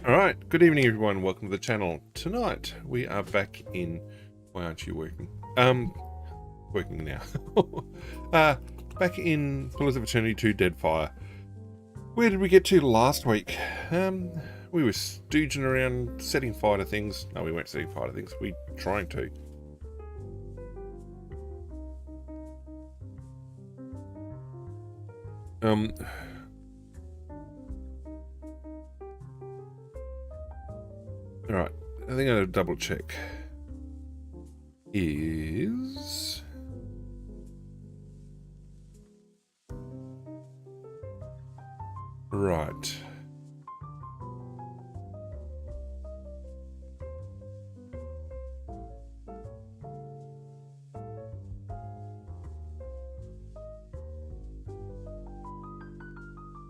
Alright, good evening everyone, welcome to the channel. Tonight we are back in... Why aren't you working? Working now. Back in Pillars of Eternity 2 Deadfire. Where did we get to last week? We were stooging around setting fire to things. No, we weren't setting fire to things, we were trying to. Alright, I think I'll double check. Is... Right.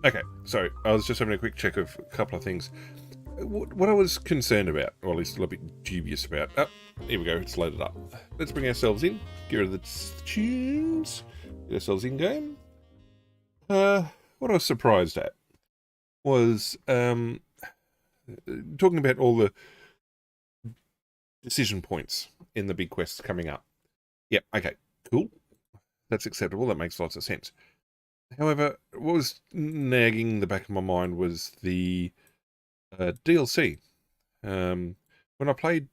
Okay, so I was just having a quick check of a couple of things. What I was concerned about, or at least a little bit dubious about... Oh, here we go, it's loaded up. Let's bring ourselves in, get rid of the tunes, get ourselves in game. What I was surprised at was talking about all the decision points in the big quests coming up. Yep, okay, cool. That's acceptable, that makes lots of sense. However, what was nagging the back of my mind was the DLC. When I played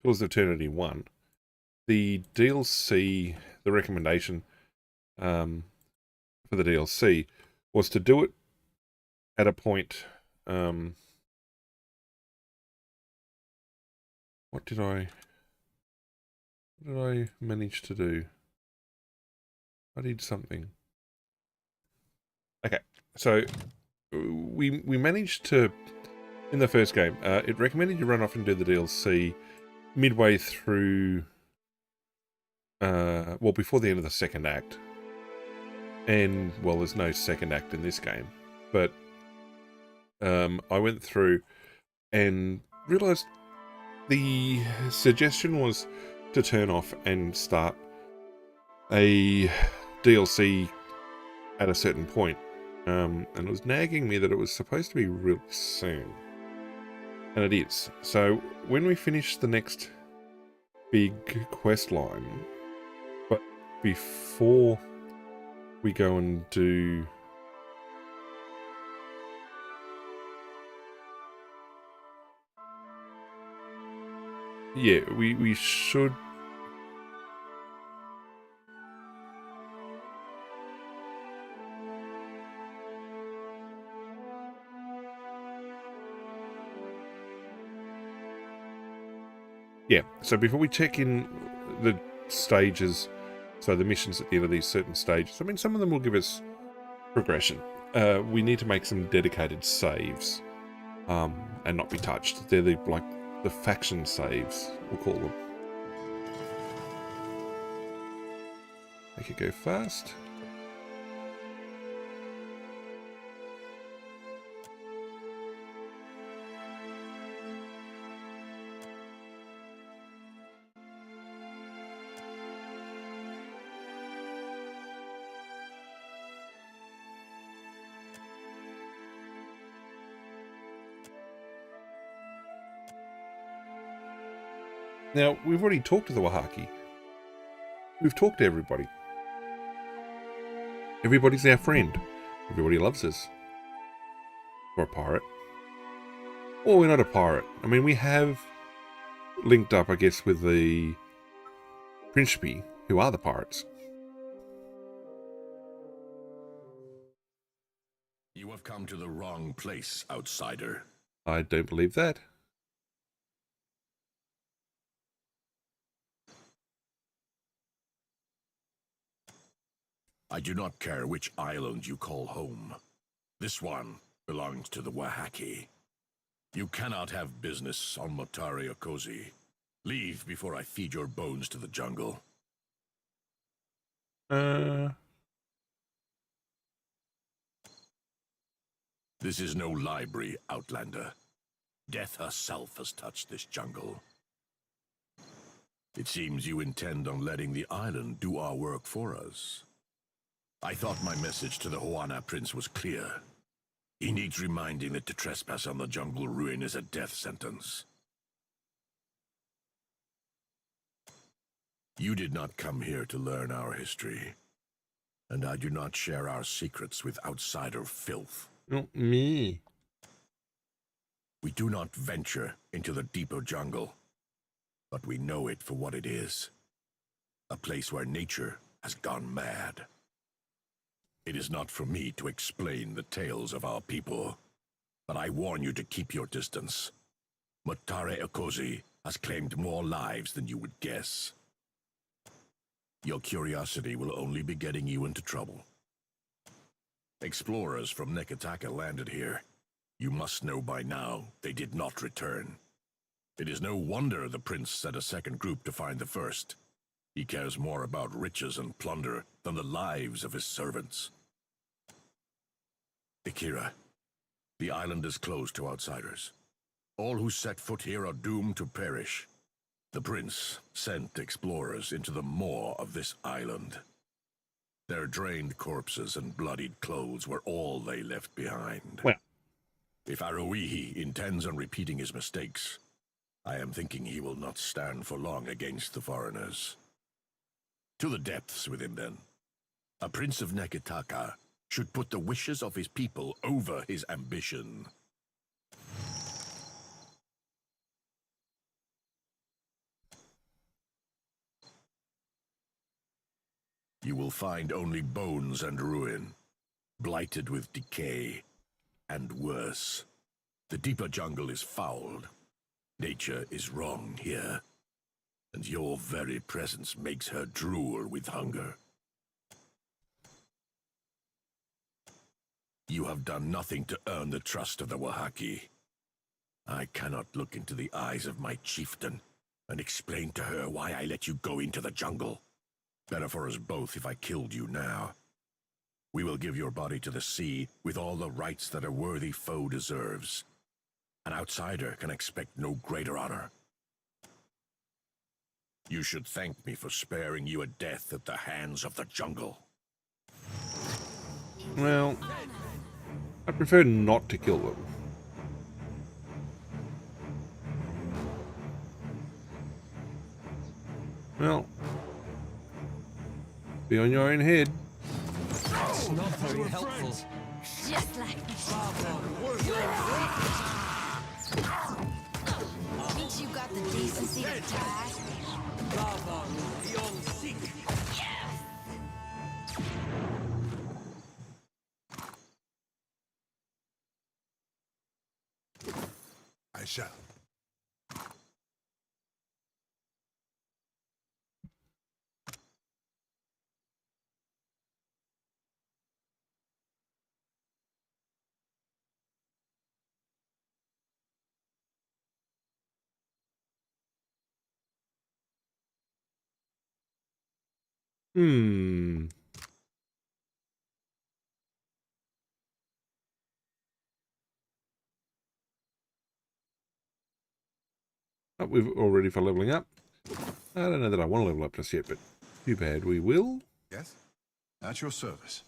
Pillars of Eternity 1, the DLC, the recommendation for the DLC was to do it at a point... What did I manage to do? I did something. Okay, so we managed to, in the first game, it recommended you run off and do the DLC midway through, well, before the end of the second act. And, well, there's no second act in this game. But I went through and realised the suggestion was to turn off and start a DLC at a certain point. And it was nagging me that it was supposed to be real soon. And it is. So when we finish the next big quest line, but before we go and do... Yeah, we should... Yeah, so before we check in the stages, so the missions at the end of these certain stages, I mean, some of them will give us progression. We need to make some dedicated saves and not be touched. They're like the faction saves, we'll call them. Make it go fast. Now, we've already talked to the Wahaki. We've talked to everybody. Everybody's our friend. Everybody loves us. We're a pirate. Well, we're not a pirate. I mean, we have linked up, I guess, with the Principi, who are the pirates. You have come to the wrong place, outsider. I don't believe that. I do not care which island you call home. This one belongs to the Wahaki. You cannot have business on Motari Okozi. Leave before I feed your bones to the jungle. This is no library, Outlander. Death herself has touched this jungle. It seems you intend on letting the island do our work for us. I thought my message to the Huana Prince was clear. He needs reminding that to trespass on the jungle ruin is a death sentence. You did not come here to learn our history, and I do not share our secrets with outsider filth. Not me. We do not venture into the deeper jungle, but we know it for what it is. A place where nature has gone mad. It is not for me to explain the tales of our people, but I warn you to keep your distance. Motare Okozi has claimed more lives than you would guess. Your curiosity will only be getting you into trouble. Explorers from Nekataka landed here. You must know by now they did not return. It is no wonder the prince sent a second group to find the first. He cares more about riches and plunder than the lives of his servants. Akira, the island is closed to outsiders. All who set foot here are doomed to perish. The prince sent explorers into the maw of this island. Their drained corpses and bloodied clothes were all they left behind. Well, if Aroihi intends on repeating his mistakes, I am thinking he will not stand for long against the foreigners. To the depths with him, then. A prince of Nekataka should put the wishes of his people over his ambition. You will find only bones and ruin, blighted with decay, and worse. The deeper jungle is fouled. Nature is wrong here, and your very presence makes her drool with hunger. You have done nothing to earn the trust of the Wahaki. I cannot look into the eyes of my chieftain and explain to her why I let you go into the jungle. Better for us both if I killed you now. We will give your body to the sea with all the rights that a worthy foe deserves. An outsider can expect no greater honor. You should thank me for sparing you a death at the hands of the jungle. well, I prefer not to kill them. Well, be on your own head. It's not very helpful. Just like means you got the decency to die. I shall. Hmm. Oh, we've already for leveling up. I don't know that I want to level up just yet, but too bad, we will. Yes? At your service.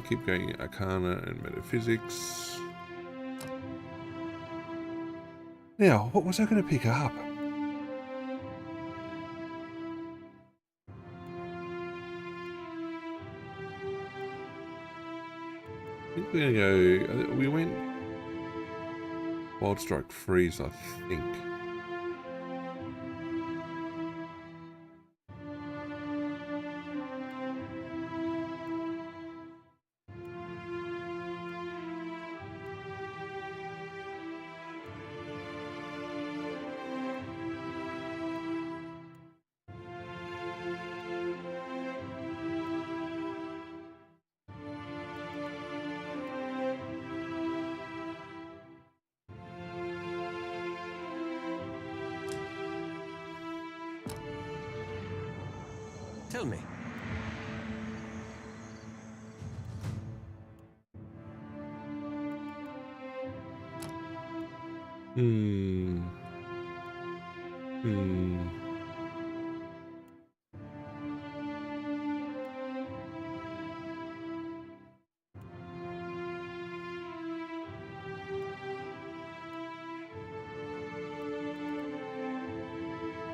Keep going Arcana and Metaphysics. Now, what was I going to pick up? I think we're going to go... We went... Wild Strike Freeze, I think. Tell me.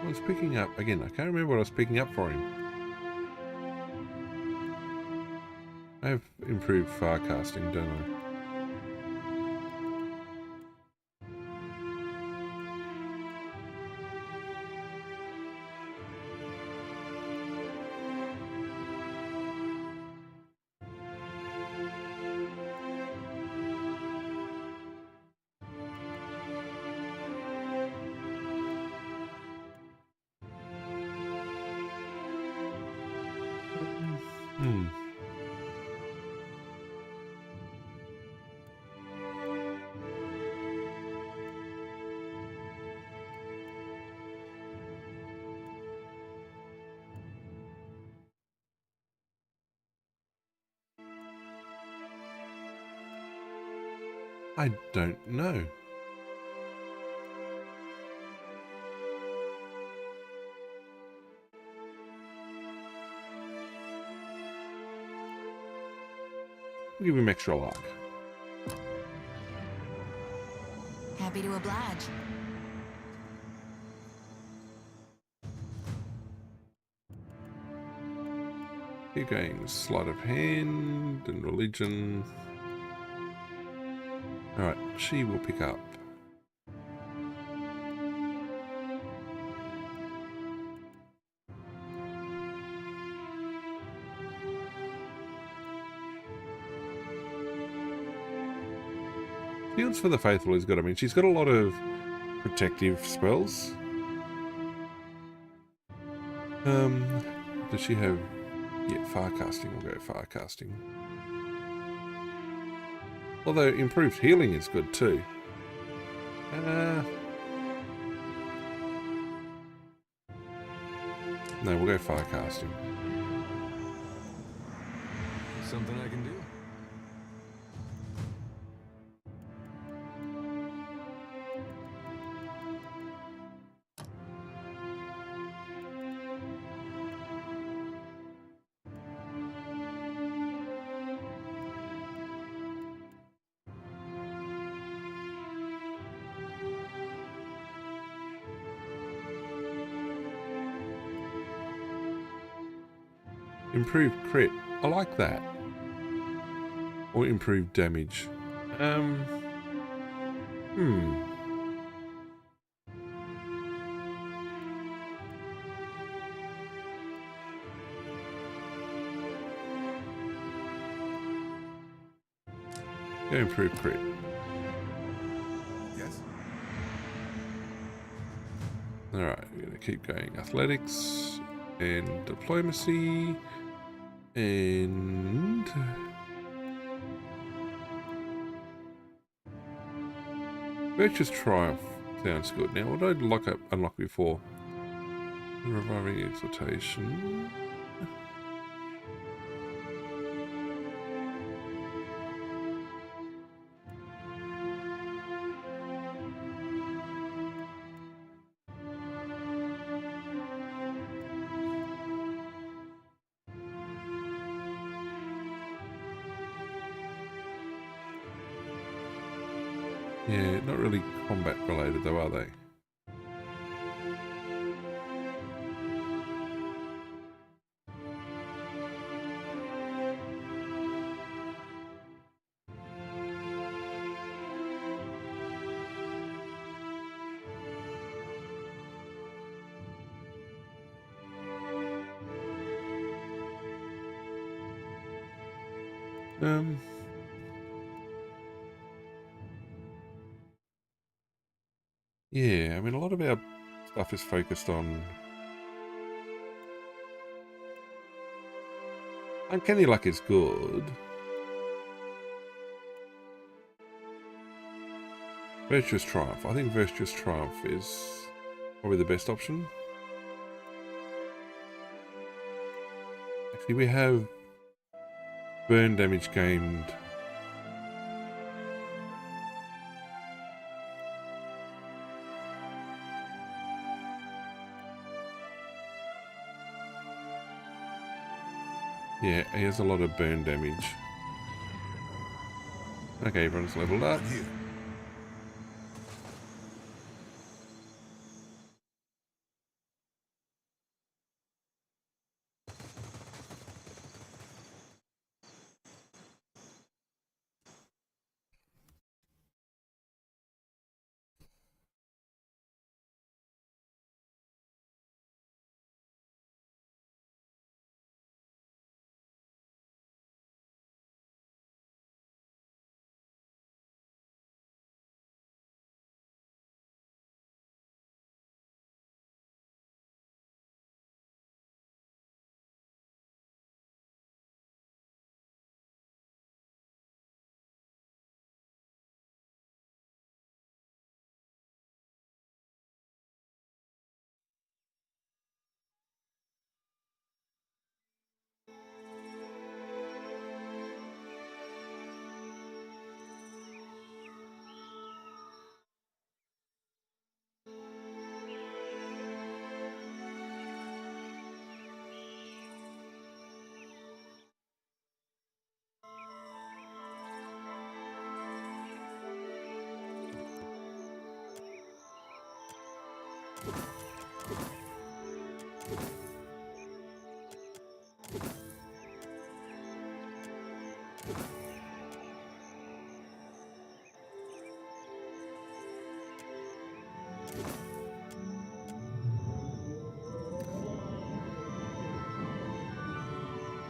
I was picking up, again, I can't remember what I was picking up for him. I have improved far casting, don't I? Hmm. I don't know. We'll give him extra luck. Happy to oblige. Keep going. Sleight of hand and religion. Alright, she will pick up. Shields for the Faithful is good. I mean, she's got a lot of protective spells. Does she have... Yeah, far casting. We'll go far casting. Although improved healing is good too. No, we'll go far casting. Something I can do? Improved crit. I like that. Or improved damage. Go improve crit. Yes. Alright, we're going to keep going. Athletics and diplomacy and Virtuous Triumph sounds good. Now, what did I unlock before? Reviving Exhortation. Yeah, not really combat related though, are they? Yeah, I mean, a lot of our stuff is focused on Uncanny Luck is good. Virtuous Triumph. I think Virtuous Triumph is probably the best option. Actually, we have burn damage gained. Yeah, he has a lot of burn damage. Okay, everyone's leveled up. Here.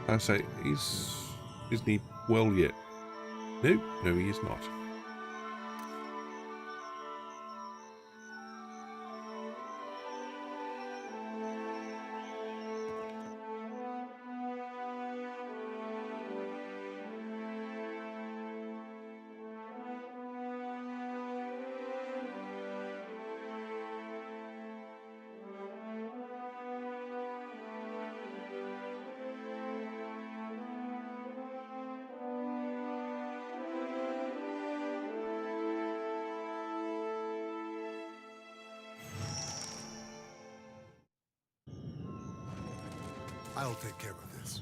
I say, isn't he well yet? No, no, he is not. I'll take care of this.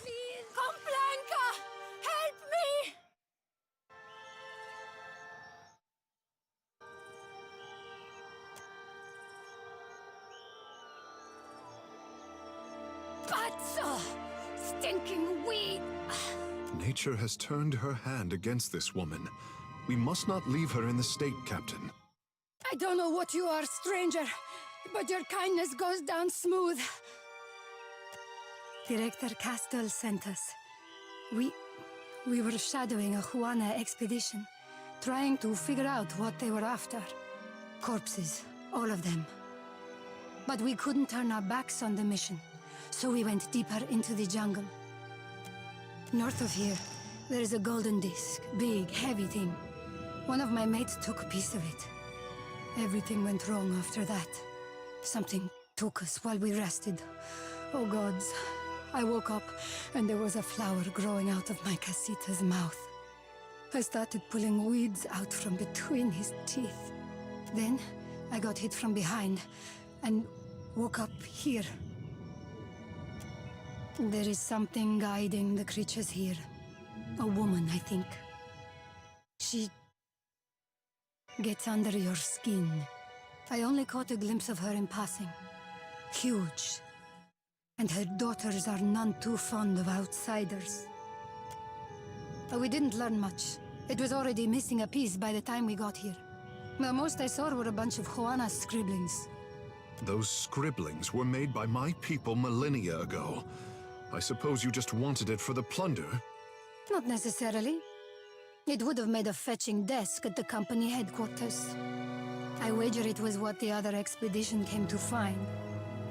Please! Come, Blanca! Help me! Pazzo! Stinking weed! Nature has turned her hand against this woman. We must not leave her in the state, Captain. I don't know what you are, stranger, but your kindness goes down smooth. Director Castle sent us. We were shadowing a Juana expedition, trying to figure out what they were after. Corpses, all of them. But we couldn't turn our backs on the mission, so we went deeper into the jungle. North of here, there is a golden disc, big, heavy thing. One of my mates took a piece of it. Everything went wrong after that. Something took us while we rested. Oh gods. I woke up, and there was a flower growing out of my Casita's mouth. I started pulling weeds out from between his teeth. Then, I got hit from behind, and woke up here. There is something guiding the creatures here. A woman, I think. She gets under your skin. I only caught a glimpse of her in passing. Huge. And her daughters are none too fond of outsiders. We didn't learn much. It was already missing a piece by the time we got here. The most I saw were a bunch of Juana's scribblings. Those scribblings were made by my people millennia ago. I suppose you just wanted it for the plunder? Not necessarily. It would have made a fetching desk at the company headquarters. I wager it was what the other expedition came to find.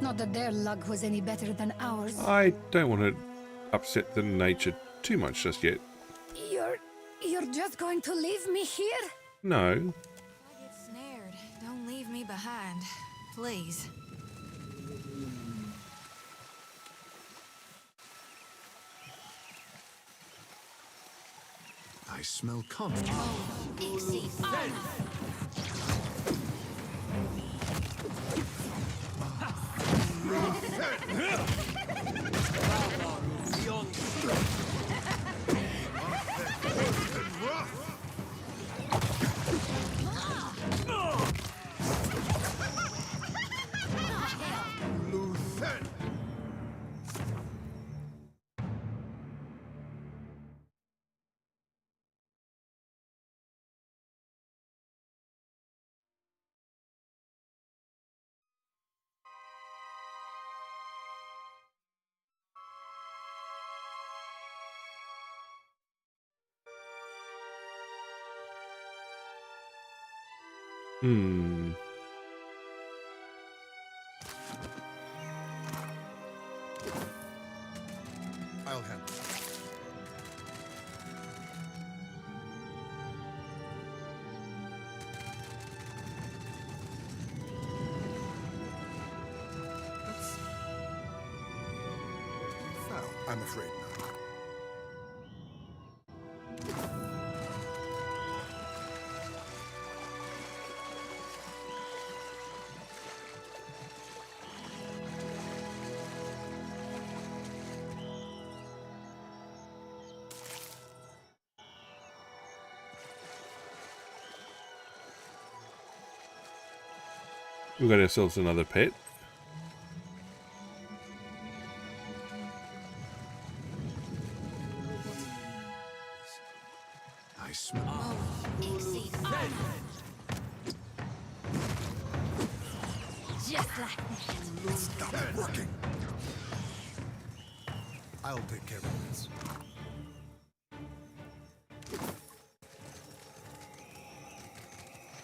Not that their luck was any better than ours. I don't want to upset the nature too much just yet. You're just going to leave me here? No. If I get snared, don't leave me behind. Please. I smell conflict. Easy on! I'll handle it. Foul, I'm afraid not. We've got ourselves another pet. I smell. Just like that. Stop working. I'll take care of this.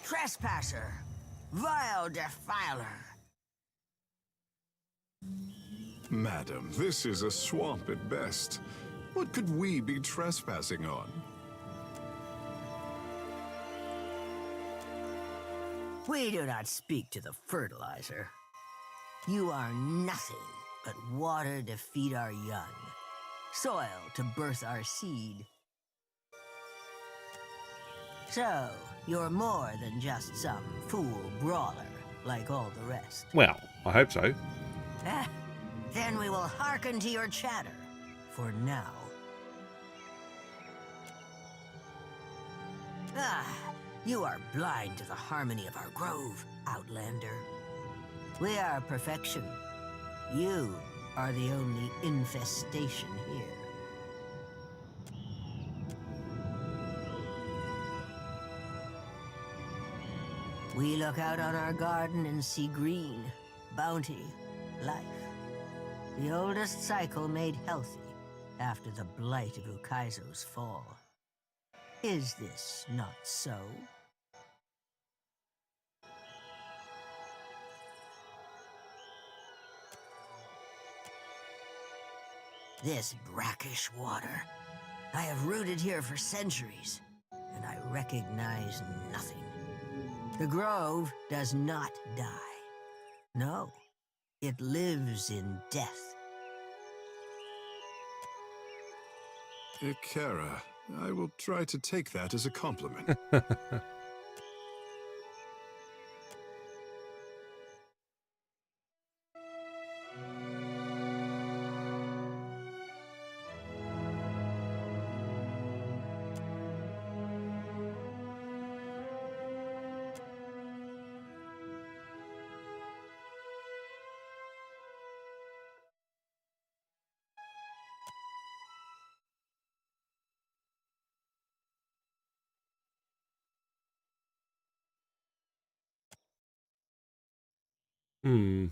Trespasser, vile defiler. Madam, this is a swamp at best. What could we be trespassing on? We do not speak to the fertilizer. You are nothing but water to feed our young, soil to birth our seed. So, you're more than just some fool brawler like all the rest. Well, I hope so. Then we will hearken to your chatter, for now. You are blind to the harmony of our grove, Outlander. We are perfection. You are the only infestation here. We look out on our garden and see green, bounty, life. The oldest cycle made healthy after the blight of Ukaizo's fall. Is this not so? This brackish water. I have rooted here for centuries, and I recognize nothing. The grove does not die. No, it lives in death. Ikera, I will try to take that as a compliment. Hmm.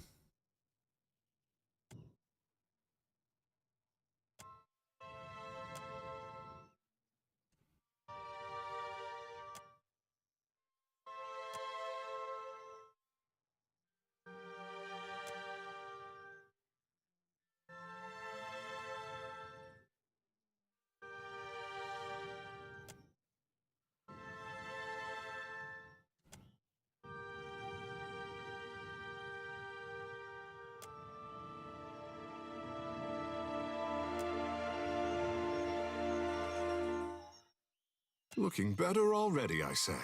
Looking better already, I say.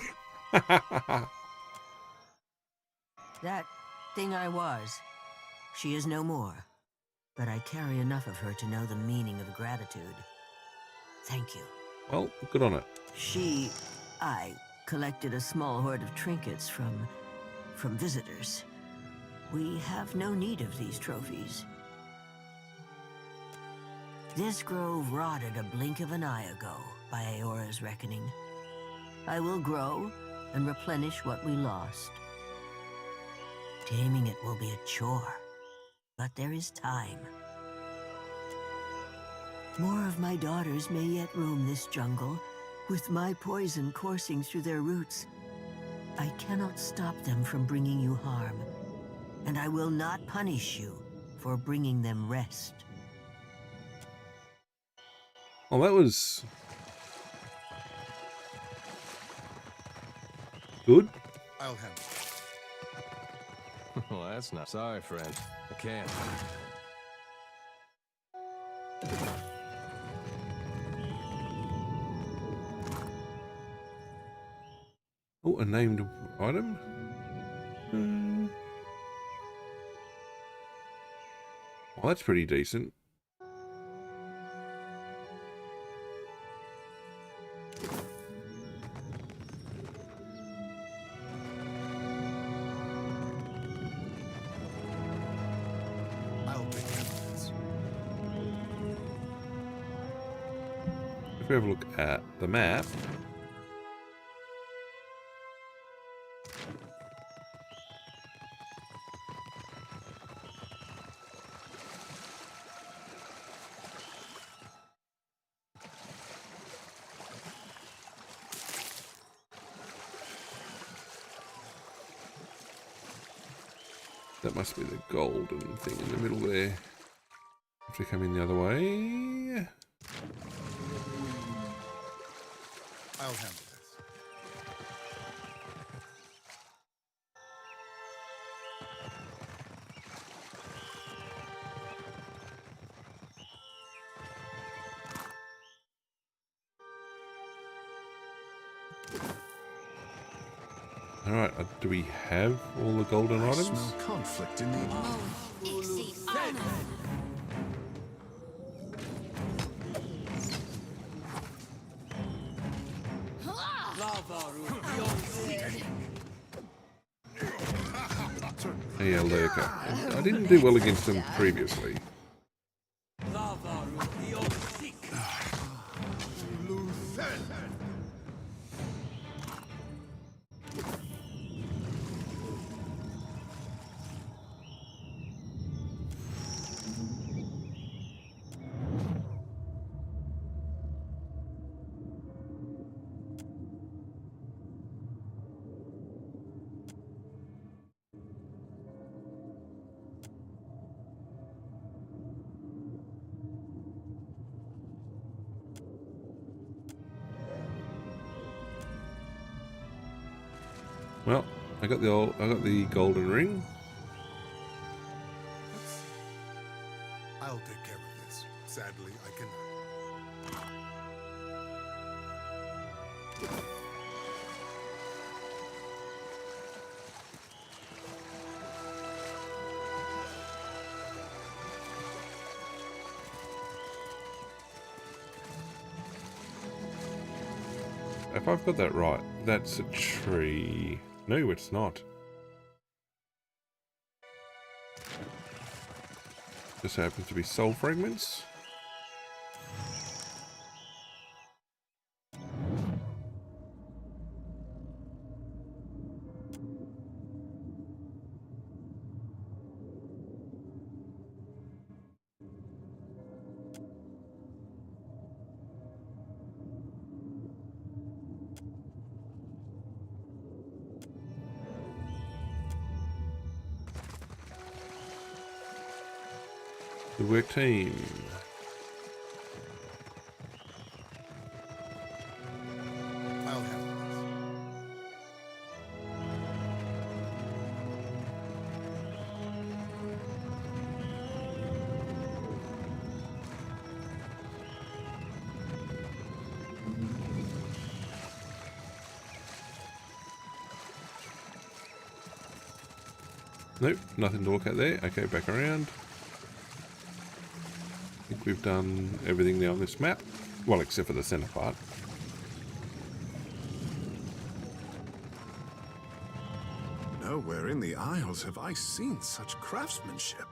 That thing I was, she is no more. But I carry enough of her to know the meaning of gratitude. Thank you. Well, good on it. I collected a small hoard of trinkets from visitors. We have no need of these trophies. This grove rotted a blink of an eye ago, by Aora's reckoning. I will grow and replenish what we lost. Taming it will be a chore, but there is time. More of my daughters may yet roam this jungle, with my poison coursing through their roots. I cannot stop them from bringing you harm, and I will not punish you for bringing them rest. Well, that was good. I'll handle it. Well, that's not... Sorry, friend. I can't. Oh, a named item? Well, that's pretty decent. if we have a look at the map, that must be the golden thing in the middle there. If we come in the other way. I'll handle this. Alright, do we have all the golden I items? smell conflict in the air. Ixie honor. Hey, Lurker. I didn't do well against them previously. Well, I got the golden ring. I'll take care of this. Sadly, I cannot. If I've got that right, that's a tree. No, it's not. Just happens to be soul fragments. Good work, team. I'll handle this. Nope, nothing to look at there. Okay, back around. I think we've done everything now on this map. Well, except for the center part. Nowhere in the Isles have I seen such craftsmanship.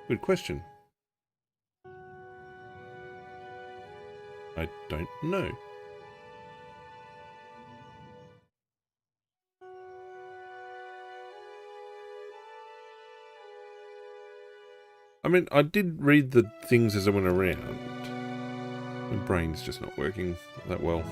Good question. I don't know. I mean, I did read the things as I went around. My brain's just not working that well.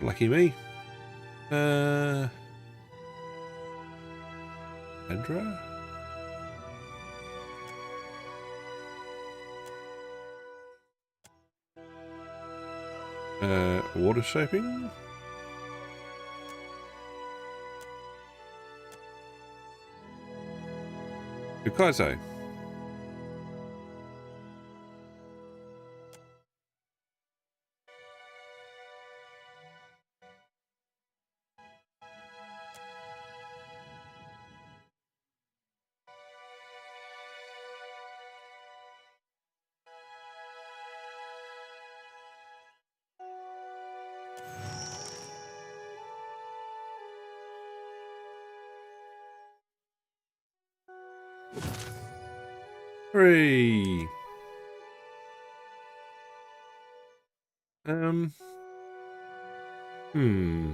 Lucky me. Andra? Water shaping? Ukaizo. Hooray! Hmm.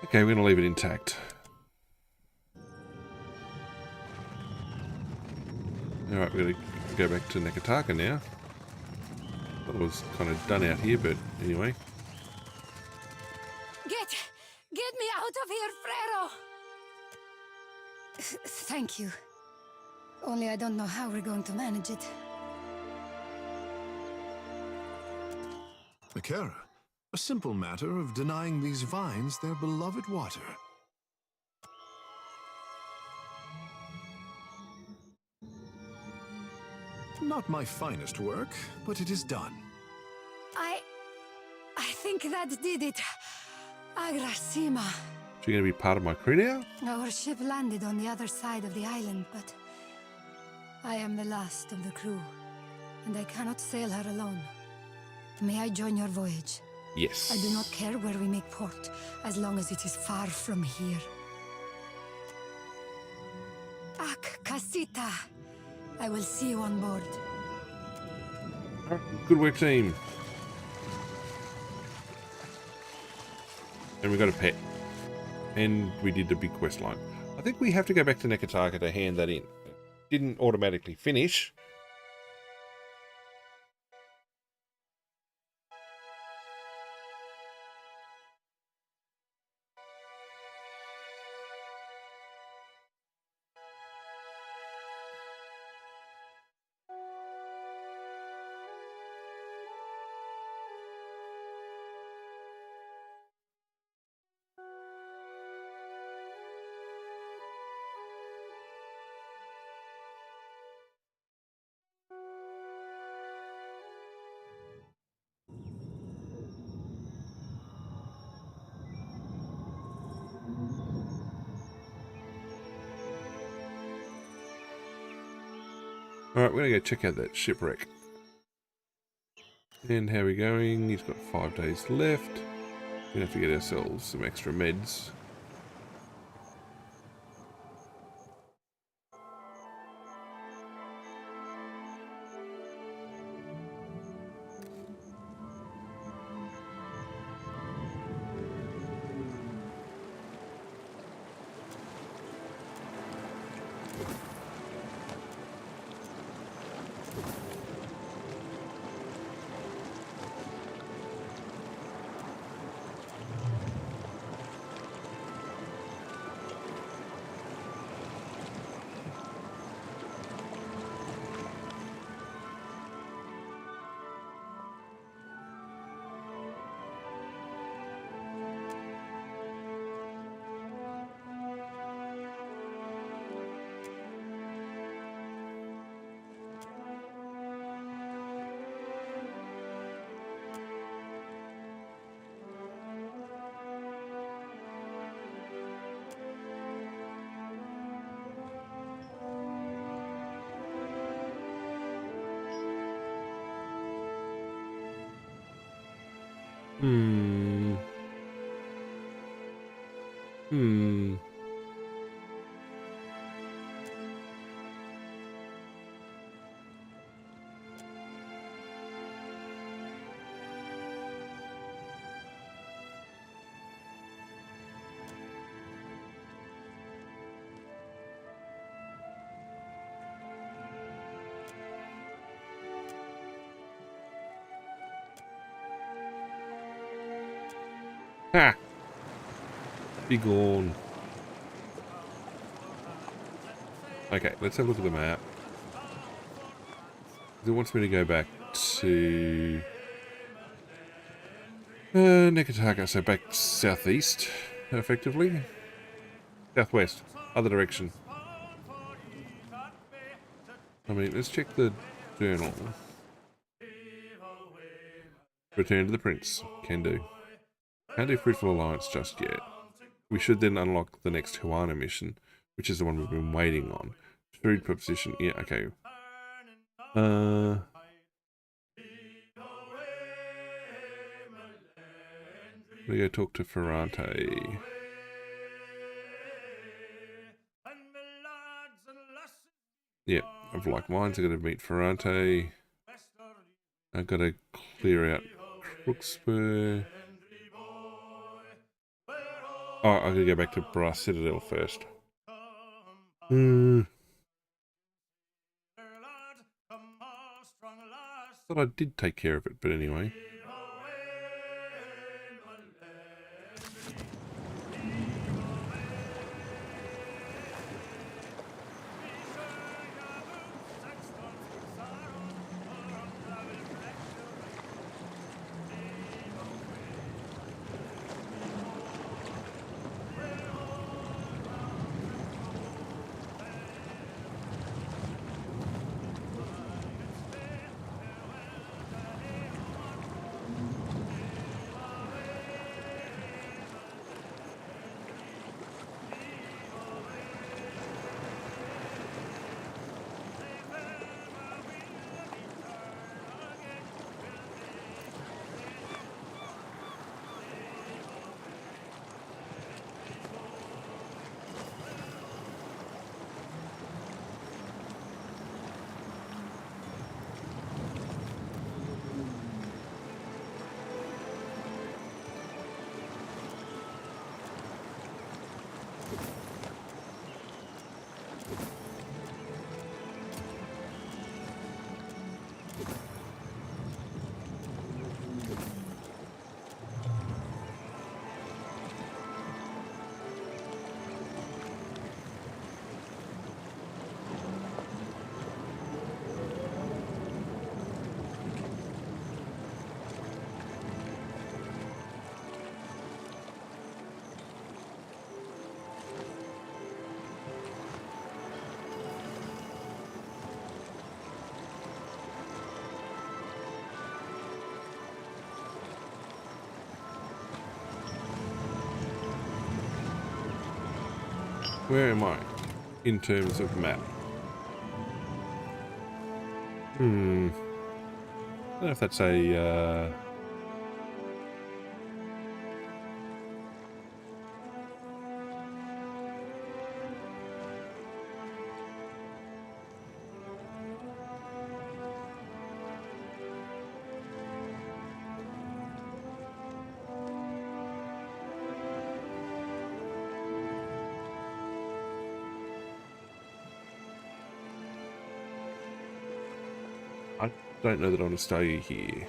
Okay, we're going to leave it intact. Alright, we're going to go back to Nekataka now. That was kind of done out here, but anyway. Get me out of here, Frero! Thank you. Only I don't know how we're going to manage it. Mikera, a simple matter of denying these vines their beloved water. Not my finest work, but it is done. I think that did it. Agrasima. So you're going to be part of my crew now? Our ship landed on the other side of the island, but I am the last of the crew, and I cannot sail her alone. May I join your voyage? Yes. I do not care where we make port, as long as it is far from here. Ak Kasita. I will see you on board. Good work, team. And we got a pet. And we did a big quest line. I think think we have to go back to Nekataka to hand that in. It didn't automatically finish. Alright, we're going to go check out that shipwreck. And how are we going? He's got 5 days left. We're going to have to get ourselves some extra meds. Ha! Be gone. Okay, let's have a look at the map. It wants me to go back to Nekataka, so back southeast, effectively. Southwest, other direction. I mean, let's check the journal. Return to the Prince. Can do. Can't do Fruitful Alliance just yet. We should then unlock the next Huana mission, which is the one we've been waiting on. Food proposition. Yeah, okay. I'm gonna go talk to Ferrante. Yeah, I've like mines. I gotta meet Ferrante. I gotta clear out Crookspur. Oh, I'm gonna go back to Brass Citadel first. Thought I did take care of it, but anyway. Where am I in terms of map? I don't know if that's a... I don't know that I want to stay here.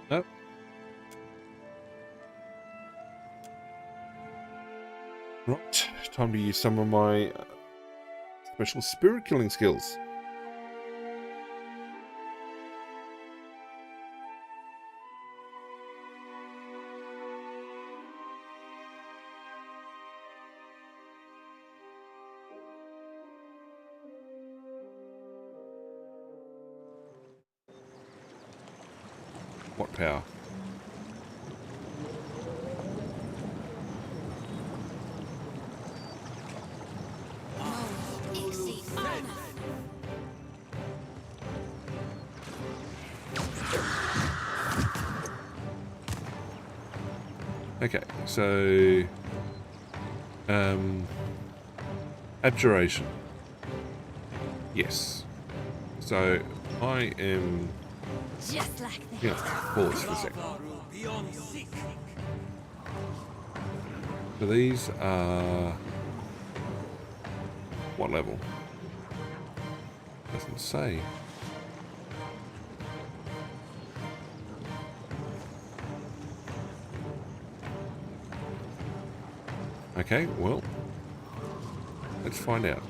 Nope. Right, time to use some of my special spirit killing skills. What power? Okay, so abjuration. Yes. So I am Just like that. gonna pause for a second. So these are what level? Doesn't say. Okay, well, let's find out.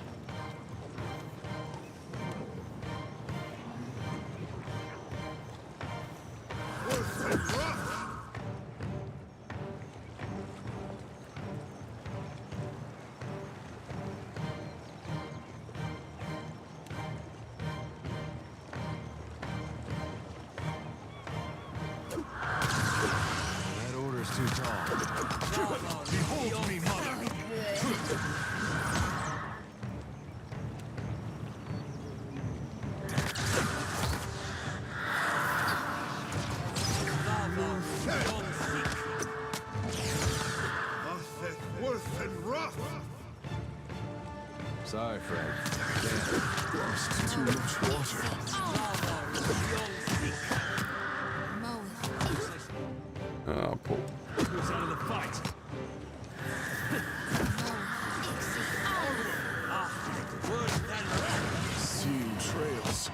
That order's too tall. Behold me, mother! Worth and rough! Sorry, friend. Lost too much water. Oh, Paul. Who's out of the fight? Seeing trails.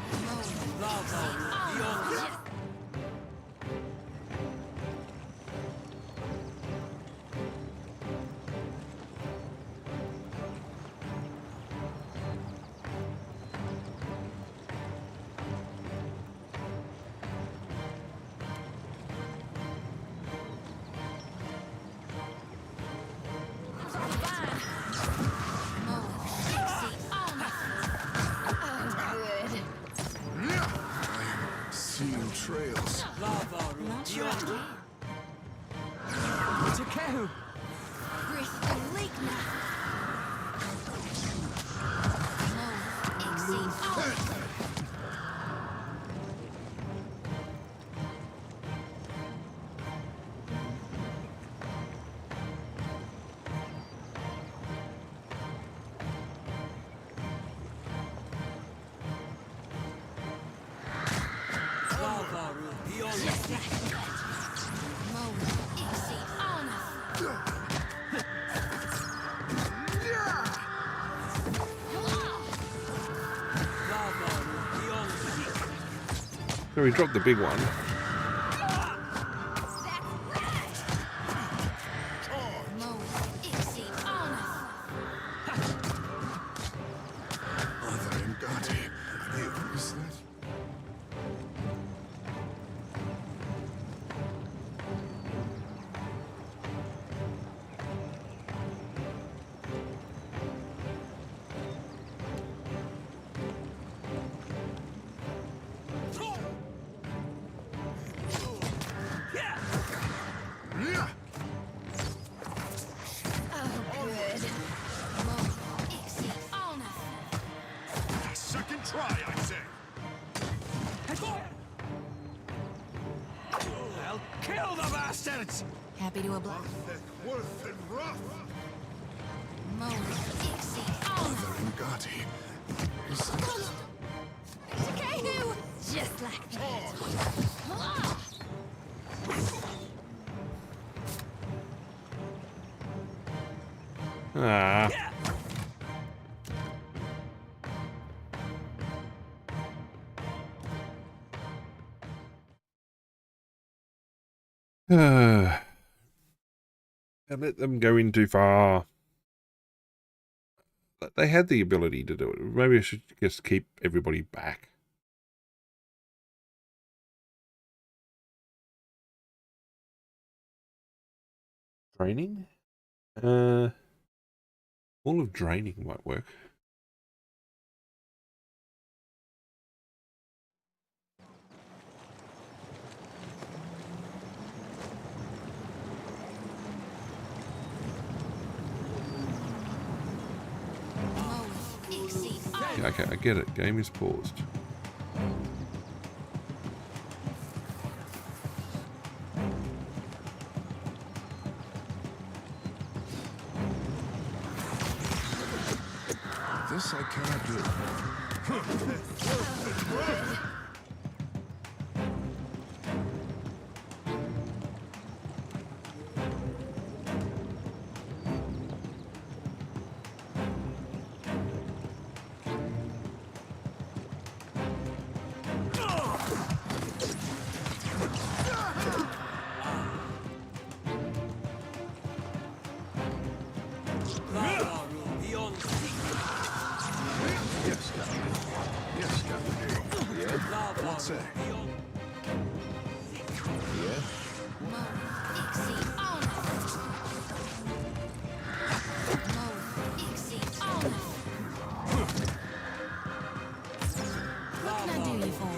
Seeing trails. Takeo! So we dropped the big one. Mother and Gotti. Here, is that? bastards! Happy to oblige. Worth and rough. Ngati. Just like that. Ah. I let them go in too far. They had the ability to do it. Maybe I should just keep everybody back. Draining? All of draining might work. Yeah, okay, I get it. Game is paused. This I cannot do. Yes, Captain. Yes, Captain. Yeah? What say? Yeah? What can I do you for?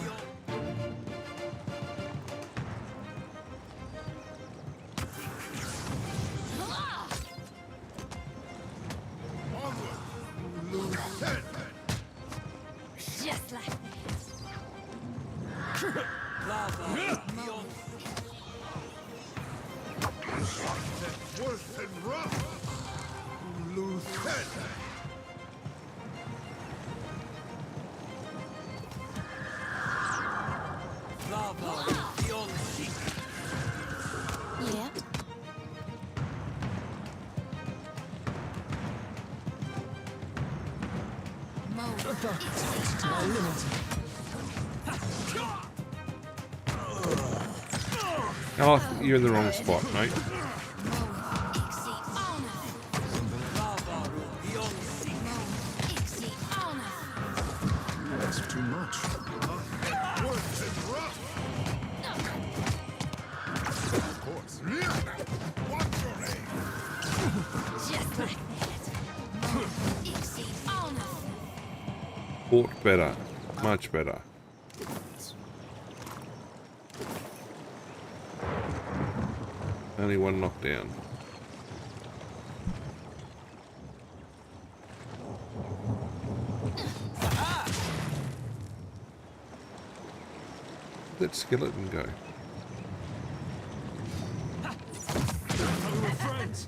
Just like that. Worth and rough. Lieutenant. Yeah. Oh, you're in the wrong spot, mate. That's too much. Worth and rough. Of course. Watch your aim. Just like that. Fought better. Much better. Only one knockdown. Where'd that skeleton go? We were friends.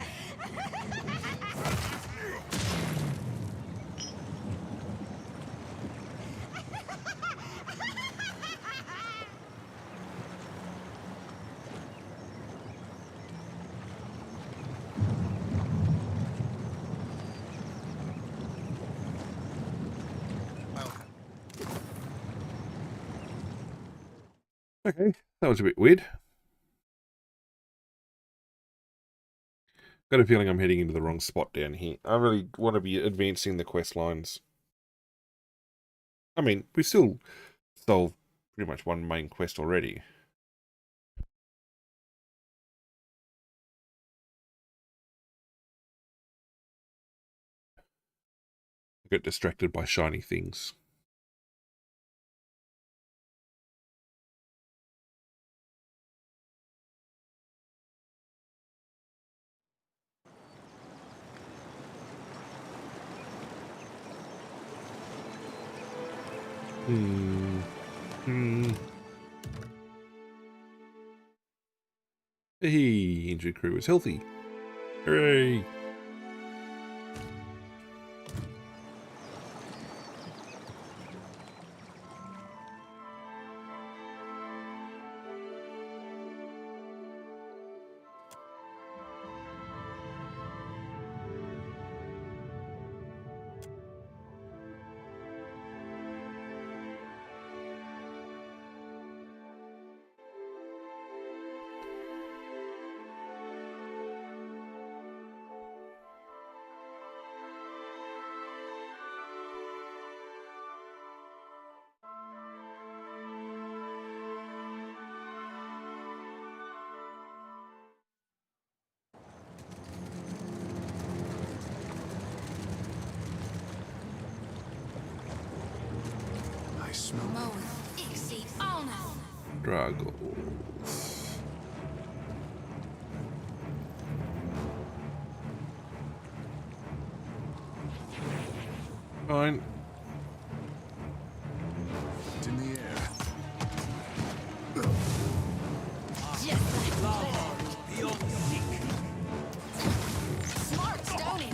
Okay, that was a bit weird. Got a feeling I'm heading into the wrong spot down here. I really want to be advancing the quest lines. I mean, we still solved pretty much one main quest already. Get distracted by shiny things. Hey, injured crew is healthy. Hooray! I smell Struggles. Fine. it in the air. Smart stoning.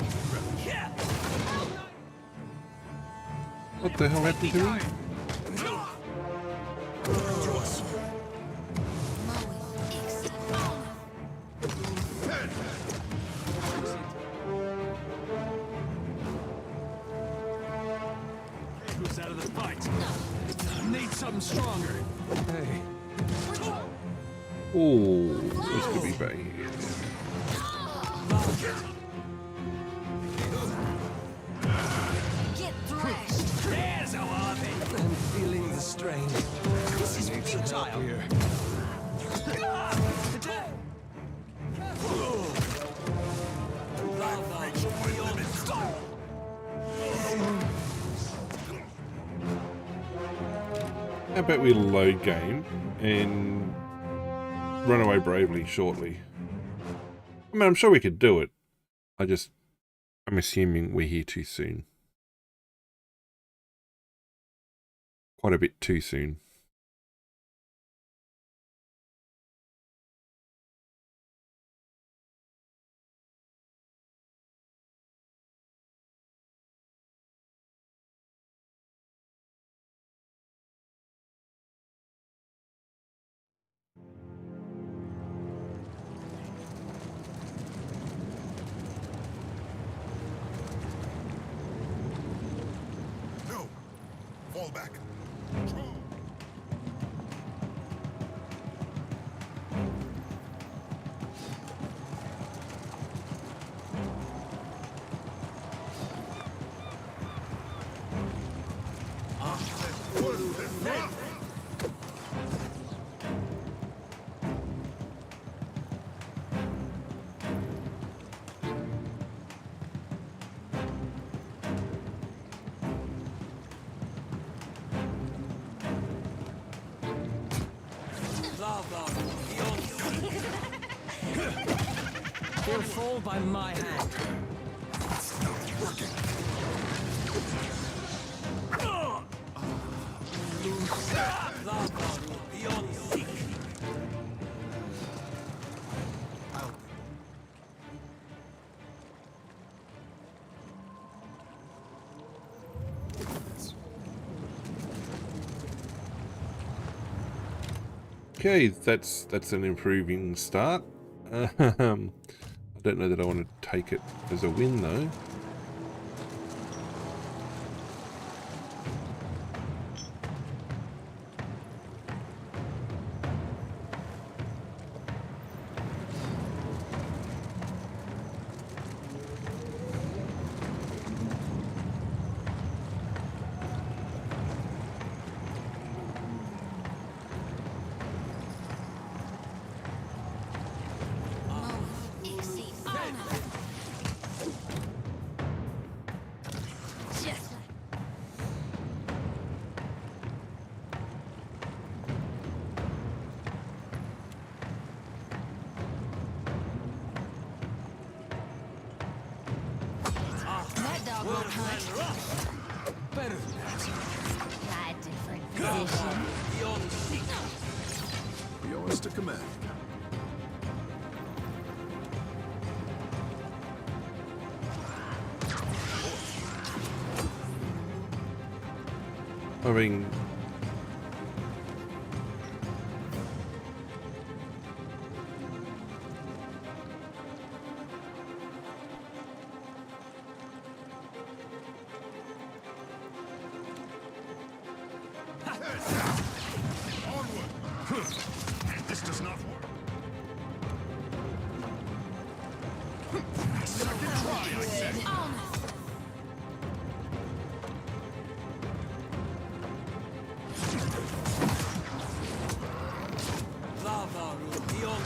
What the hell happened to me? Who's out of the fight? Need something stronger. Hey. Oh, this could be bad. Get thrashed. There's a wallaby. I'm feeling the strain. This is futile. Here. How about we load game and run away bravely shortly? I mean, I'm sure we could do it. I'm assuming we're here too soon. Quite a bit too soon. No! Fall back. They'll fall by my hand. Okay, that's an improving start. I don't know that I want to take it as a win though. That dog won't hunt. Better than that. Got a different position. Yours to command. I mean, This does not work.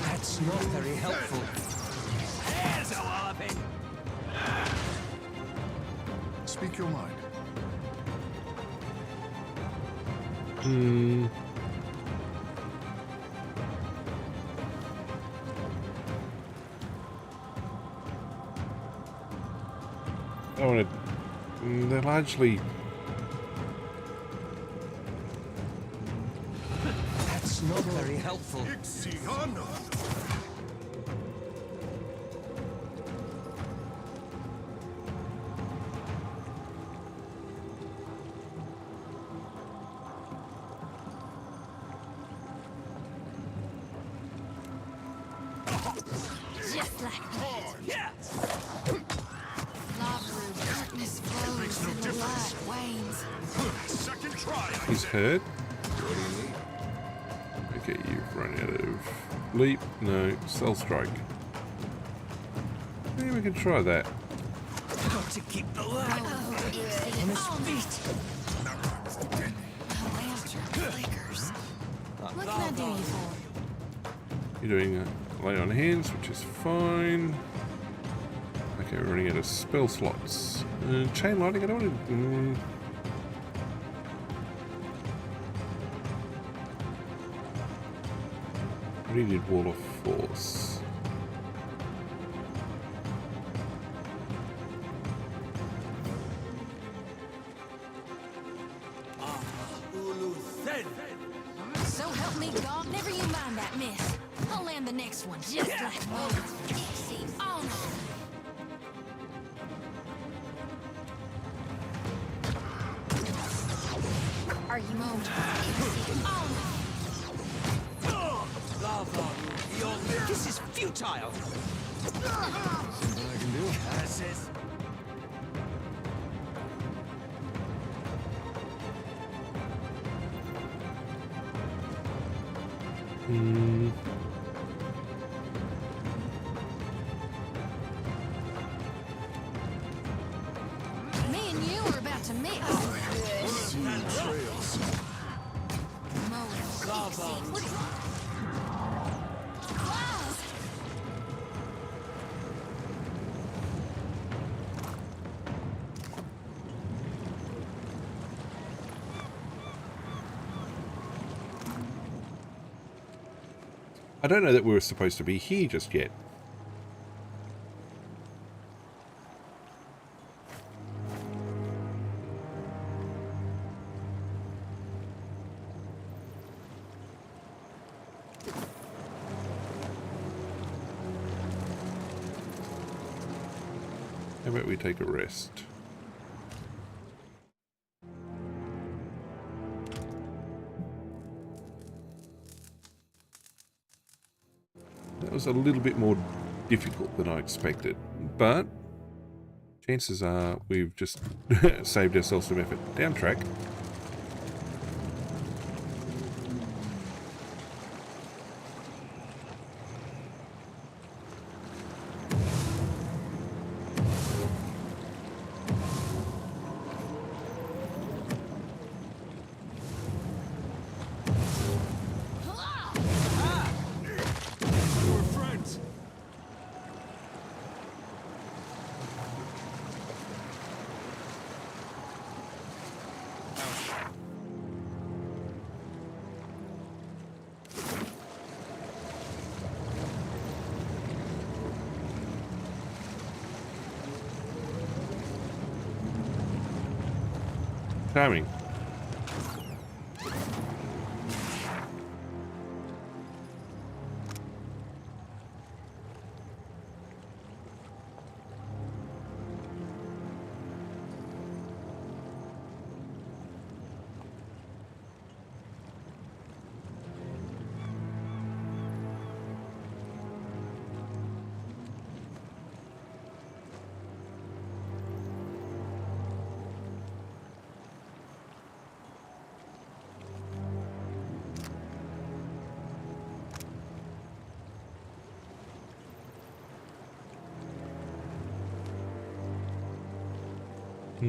That's not very helpful. There's a walloping. Speak your mind. I want to. They're largely. That's not very helpful. Just like that. Lava room, darkness flows and the light wanes. Second try. He's hurt. Okay, you've run out of leap. No, cell strike. Maybe we can try that. Got to keep the light on his feet. Flickers. What can I do you for? You're doing lay on hands, which is fine. Okay, we're running out of spell slots. Chain lightning, I don't want to. I really need wall of force. So help me God, never you mind that miss. I'll land the next one just like Moses. See, on. Are you moved? On. This is futile. Something I can do. That's it. Me and you are about to meet. Trails. I don't know that we were supposed to be here just yet. How about we take a rest? That was a little bit more difficult than I expected, but chances are we've just saved ourselves some effort. Down track. We're friends. Timing. I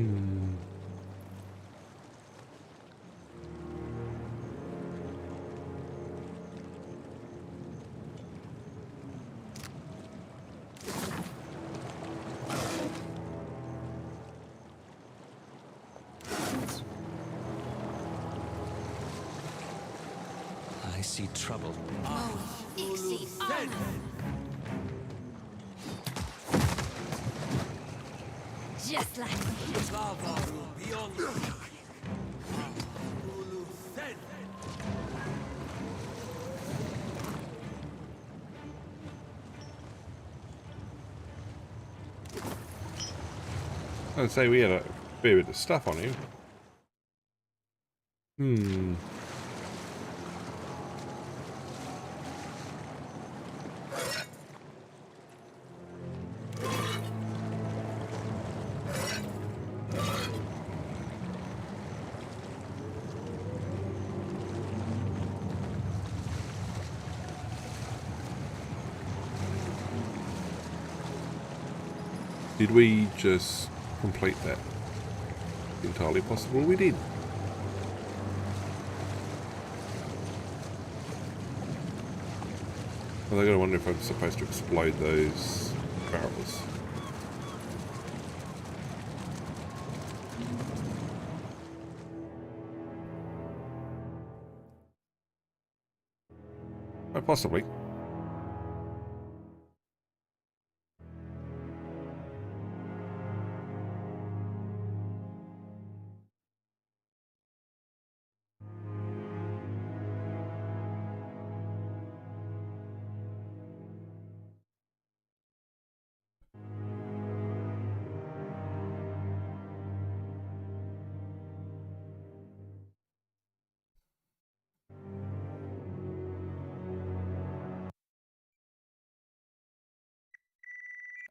see trouble. Ixie, on. Just like me. I'd say we had a fair bit of stuff on him. Did we just complete that? Entirely possible we did. Well, I gotta wonder if I'm supposed to explode those barrels. Oh, possibly.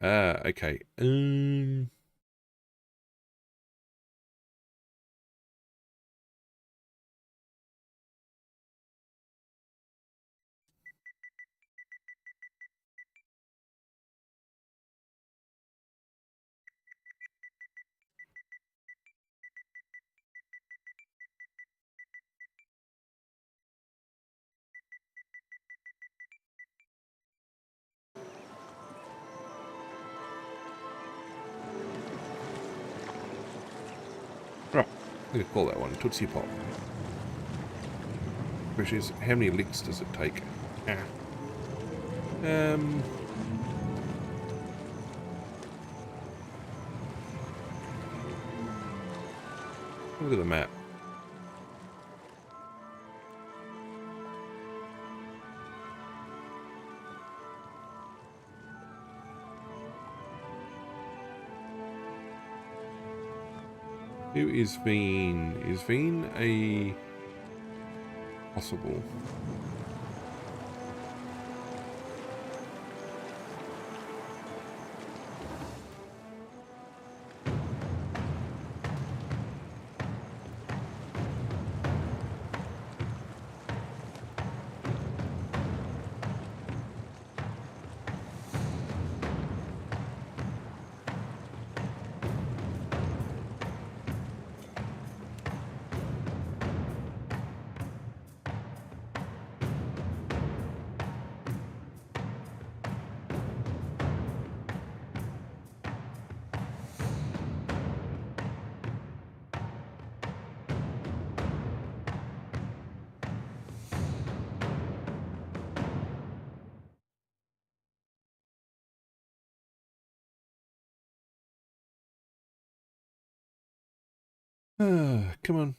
Ah, okay. Right, I'm gonna call that one Tootsie Pop. Question is, how many licks does it take? Look at the map. Who is Veen? Is Veen a possible? Come on.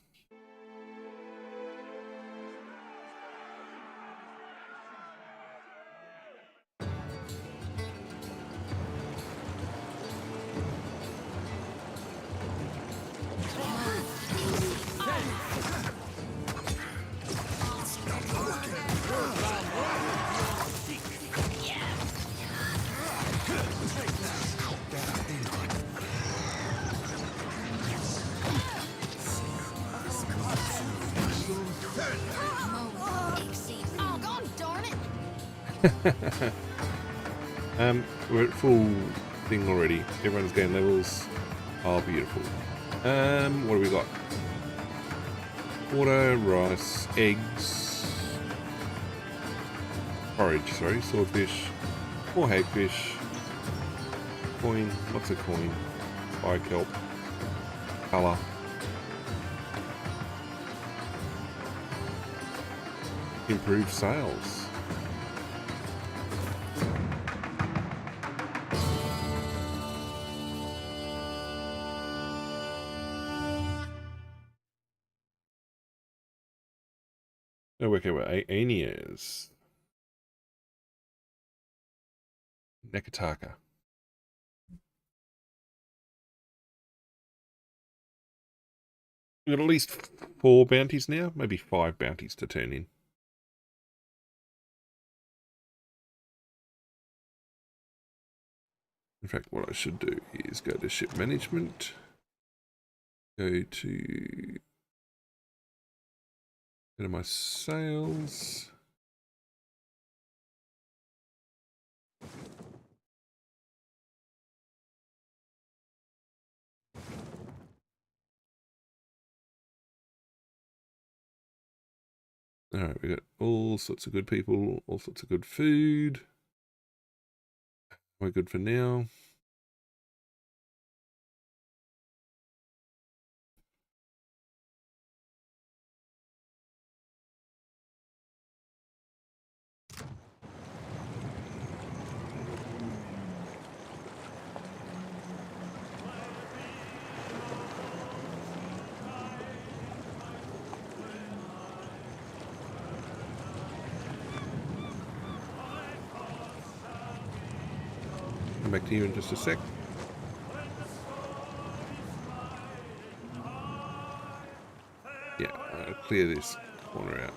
We're at full thing already. Everyone's getting levels. Oh, beautiful. What do we got? Water, rice, eggs, porridge, sorry, swordfish, more hagfish, coin, lots of coin, fire kelp, colour. Improve sales. Oh, okay, well, Aeneas. Nekataka. We've got at least 4 bounties now, maybe 5 bounties to turn in. In fact, what I should do is go to ship management, go to my sales. All right, we got all sorts of good people, all sorts of good food. We're good for now. Come back to you in just a sec. Yeah, I'll clear this corner out.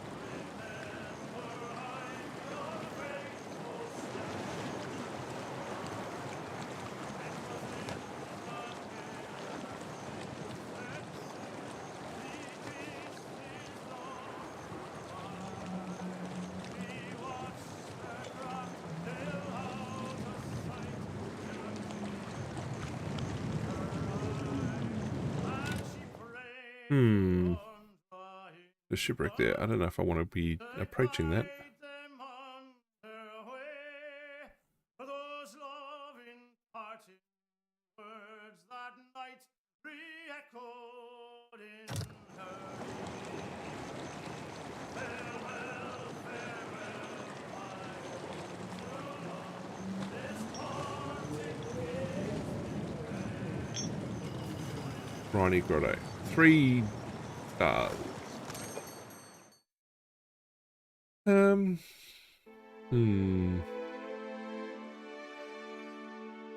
The shipwreck there. I don't know if I want to be approaching that. Briny Grotto. 3 stars. Don't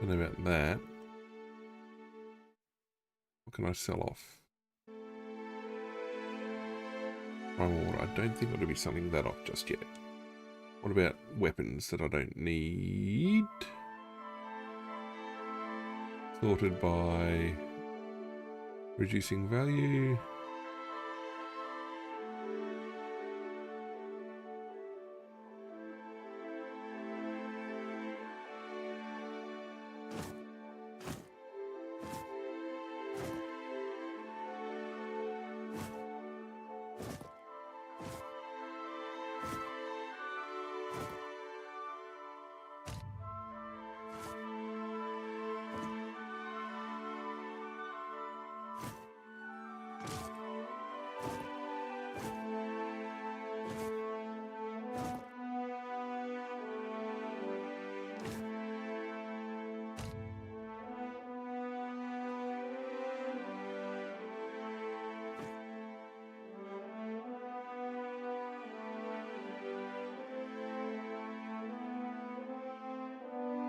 know about that. What can I sell off? Primal water. I don't think I'll be selling that off just yet. What about weapons that I don't need? Sorted by reducing value.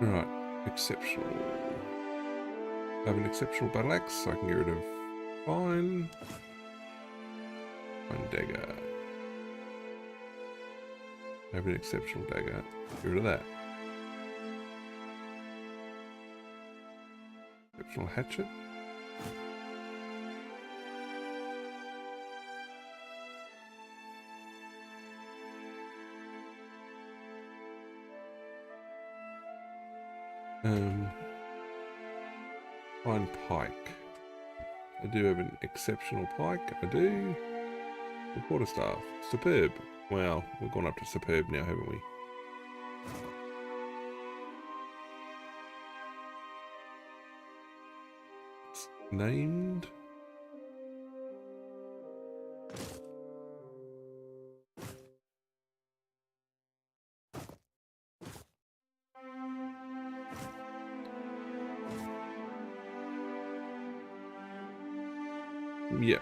Right, exceptional. I have an exceptional battle axe, so I can get rid of fine. Fine dagger. I have an exceptional dagger. Get rid of that. Exceptional hatchet. Fine pike. I do have an exceptional pike. I do. The quarterstaff. Superb. Wow, we've gone up to superb now, haven't we? It's named. Yeah.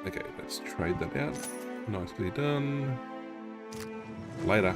Okay, let's trade that out. Nicely done. Later.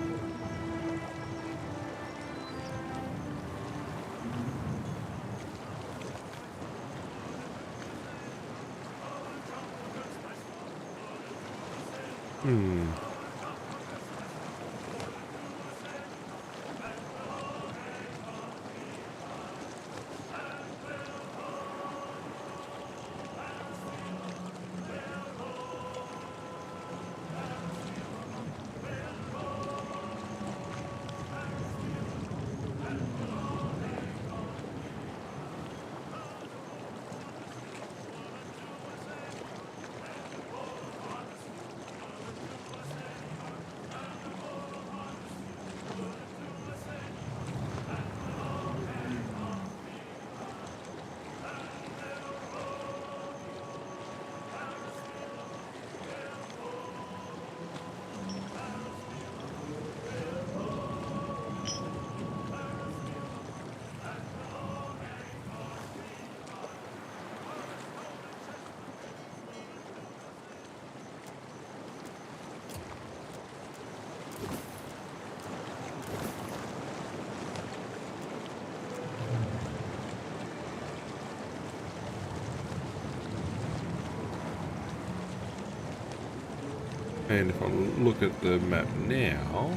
And if I look at the map now,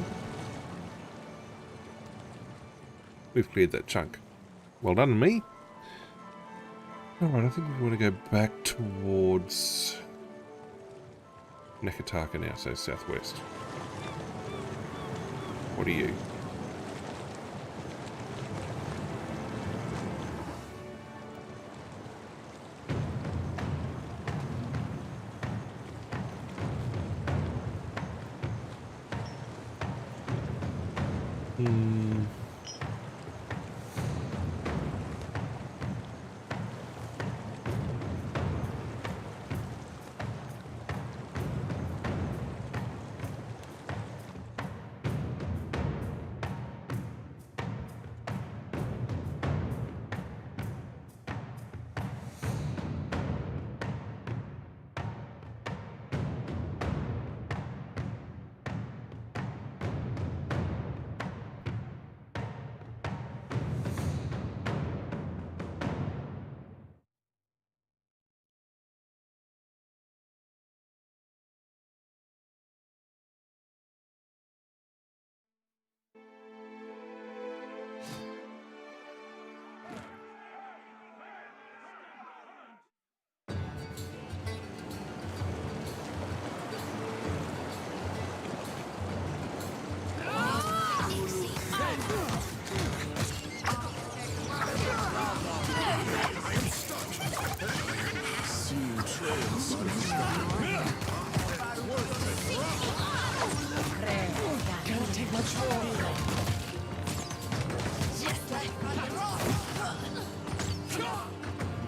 we've cleared that chunk. Well done, me. Alright, I think we want to go back towards Nekataka now, so southwest. What are you?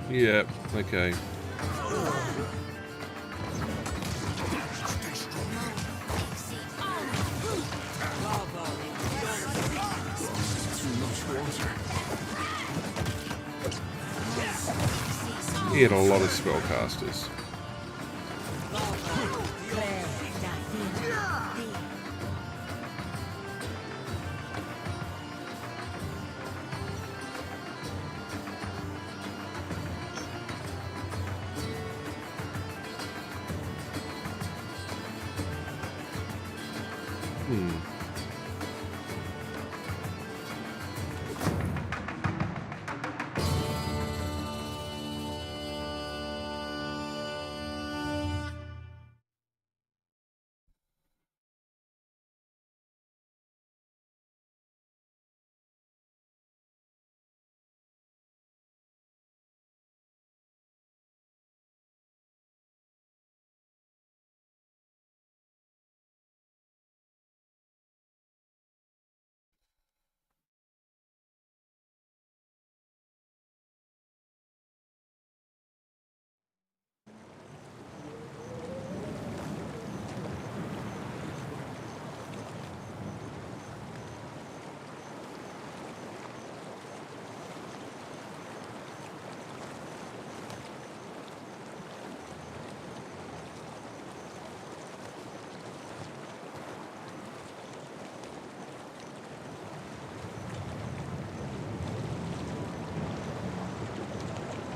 Yeah, okay. He had a lot of spellcasters.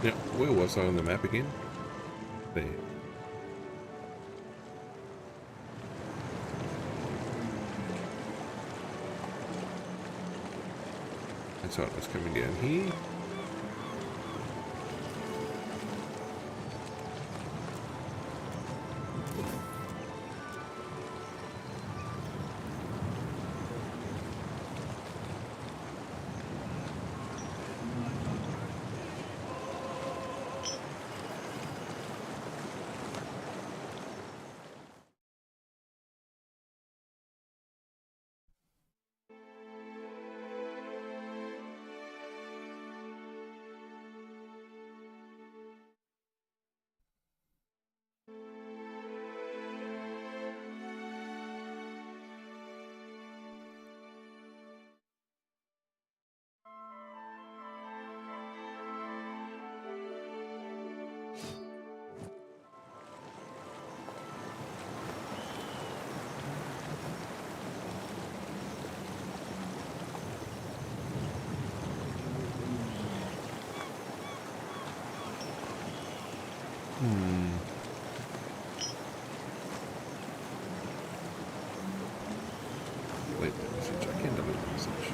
Now, where was I on the map again? There. That's right, I was coming down here. Delete that message. I can delete the message.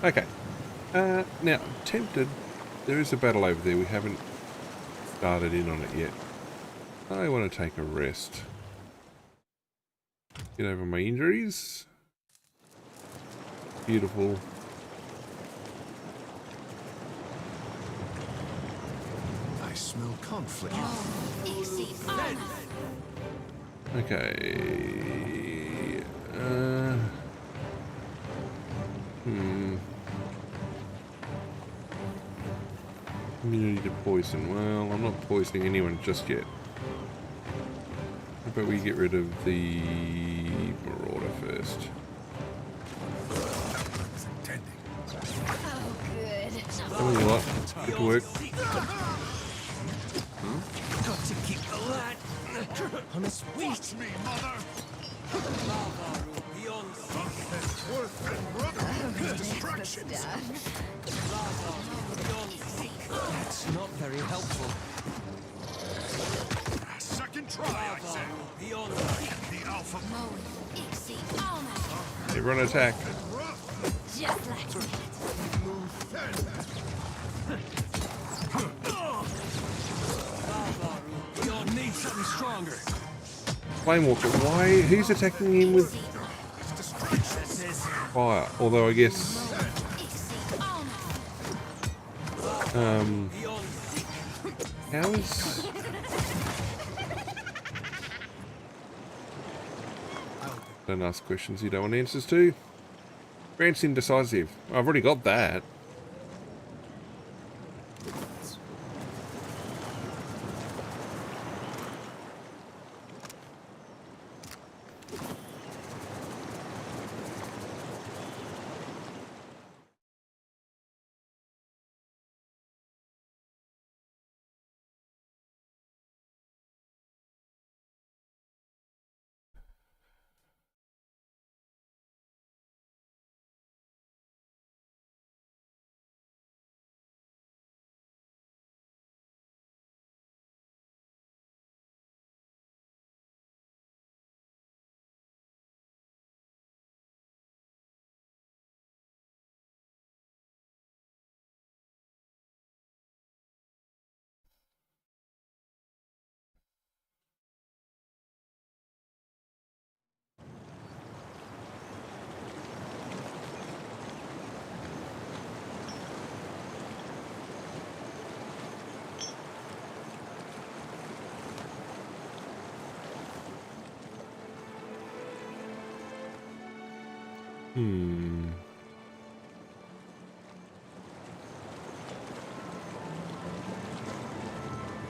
Okay. Now, I'm tempted. There is a battle over there. We haven't started in on it yet. I want to take a rest. Get over my injuries. Beautiful. I smell conflict. Okay. Immunity to poison. Well, I'm not poisoning anyone just yet. How about we get rid of the Marauder first? Oh, good. Tell you what, good work. Got to keep the lad on his feet. Watch me, mother! Beyond Worth and brother! Distractions! That's not very helpful. Second try, I say! Beyond The alpha Moan, Ixie, Alma. Everyone attack. Just like that. Beyond needs something stronger. Flamewalker, why? Who's attacking him with fire? Although I guess how is don't ask questions you don't want answers to. Grants indecisive. I've already got that.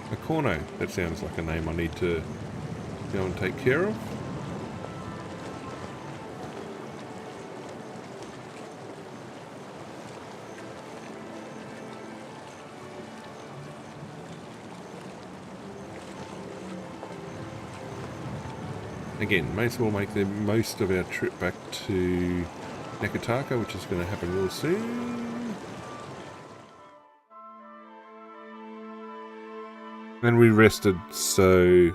A corno. That sounds like a name I need to go and take care of. Again, may as well make the most of our trip back to Cathartic, which is going to happen real soon. And we rested, so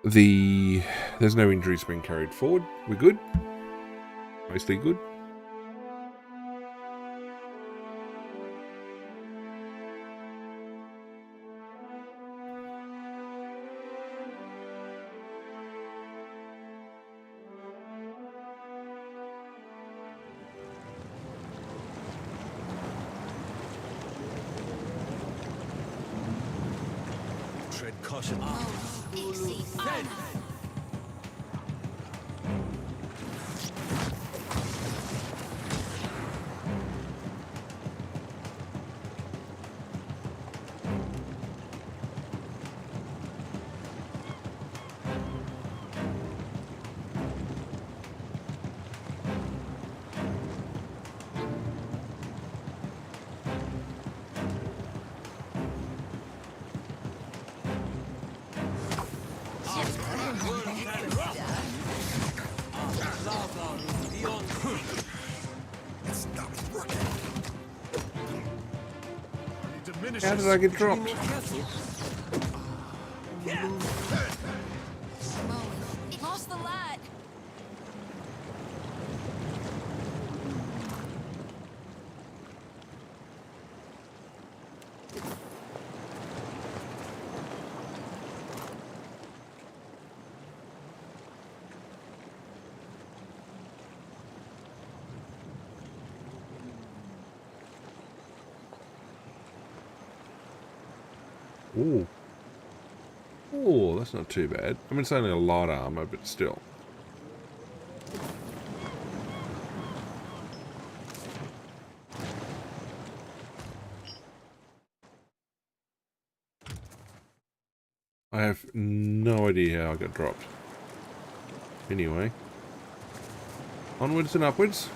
there's no injuries being carried forward. We're good. Mostly good. Tread caution. Exceed honor. How did I get dropped? It lost the light. Ooh. Ooh, that's not too bad. I mean, it's only a light armor, but still. I have no idea how I got dropped. Anyway. Onwards and upwards.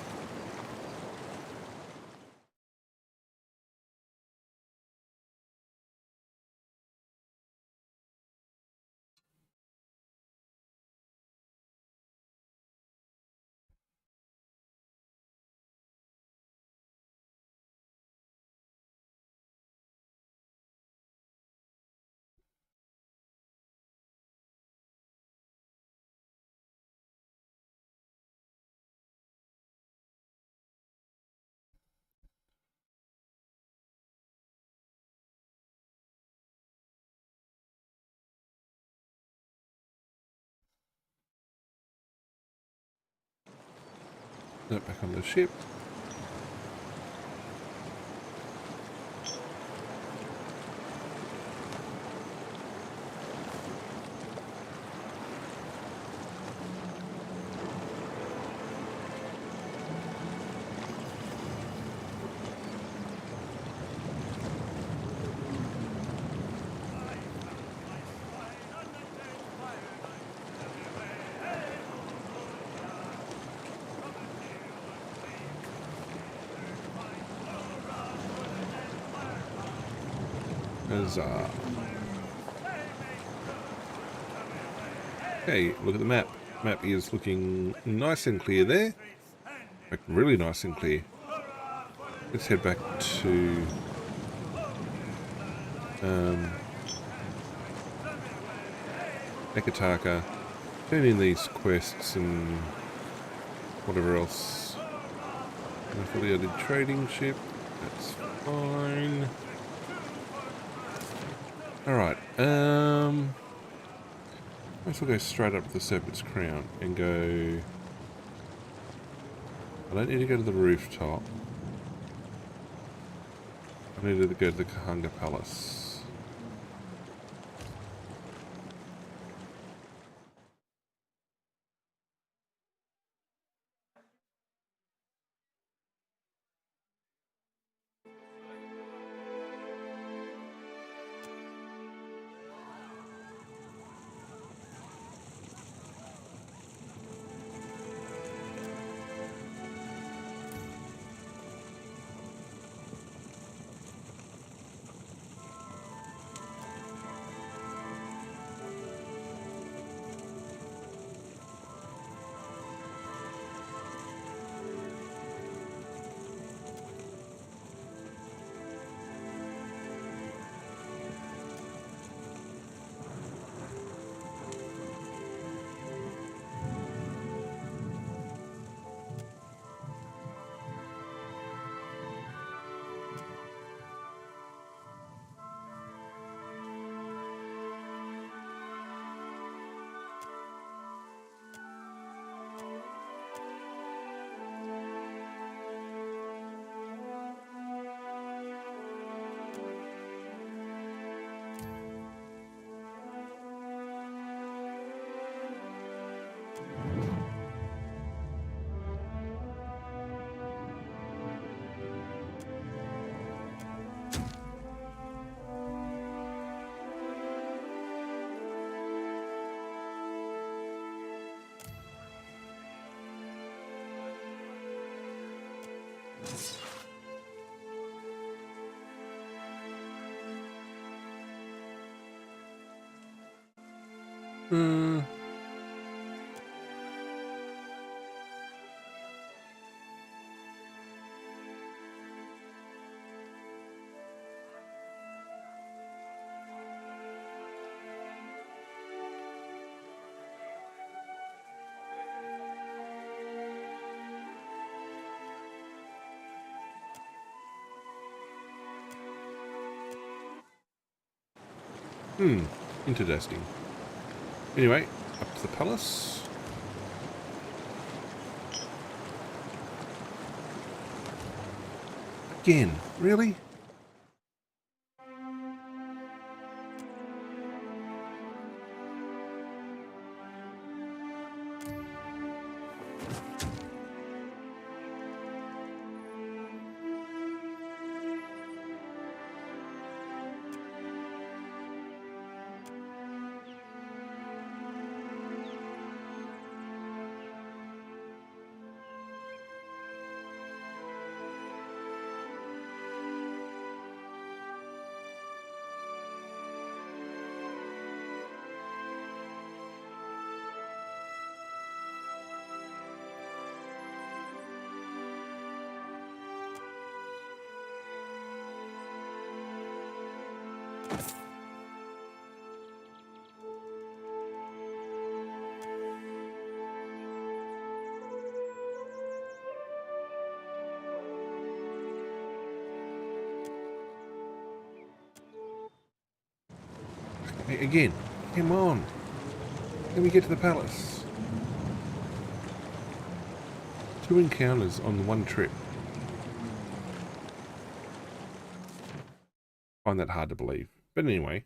Back on the ship. Huzzah. Okay, look at the map. Map is looking nice and clear there. Like, really nice and clear. Let's head back to Ekataka, turn in these quests and whatever else. And for the other trading ship, that's fine. Alright, I guess we'll go straight up to the Serpent's Crown and go... I don't need to go to the rooftop. I need to go to the Kahanga Palace. Interesting. Anyway, up to the palace. Again, really? Hey, again, come on. Let me get to the palace. 2 encounters on the one trip. Find that hard to believe. But anyway.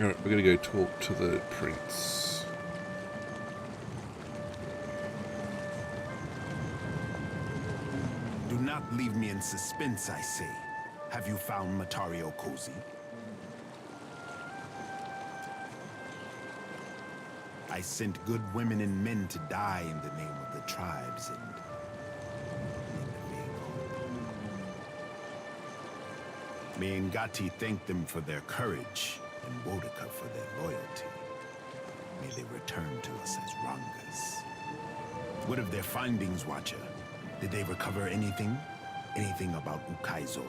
Alright, we're going to go talk to the prince. Do not leave me in suspense, I say. Have you found Matario Cozy? I sent good women and men to die in the name of the tribes and May Ngati thank them for their courage, and Boudica for their loyalty. May they return to us as Rangas. What of their findings, Watcher? Did they recover anything? Anything about Ukaizo?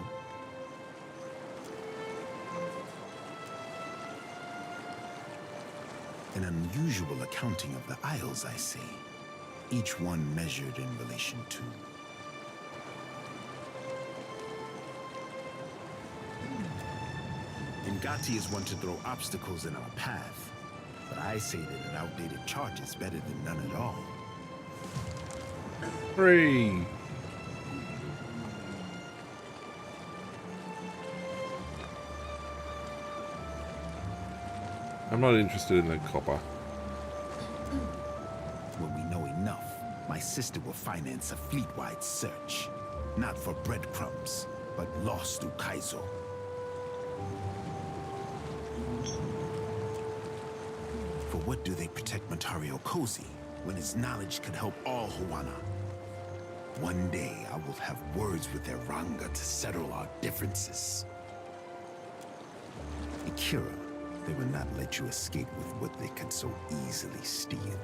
An unusual accounting of the Isles, I say. Each one measured in relation to... Ngati is one to throw obstacles in our path, but I say that an outdated chart is better than none at all. 3. I'm not interested in the copper. When we know enough, my sister will finance a fleet-wide search. Not for breadcrumbs, but lost Ukaizo. For what do they protect Matario Cozy, when his knowledge could help all Huana? One day, I will have words with their Ranga to settle our differences. Ikira, they will not let you escape with what they can so easily steal.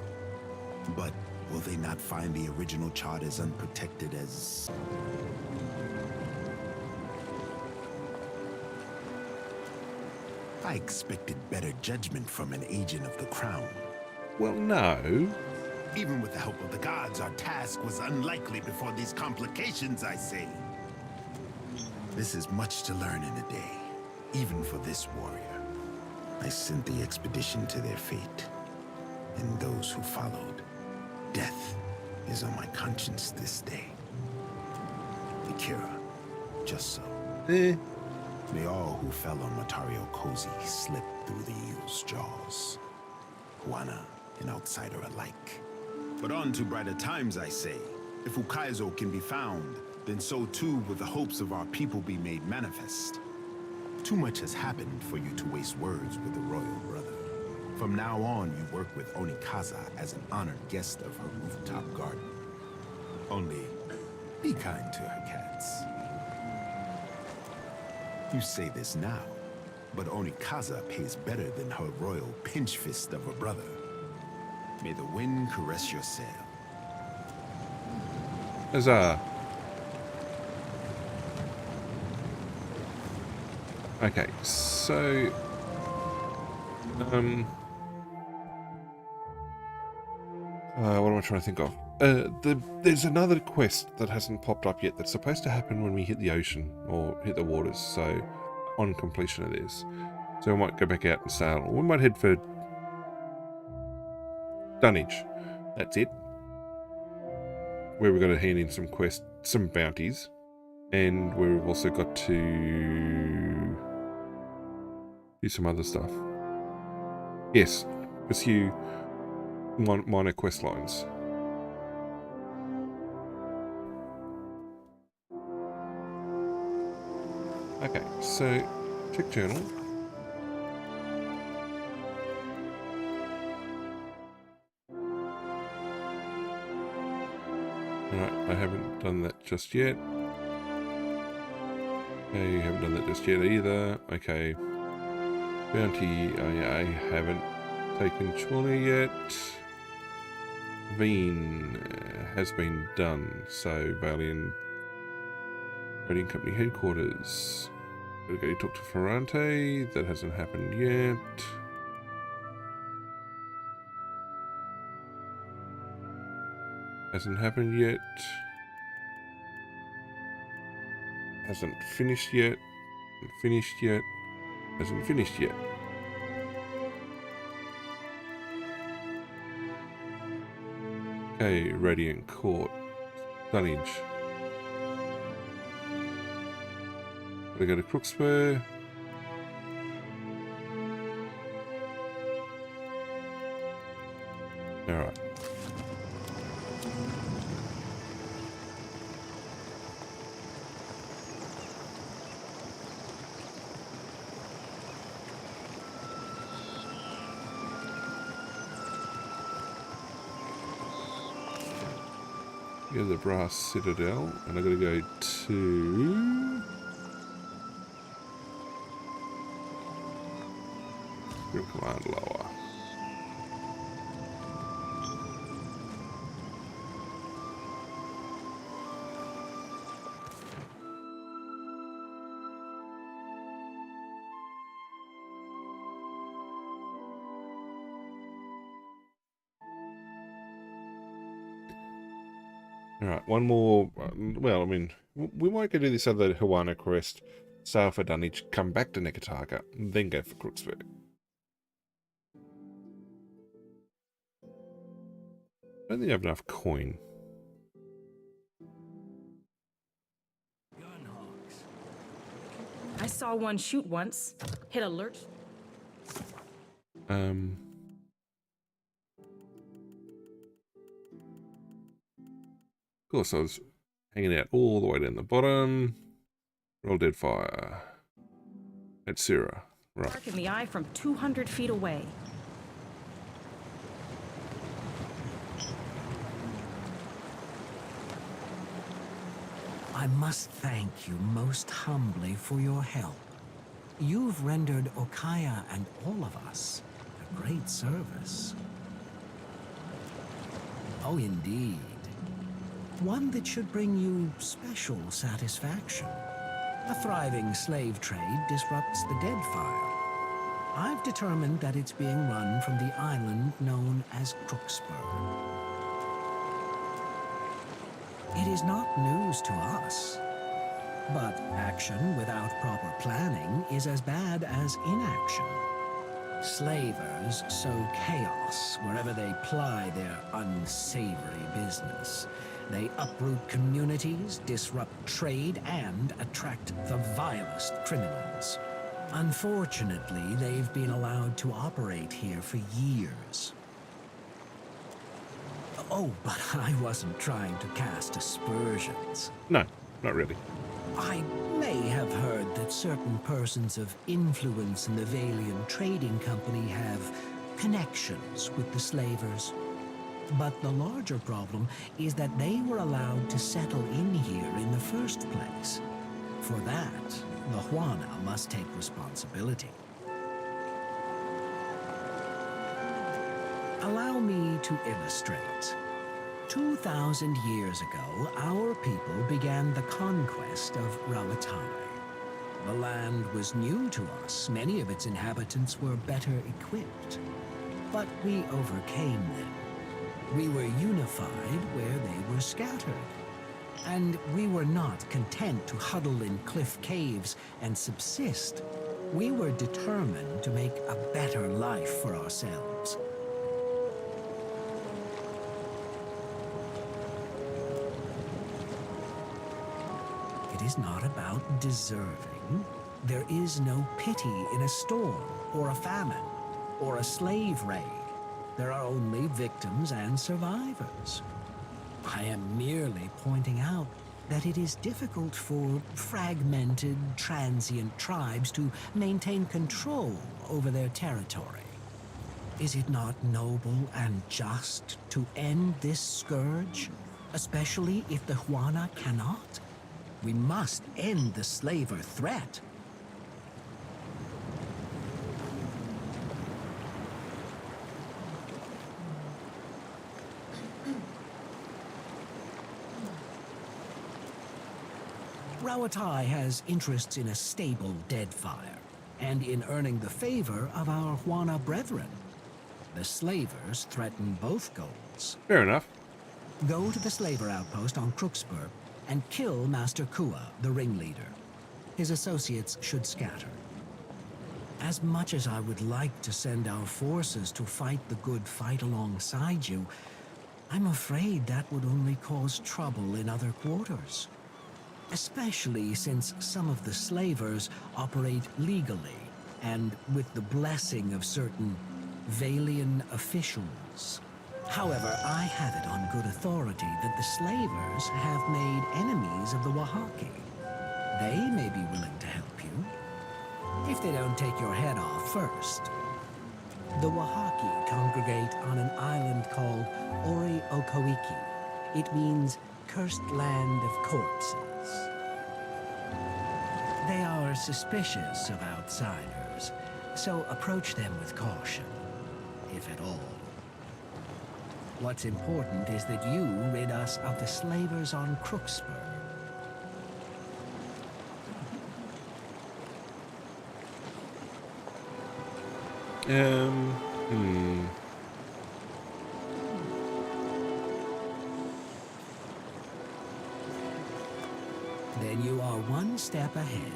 But will they not find the original chart as unprotected as... I expected better judgment from an agent of the crown. Well, no. Even with the help of the gods, our task was unlikely before these complications, I say. This is much to learn in a day, even for this warrior. I sent the expedition to their fate. and those who followed. Death is on my conscience this day. Akira, just so. May all who fell on Matario Cozy slip through the eel's jaws. Juana and outsider alike. But on to brighter times, I say. If Ukaizo can be found, then so too will the hopes of our people be made manifest. Too much has happened for you to waste words with the royal brother. From now on, you work with Onikaza as an honored guest of her rooftop garden. Only, be kind to her cats. You say this now, but Onikaza pays better than her royal pinch fist of a brother. May the wind caress your sail. Huzzah. Okay, so what am I trying to think of? There's another quest that hasn't popped up yet that's supposed to happen when we hit the ocean or hit the waters, so on completion it is. So we might go back out and sail, or we might head for Dunnage. That's it. Where we've got to hand in some bounties, and we've also got to do some other stuff. Yes, pursue minor quest lines. Okay, so check journal. Alright, I haven't done that just yet. Okay, you haven't done that just yet either. Okay. Bounty, I haven't taken Chorley yet. Veen has been done, so Valiant Trading Company headquarters. Gotta go talk to Ferrante, that hasn't happened yet. Hasn't happened yet. Hasn't finished yet. Hasn't finished yet. Hasn't finished yet. Okay, Radiant Court. Dunnage. Gotta go to Crookspur. Alright. Go to the Brass Citadel, and I gotta go to Group Command Lower. Alright, one more. Well, I mean, we might go do this other Juana quest, sail for Dunnage, come back to Nekataka, and then go for Crooksburg. I don't think I have enough coin. I saw one shoot once. Hit a lurch. Of course, I was hanging out all the way down the bottom. Roll Deadfire. At Syrah. Right. Mark in the eye from 200 feet away. I must thank you most humbly for your help. You've rendered Okaya and all of us a great service. Oh, indeed. One that should bring you special satisfaction. A thriving slave trade disrupts the Deadfire. I've determined that it's being run from the island known as Crookspur. It is not news to us. But action without proper planning is as bad as inaction. Slavers sow chaos wherever they ply their unsavory business. They uproot communities, disrupt trade, and attract the vilest criminals. Unfortunately, they've been allowed to operate here for years. Oh, but I wasn't trying to cast aspersions. No, not really. I may have heard that certain persons of influence in the Valian Trading Company have connections with the slavers. But the larger problem is that they were allowed to settle in here in the first place. For that, the Juana must take responsibility. Allow me to illustrate. 2,000 years ago, our people began the conquest of Rawatai. The land was new to us. Many of its inhabitants were better equipped. But we overcame them. We were unified where they were scattered. And we were not content to huddle in cliff caves and subsist. We were determined to make a better life for ourselves. It is not about deserving. There is no pity in a storm, or a famine, or a slave raid. There are only victims and survivors. I am merely pointing out that it is difficult for fragmented, transient tribes to maintain control over their territory. Is it not noble and just to end this scourge, especially if the Juana cannot? We must end the slaver threat. Rawatai has interests in a stable Deadfire, and in earning the favor of our Juana brethren. The slavers threaten both goals. Fair enough. Go to the slaver outpost on Crookspur and kill Master Kua, the ringleader. His associates should scatter. As much as I would like to send our forces to fight the good fight alongside you, I'm afraid that would only cause trouble in other quarters. Especially since some of the slavers operate legally and with the blessing of certain Valian officials. However, I have it on good authority that the slavers have made enemies of the Wahaki. They may be willing to help you, if they don't take your head off first. The Wahaki congregate on an island called Ori Okoiki. It means cursed land of corpses. They are suspicious of outsiders, so approach them with caution, if at all. What's important is that you rid us of the slavers on Crookspur. Then you are one step ahead.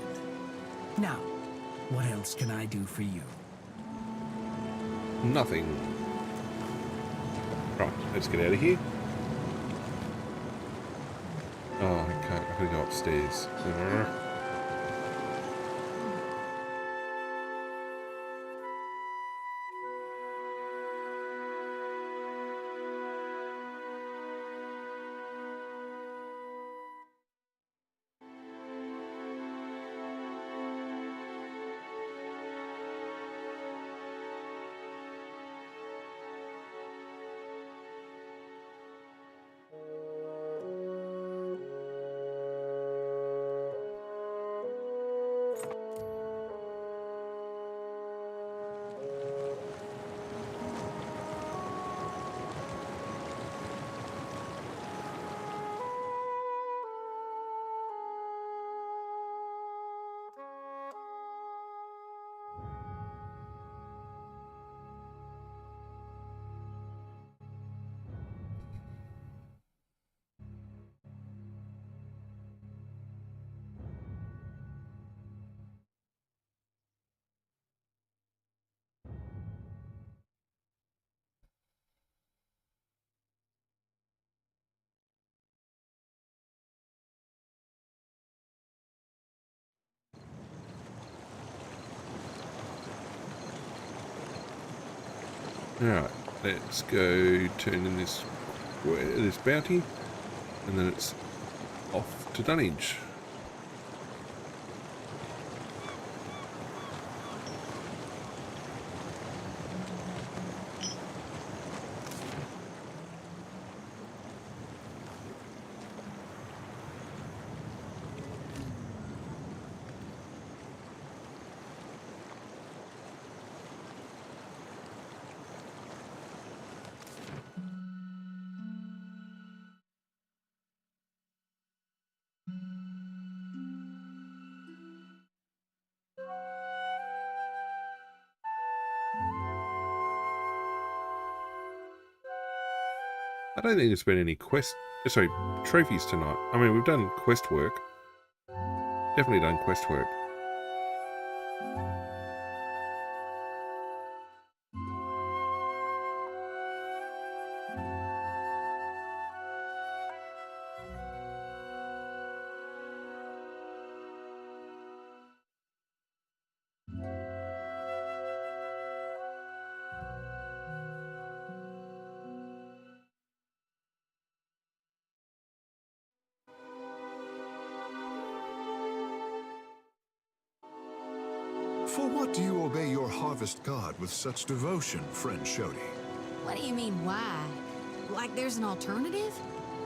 Now, what else can I do for you? Nothing. Right, let's get out of here. Oh, I can't. I gotta go upstairs. Alright, let's go turn in this bounty, and then it's off to Dunwich. I don't think there's been any trophies tonight. I mean, we've done quest work. Definitely done quest work. For what do you obey your harvest god with such devotion, friend Shodi? What do you mean, why? Like there's an alternative?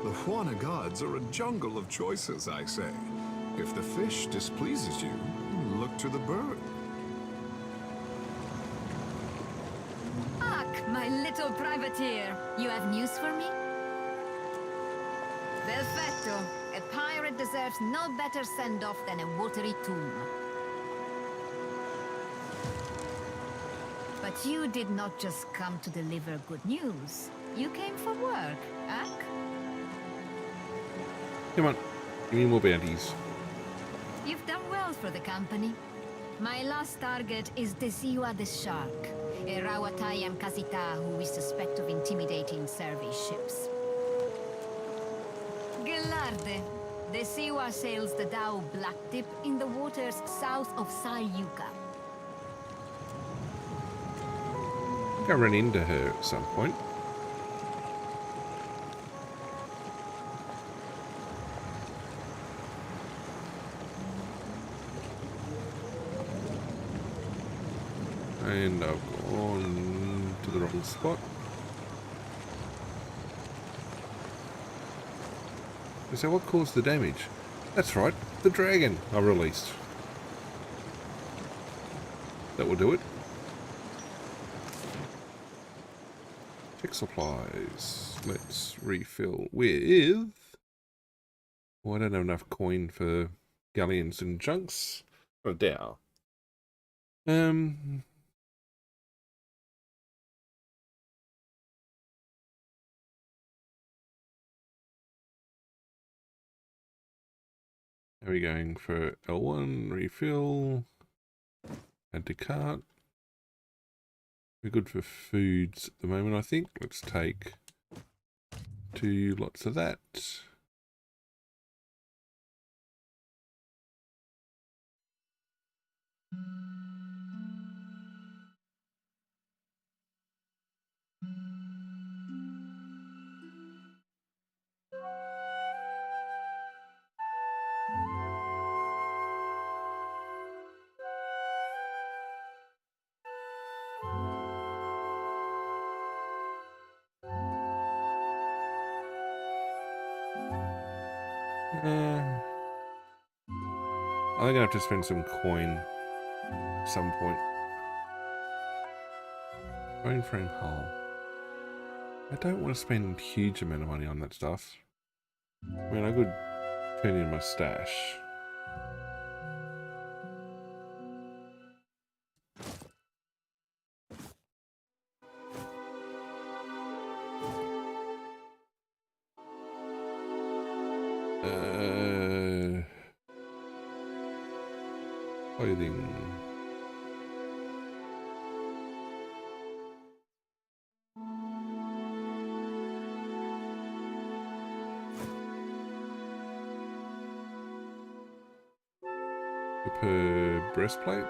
The Huana gods are a jungle of choices, I say. If the fish displeases you, look to the bird. Ak, my little privateer. You have news for me? Perfecto. A pirate deserves no better send-off than a watery tomb. But you did not just come to deliver good news. You came for work, Ak? Come on, give me more bounties. You've done well for the company. My last target is Desiwa the Shark, a Rawatayan Kazita who we suspect of intimidating service ships. Gelarde, Desiwa sails the Dao Black Dip in the waters south of Sayuka. I think I ran into her at some point. And I've gone to the wrong spot. So what caused the damage? That's right, the dragon I released. That will do it. Check supplies. Let's refill with... Oh, I don't have enough coin for galleons and junks. Or a dow. Are we going for L1, refill, add to cart? We're good for foods at the moment, I think. Let's take 2 lots of that. I'm gonna have to spend some coin at some point. Bone frame hull. I don't want to spend a huge amount of money on that stuff. I mean, I could turn in my stash. Clothing. Per breastplate.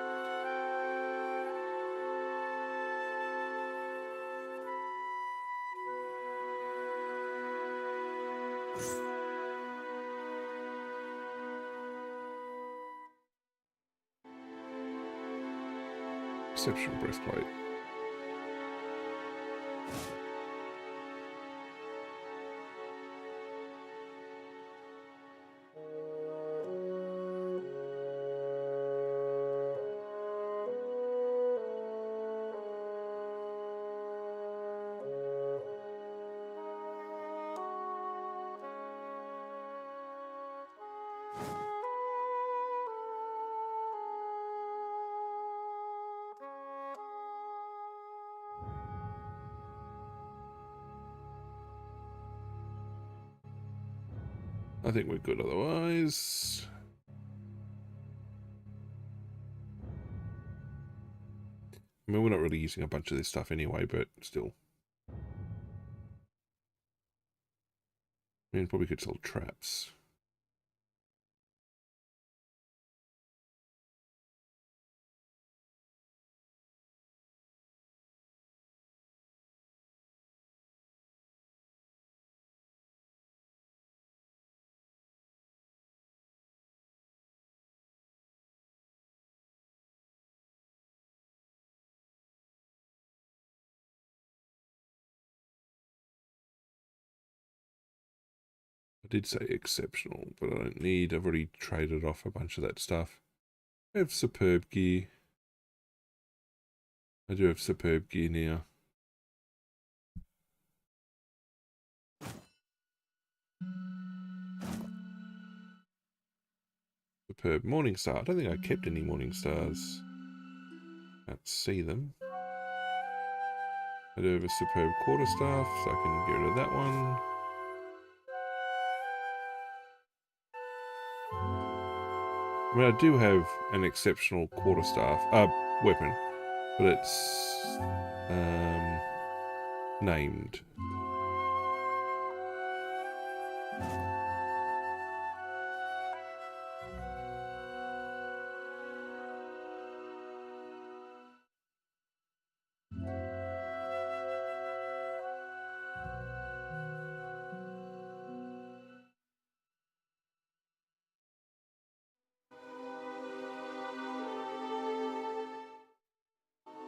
Exceptional breastplate. I think we're good otherwise. I mean, we're not really using a bunch of this stuff anyway, but still. I mean, probably could sell traps. I did say exceptional, but I don't need. I've already traded off a bunch of that stuff. I have superb gear. I do have superb gear now. Superb Morningstar. I don't think I kept any Morningstars. Can't see them. I do have a superb quarterstaff, so I can get rid of that one. I mean, I do have an exceptional quarterstaff weapon, but it's named.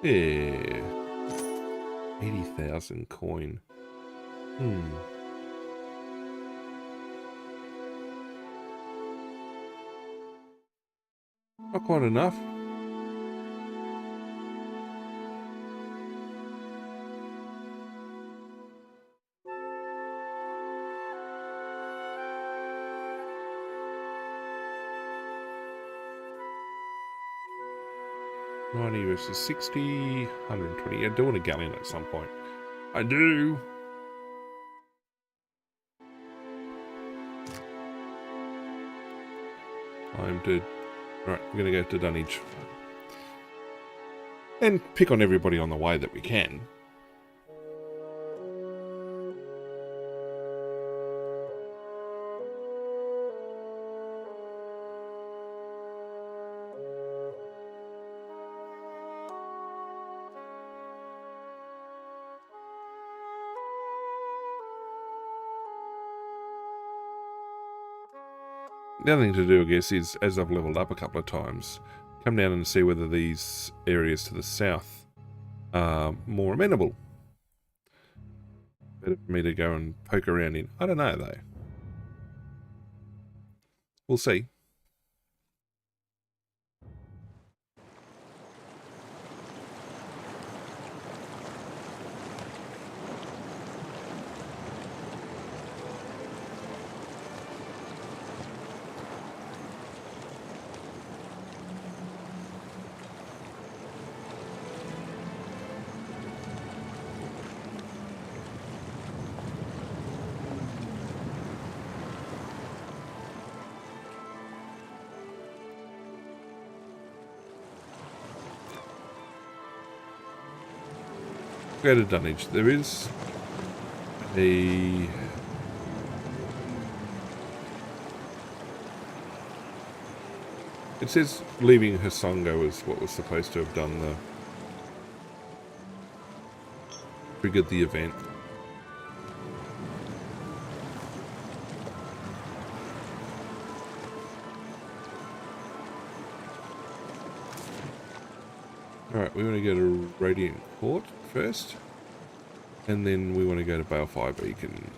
Yeah. 80,000 coin. Not quite enough. $90 versus $60, $120. I do want a galleon at some point. I do. I'm dead. Alright, we're going to go to Dunwich. And pick on everybody on the way that we can. The other thing to do, I guess, is, as I've leveled up a couple of times, come down and see whether these areas to the south are more amenable. Better for me to go and poke around in. I don't know, though. We'll see. Go to Dunwich. There is a it says leaving Hosongo is what was supposed to have done the triggered the event. Alright, we want to go to Radiant Court first. And then we want to go to Balefire Beacon.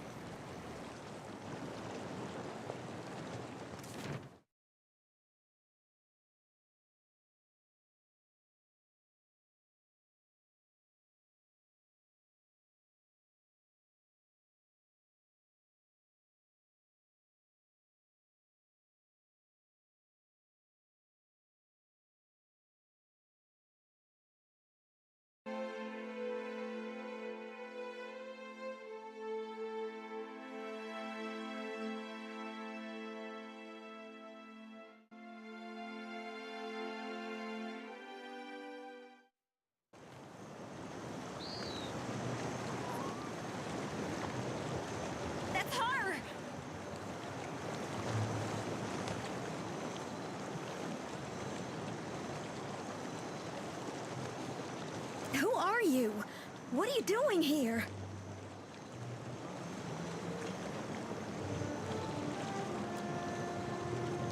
That's her! Who are you? What are you doing here?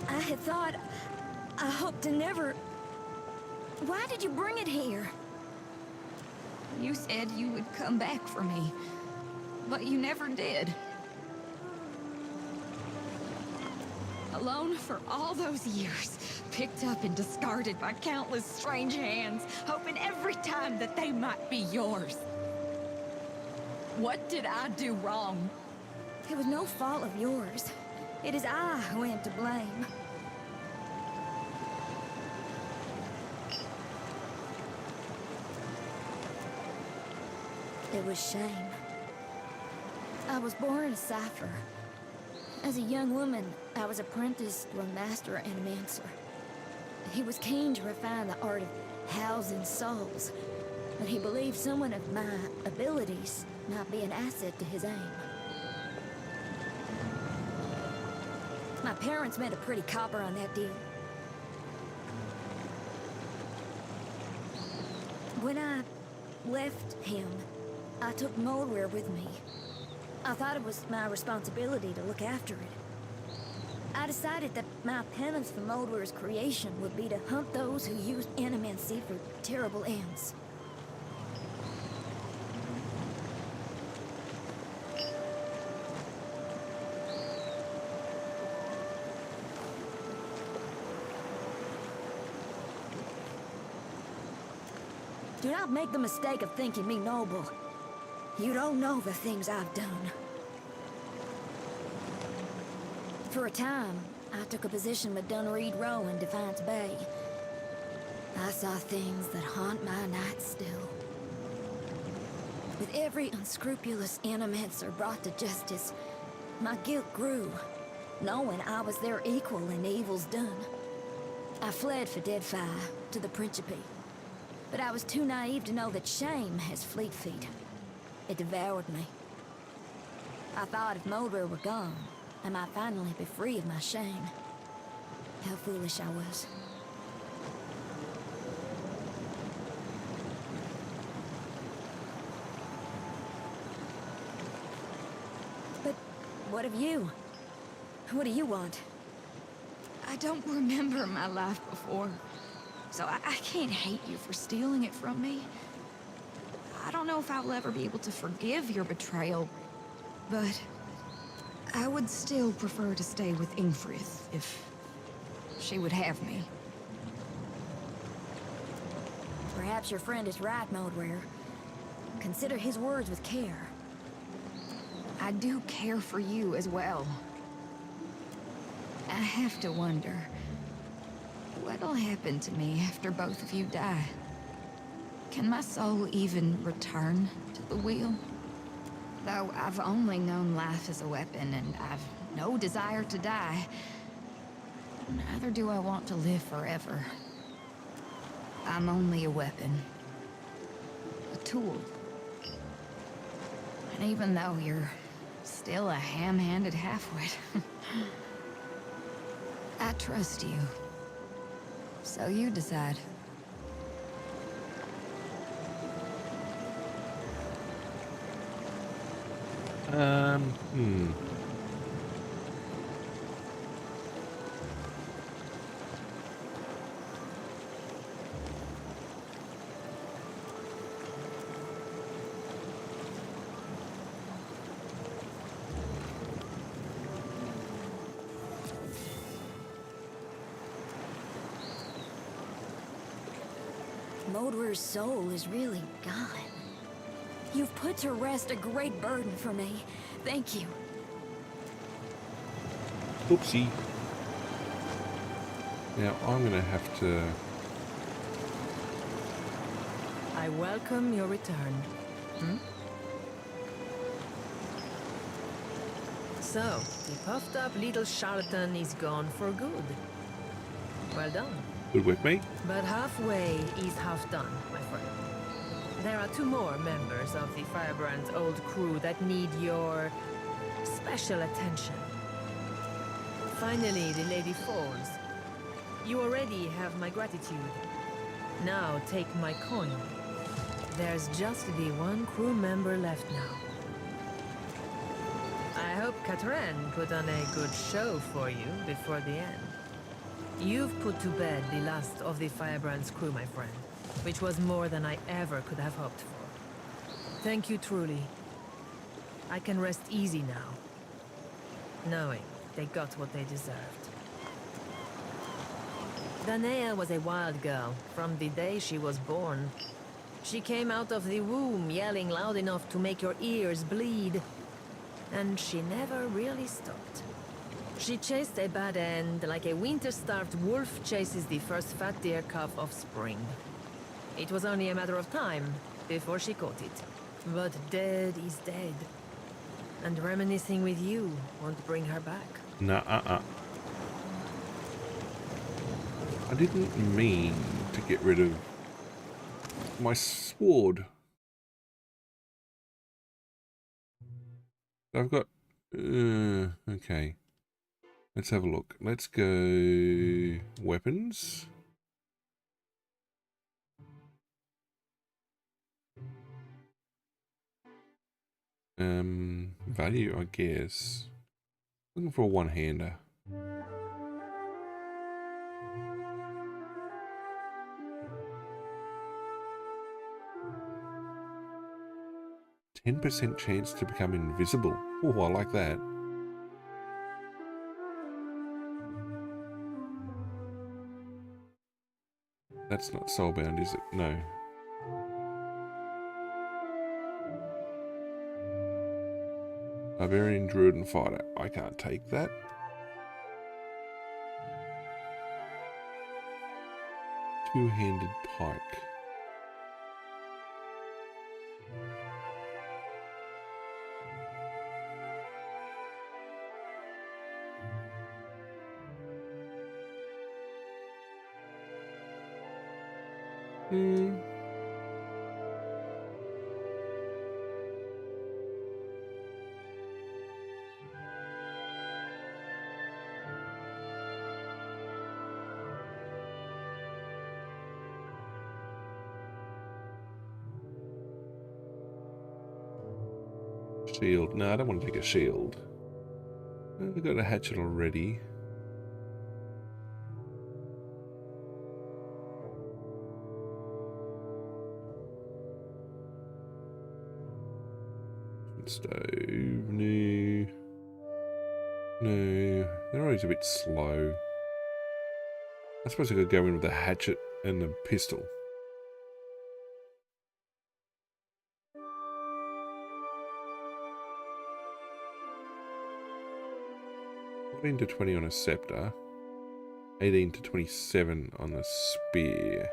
I had thought... I hoped to never... Why did you bring it here? You said you would come back for me, but you never did. Alone for all those years, picked up and discarded by countless strange hands, hoping every time that they might be yours. What did I do wrong? It was no fault of yours. It is I who am to blame. It was shame. I was born a cipher. As a young woman, I was apprenticed to a master animancer. He was keen to refine the art of housing souls, but he believed someone of my abilities might be an asset to his aim. My parents made a pretty copper on that deal. When I left him, I took Moldware with me. I thought it was my responsibility to look after it. I decided that my penance for Moldware's creation would be to hunt those who used animancy for terrible ends. Do not make the mistake of thinking me noble. You don't know the things I've done. For a time, I took a position with Dunreed Row in Defiance Bay. I saw things that haunt my nights still. With every unscrupulous animancer brought to justice, my guilt grew, knowing I was their equal in the evils done. I fled for Deadfire to the Principe, but I was too naive to know that shame has fleet feet. It devoured me. I thought if Moldware were gone, I might finally be free of my shame. How foolish I was. But what of you? What do you want? I don't remember my life before, so I can't hate you for stealing it from me. I don't know if I'll ever be able to forgive your betrayal, but I would still prefer to stay with Ingfrith if she would have me. Perhaps your friend is right, Moldware. Consider his words with care. I do care for you as well. I have to wonder, what'll happen to me after both of you die? Can my soul even return to the wheel? Though I've only known life as a weapon, and I've no desire to die, neither do I want to live forever. I'm only a weapon. A tool. And even though you're still a ham-handed half-wit, I trust you. So you decide. Amadou's soul is really gone. You've put to rest a great burden for me. Thank you. Oopsie. Now I'm going to have to... I welcome your return. So, the puffed up little charlatan is gone for good. Well done. Good with me. But halfway is half done, my friend. There are 2 more members of the Firebrand's old crew that need your special attention. Finally, the lady falls. You already have my gratitude. Now take my coin. There's just the 1 crew member left now. I hope Cathartic put on a good show for you before the end. You've put to bed the last of the Firebrand's crew, my friend, which was more than I ever could have hoped for. Thank you truly. I can rest easy now, knowing they got what they deserved. Danaea was a wild girl from the day she was born. She came out of the womb yelling loud enough to make your ears bleed. And she never really stopped. She chased a bad end like a winter-starved wolf chases the first fat deer calf of spring. It was only a matter of time before she caught it. But dead is dead. And reminiscing with you won't bring her back. Nah, I didn't mean to get rid of my sword. I've got... okay. Let's have a look. Let's go... weapons. Value, I guess. Looking for a one-hander. %10 chance to become invisible. Oh, I like that. That's not soulbound, is it? No. Barbarian, druid, and fighter. I can't take that. Two-handed pike. Shield. No, I don't want to take a shield. I've got a hatchet already. Stove. No. No. They're always a bit slow. I suppose I could go in with the hatchet and the pistol. 14 to 20 on a scepter, 18 to 27 on the spear.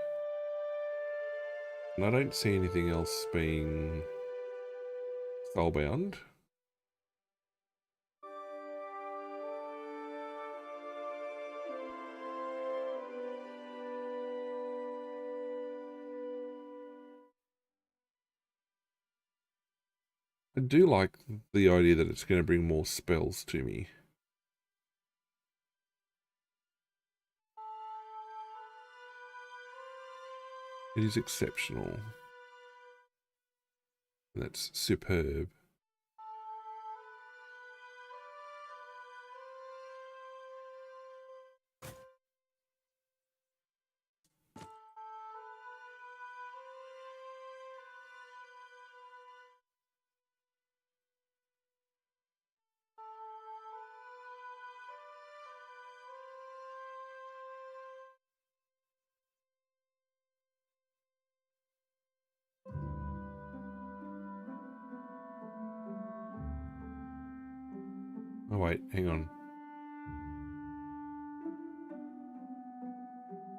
And I don't see anything else being soulbound. I do like the idea that it's going to bring more spells to me. It is exceptional. That's superb. Oh wait, hang on.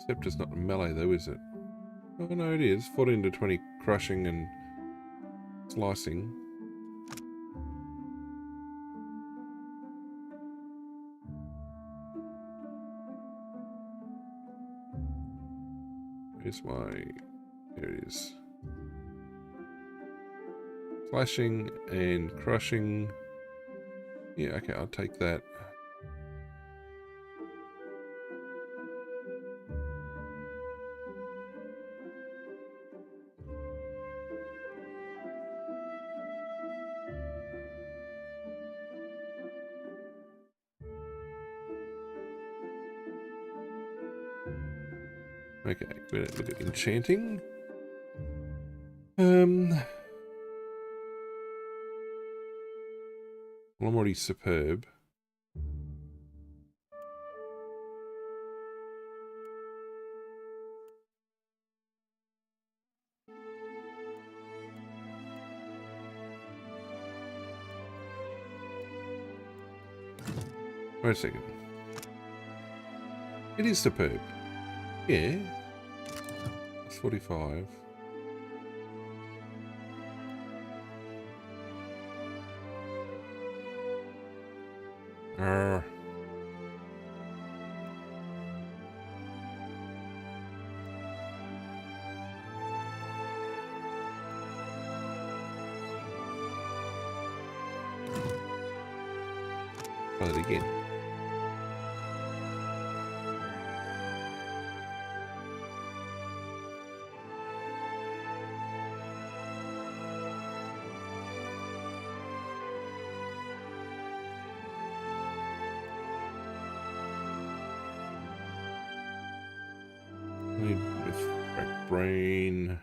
Scepter's not melee though, is it? Oh no, it is. 14 to 20 crushing and slicing. Where's my... There it is. Slashing and crushing. Yeah, okay, I'll take that. Okay, we're gonna look at enchanting. Well, I'm already superb. Wait a second. It is superb. Yeah. That's 45. Try it again. With cracked brain.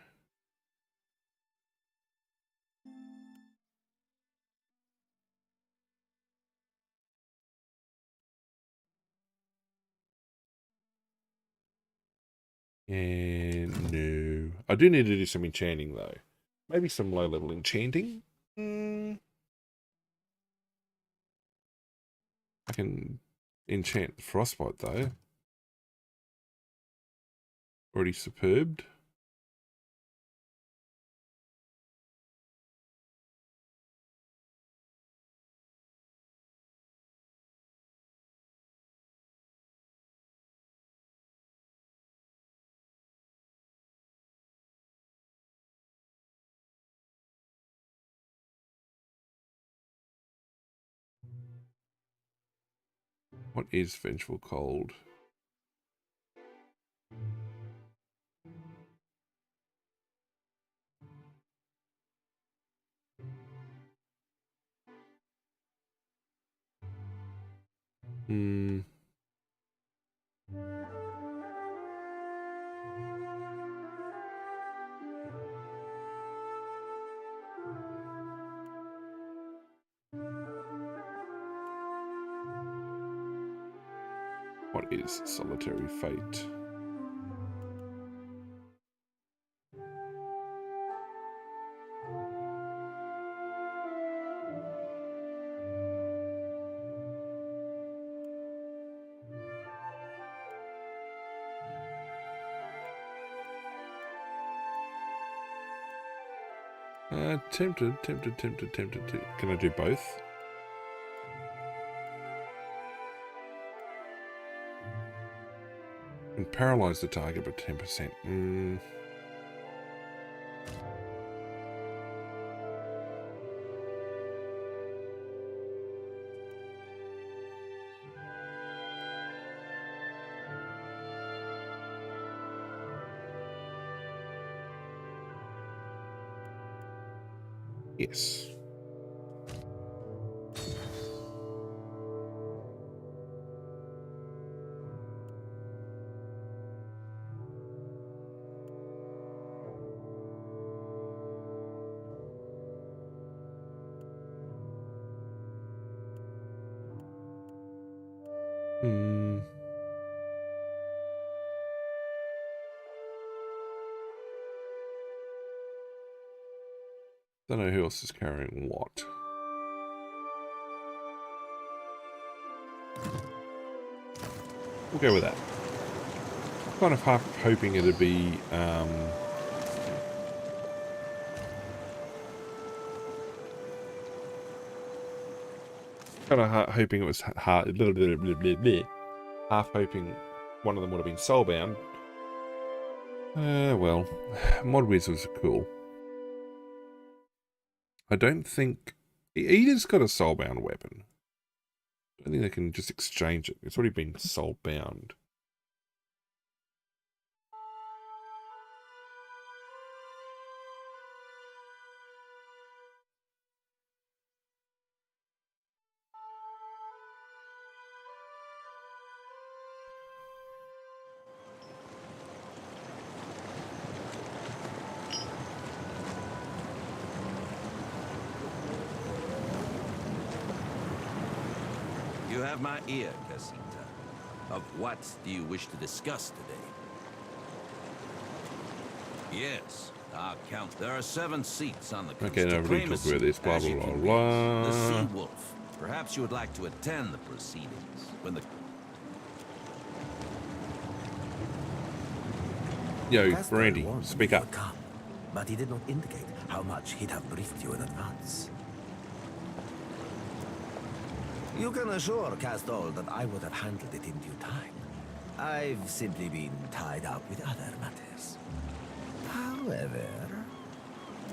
And no. I do need to do some enchanting though. Maybe some low level enchanting. I can enchant frostbite though. Already superbed. What is Vengeful Cold? What is Solitary Fate? Tempted to. Can I do both? And paralyze the target by 10%. Yes. Don't know who else is carrying what. We'll go with that. Kind of half hoping it'd be kind of hoping it was half hoping one of them would have been soulbound. Well, Mod Wiz was cool. I don't think Eda's got a soulbound weapon. I don't think they can just exchange it. It's already been soulbound. You have my ear, Casita. Of what do you wish to discuss today? Yes, Count. There are 7 seats on the coast. Okay, nobody talk about this. Blah blah blah blah. The Sea Wolf. Perhaps you would like to attend the proceedings when the. Yo, Brandy, speak up. Come, but he did not indicate how much he'd have briefed you in advance. You can assure Castol that I would have handled it in due time. I've simply been tied up with other matters. However,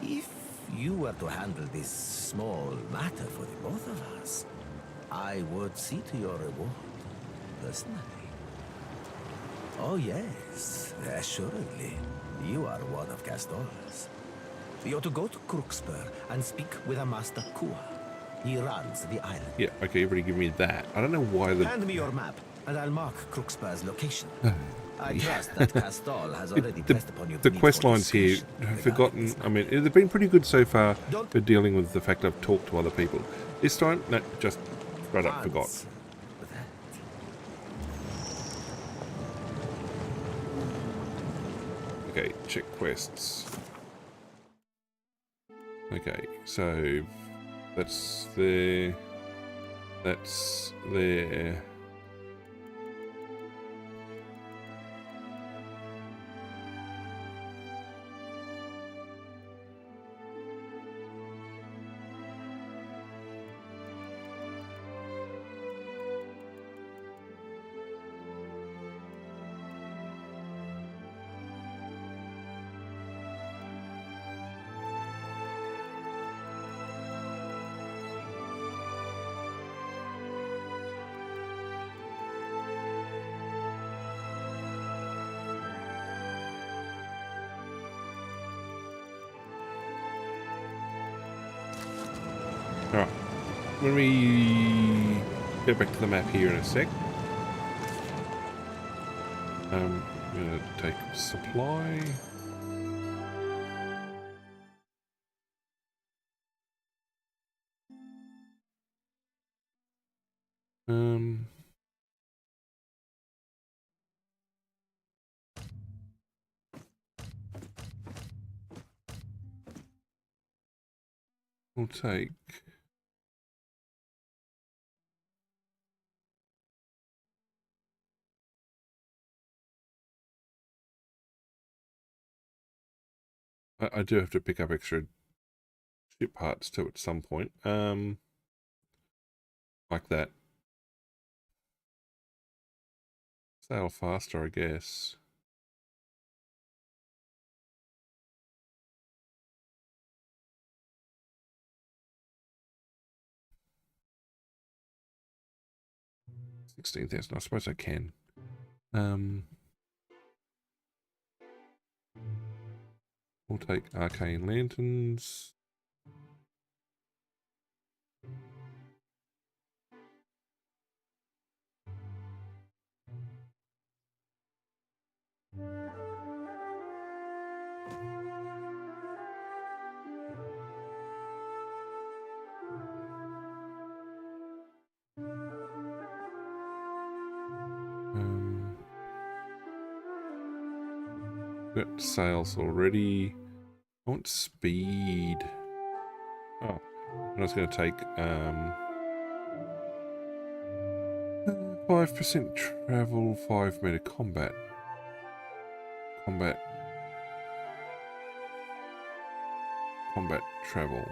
if you were to handle this small matter for the both of us, I would see to your reward, personally. Oh yes, assuredly. You are one of Castol's. You're to go to Crookspur and speak with a Master Kua. He runs the island. Yeah, okay, everybody give me that. I don't know why the... Hand me your map, and I'll mark Crookspur's location. I trust that Castol has already pressed upon you. The quest lines here, I've forgotten. I mean, they've been pretty good so far for dealing with the fact I've talked to other people. This time, no, just straight up forgot. Okay, check quests. Okay, so that's there. That's there. Alright, when we go back to the map here in a sec, I'm going to take supply. We'll take I do have to pick up extra ship parts too at some point. Like that. Sail faster, I guess. $16,000. I suppose I can. We'll take arcane lanterns. Got sails already. I want speed. Oh, I'm just going to take 5% travel, 5-meter combat. Combat travel.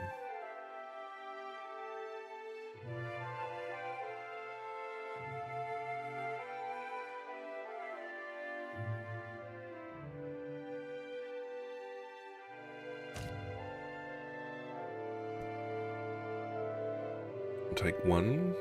I'll take one.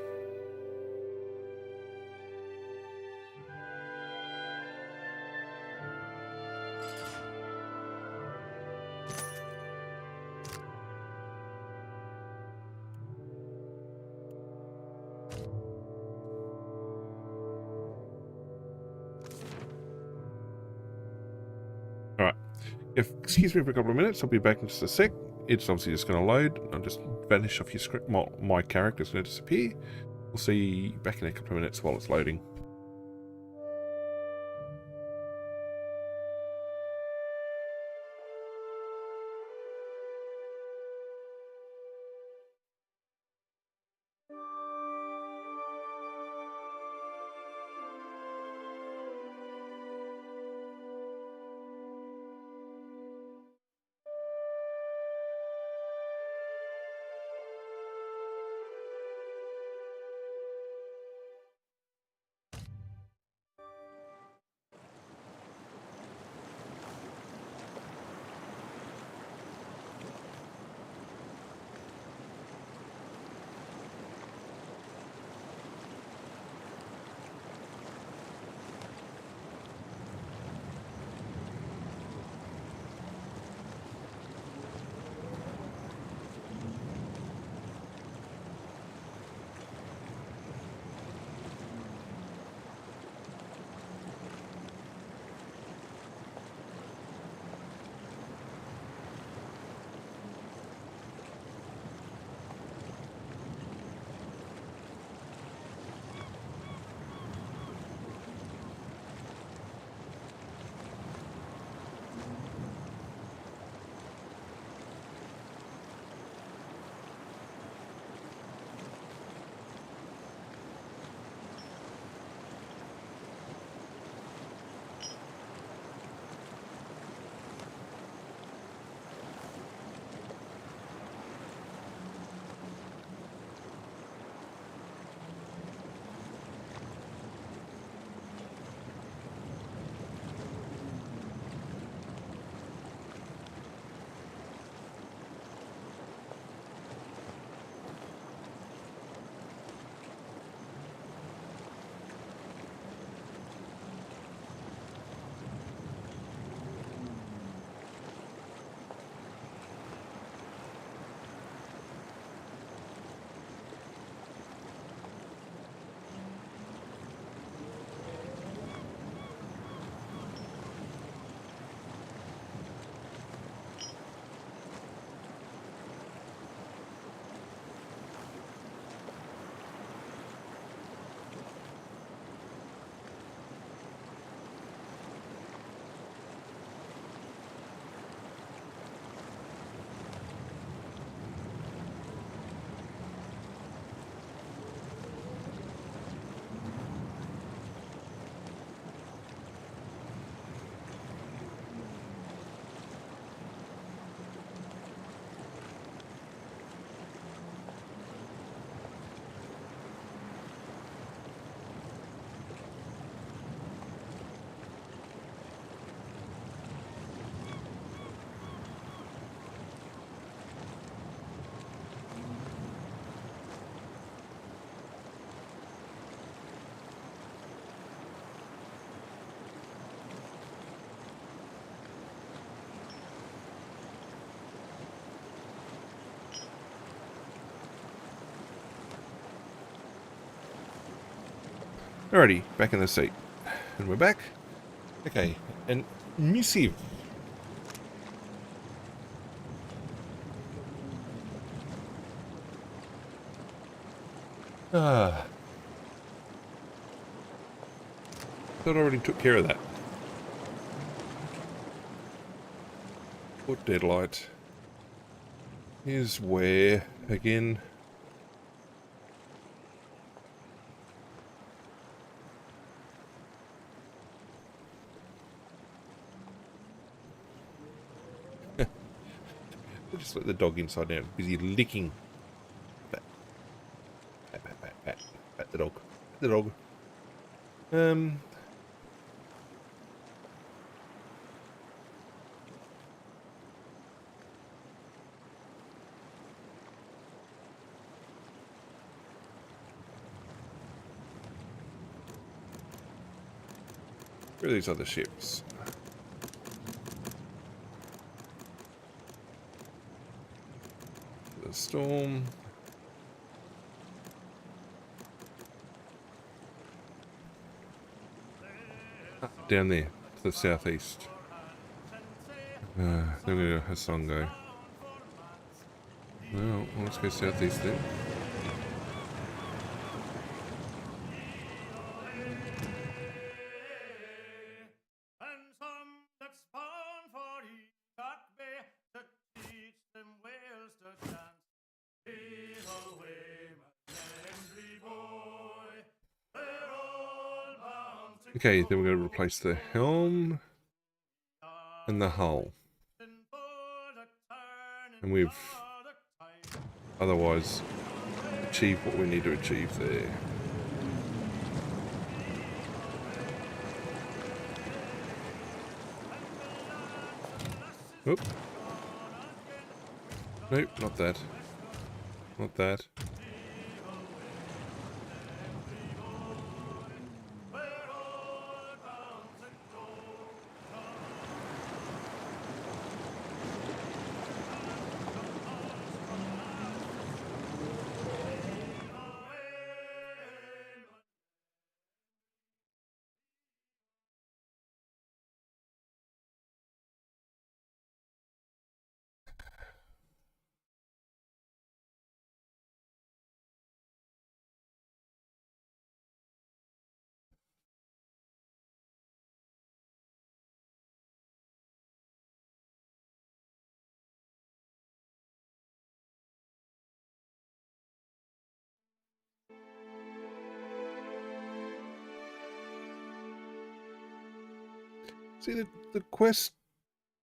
Alright. Excuse me for a couple of minutes. I'll be back in just a sec. It's obviously just going to load. I'll just vanish off your script. My character's going to disappear. We'll see you back in a couple of minutes while it's loading. Alrighty, back in the seat. And we're back. Okay, and missive. Thought I already took care of that. Put deadlight. Here's where again. We'll just let the dog inside now. Busy licking. Pat. Pat, pat, pat, pat. Pat the dog. Pat the dog. Where are these other ships? The storm. Down there, to the southeast. Then we're going to Hasongo. Well, let's go southeast then. Okay, then we're going to replace the helm and the hull. And we've otherwise achieved what we need to achieve there. Oop. Nope, not that. Not that. See, the quest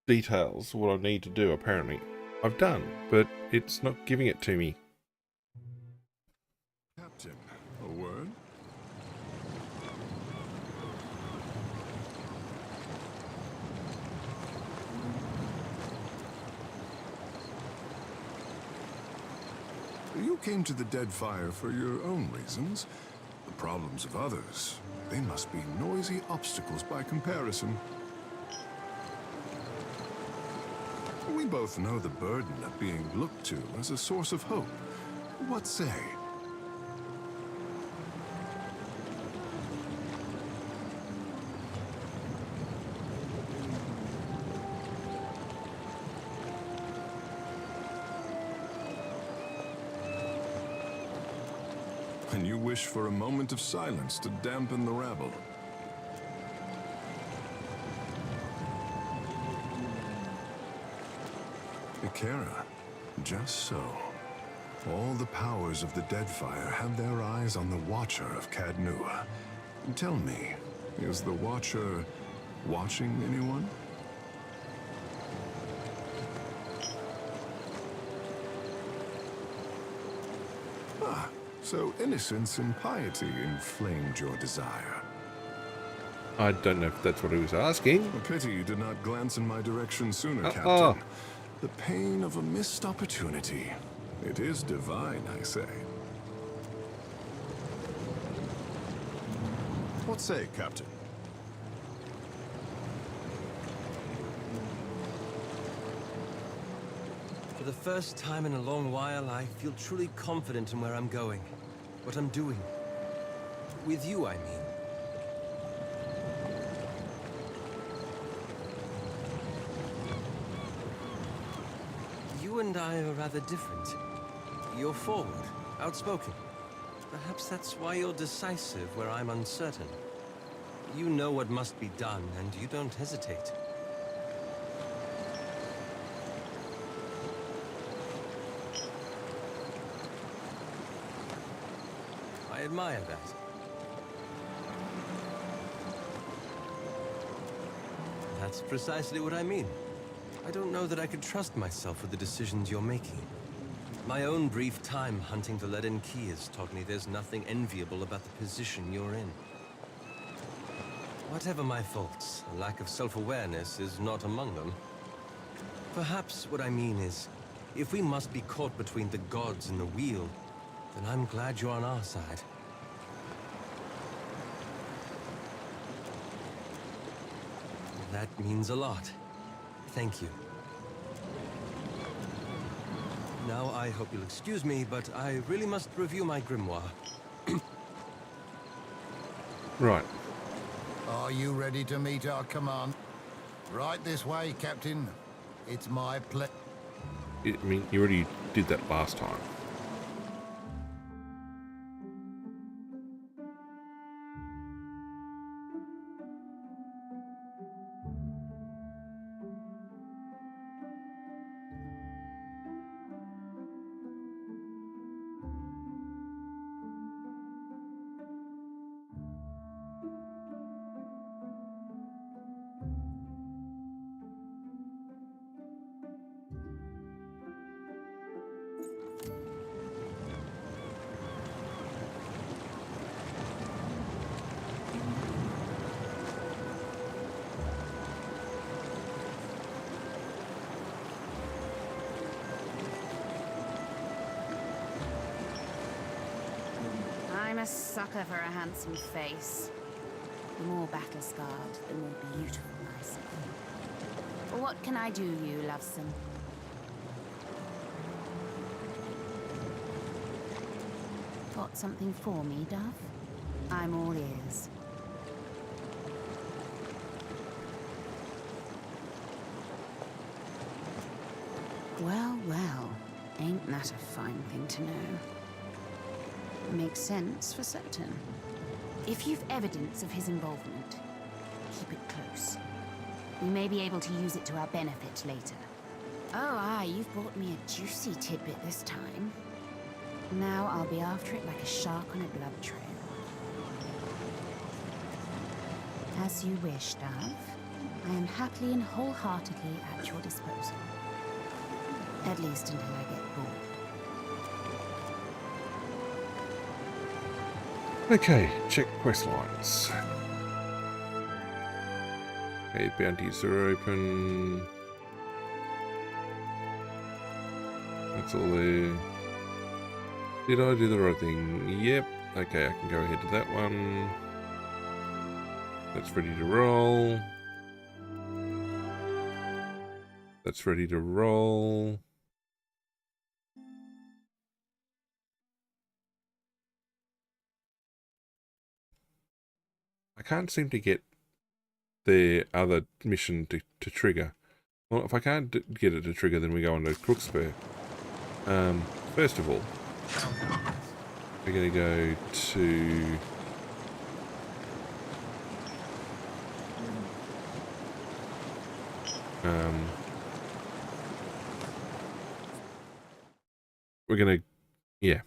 details, what I need to do, apparently, I've done, but it's not giving it to me. Captain, a word? You came to the Deadfire for your own reasons. The problems of others, they must be noisy obstacles by comparison. We both know the burden of being looked to as a source of hope. What say? And you wish for a moment of silence to dampen the rabble. Ikera, just so. All the powers of the Deadfire have their eyes on the Watcher of Cadnua. Tell me, is the Watcher watching anyone? Ah, so innocence and piety inflamed your desire. I don't know if that's what he was asking. A pity you did not glance in my direction sooner, Captain. The pain of a missed opportunity. It is divine, I say. What say, Captain? For the first time in a long while, I feel truly confident in where I'm going. What I'm doing. With you, I mean. You and I are rather different. You're forward, outspoken. Perhaps that's why you're decisive where I'm uncertain. You know what must be done, and you don't hesitate. I admire that. That's precisely what I mean. I don't know that I could trust myself with the decisions you're making. My own brief time hunting the Leaden Key has taught me there's nothing enviable about the position you're in. Whatever my faults, a lack of self-awareness is not among them. Perhaps what I mean is, if we must be caught between the gods and the wheel, then I'm glad you're on our side. That means a lot. Thank you. Now I hope you'll excuse me, but I really must review my grimoire. Right. Are you ready to meet our command? Right this way, Captain. It's my pleasure. I mean, you already did that last time. I'm a sucker for a handsome face. The more battle-scarred, the more beautiful I see. But what can I do, you lovesome? Got something for me, Dove? I'm all ears. Well, well. Ain't that a fine thing to know? Makes sense for certain. If you've evidence of his involvement, keep it close. We may be able to use it to our benefit later. Oh, aye, you've brought me a juicy tidbit this time. Now I'll be after it like a shark on a blood trail. As you wish, Dove. I am happily and wholeheartedly at your disposal. At least until I get bored. Okay, check quest lines. Okay, bounties are open. That's all there. Did I do the right thing? Yep. Okay, I can go ahead to that one. That's ready to roll. That's ready to roll. I can't seem to get the other mission to trigger. Well, if I can't get it to trigger, then we go on to Crookspur. First of all, we're going to go to... we're going to... Yeah.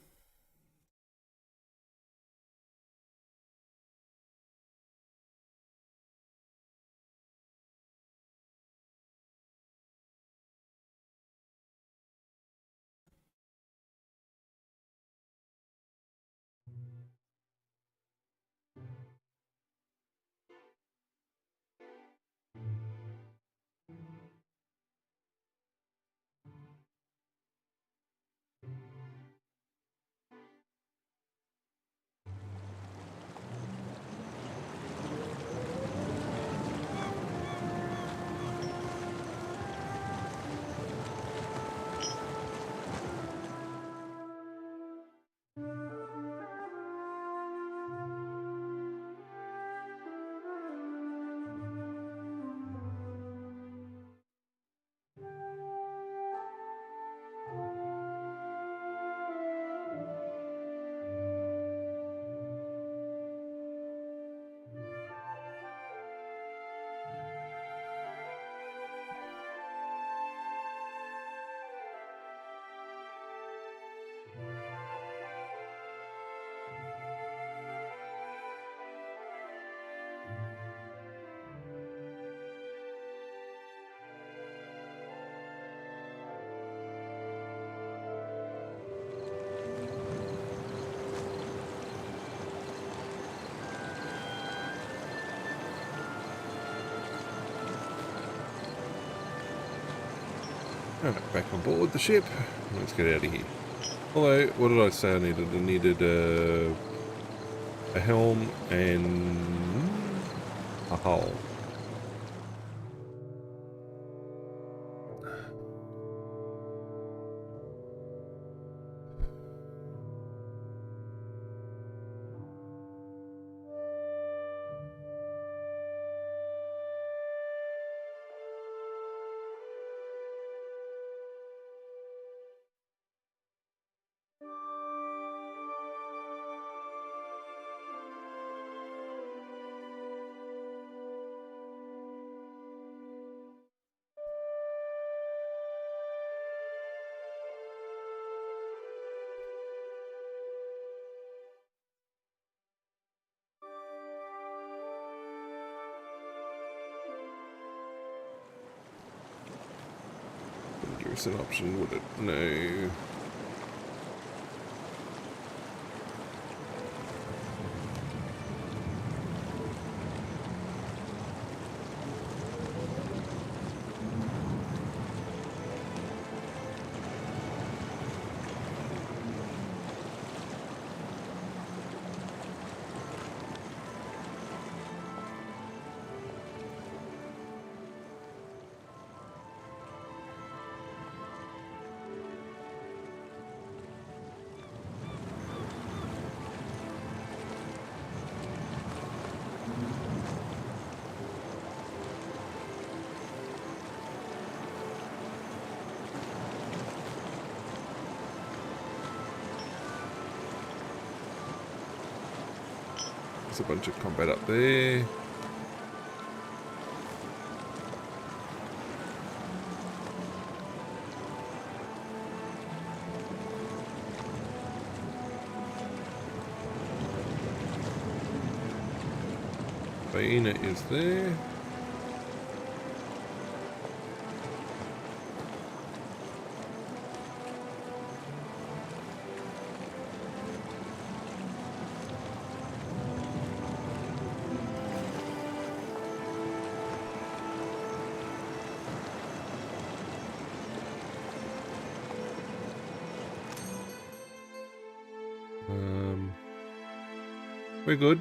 Alright, back on board the ship. Let's get out of here. Although, what did I say I needed? I needed a helm and a hull. Give us an option, would it? No. There's a bunch of combat up there. Hyena is there. We're good.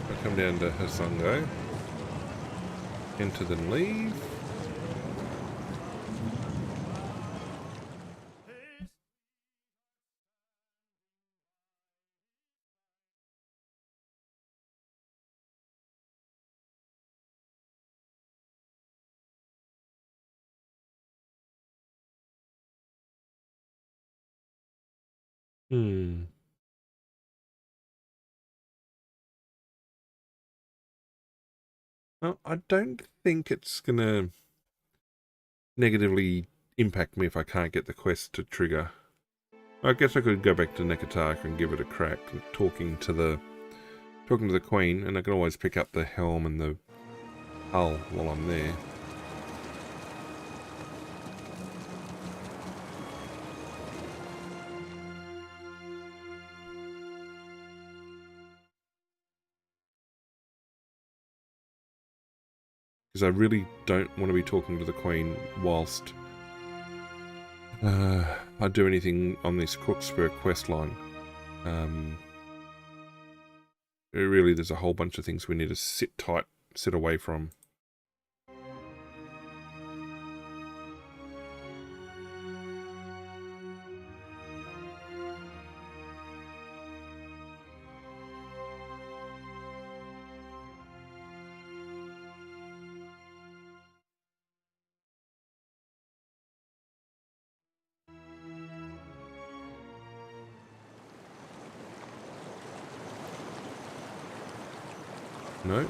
I'll come down to Hasungo. Enter then leave. Well, I don't think it's going to negatively impact me if I can't get the quest to trigger. I guess I could go back to Cathartic and give it a crack, talking to the Queen, and I can always pick up the helm and the hull while I'm there. Because I really don't want to be talking to the Queen whilst I do anything on this Corkspur quest line. Really, there's a whole bunch of things we need to sit tight, sit away from. No.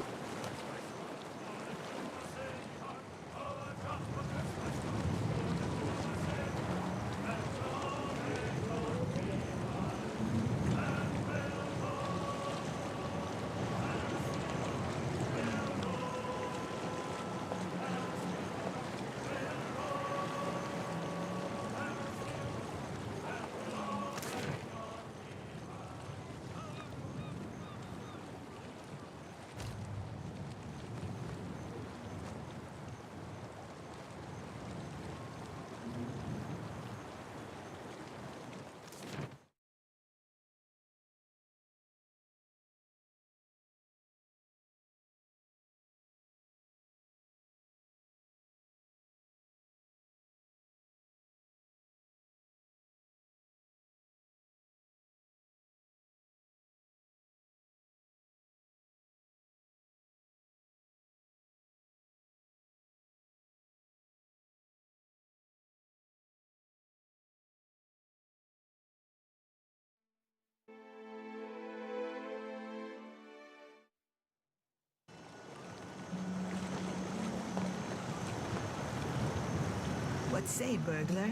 What say, burglar?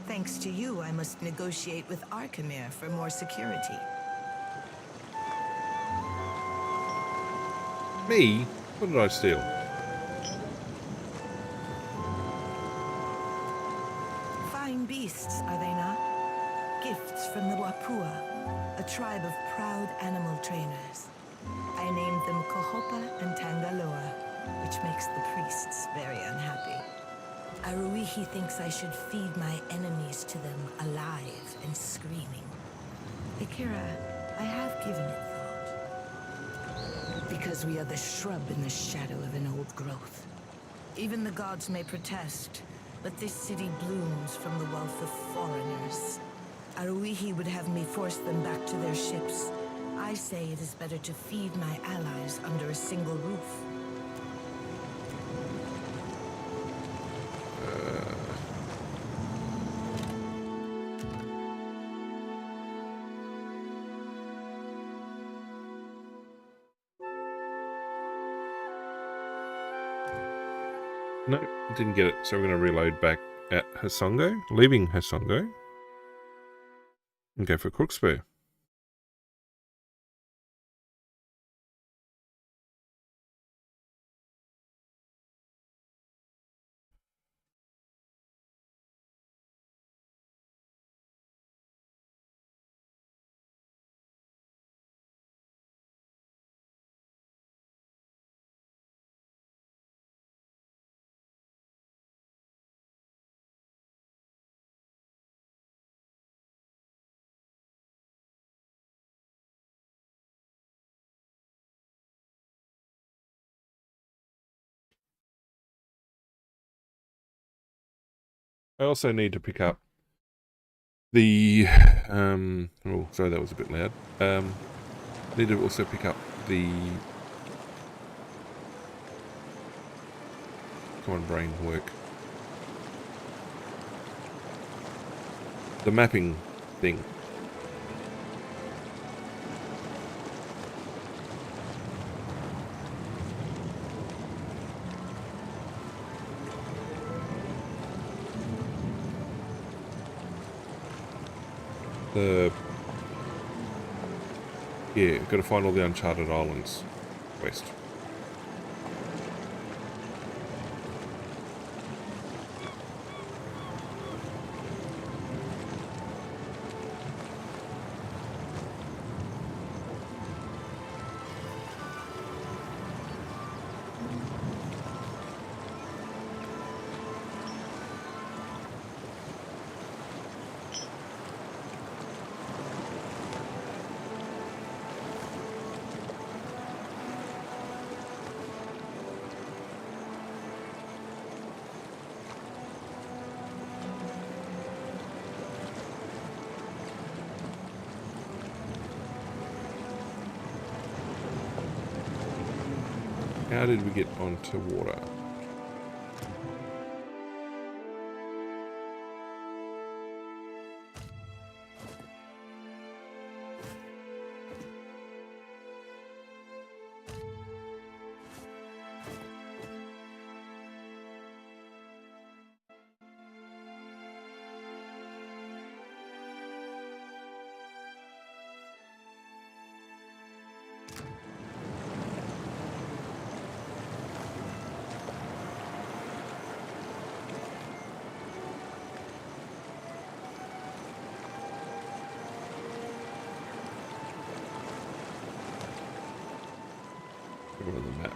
Thanks to you, I must negotiate with Arkemir for more security. Me? What did I steal? Fine beasts, are they not? Gifts from the Wapua, a tribe of proud animal trainers. I named them Kohopa and Tangaloa, which makes the priests very unhappy. Aruihi thinks I should feed my enemies to them alive and screaming. Akira, I have given it thought. Because we are the shrub in the shadow of an old growth. Even the gods may protest, but this city blooms from the wealth of foreigners. Aruihi would have me force them back to their ships. I say it is better to feed my allies under a single roof. No, didn't get it. So we're going to reload back at Hasongo, leaving Hasongo, and go for Crookspur. I also need to pick up the, oh, sorry, that was a bit loud. Need to also pick up the, come on, brain, work. The mapping thing. Yeah, got to find all the uncharted islands west. How did we get onto water? Go to the map.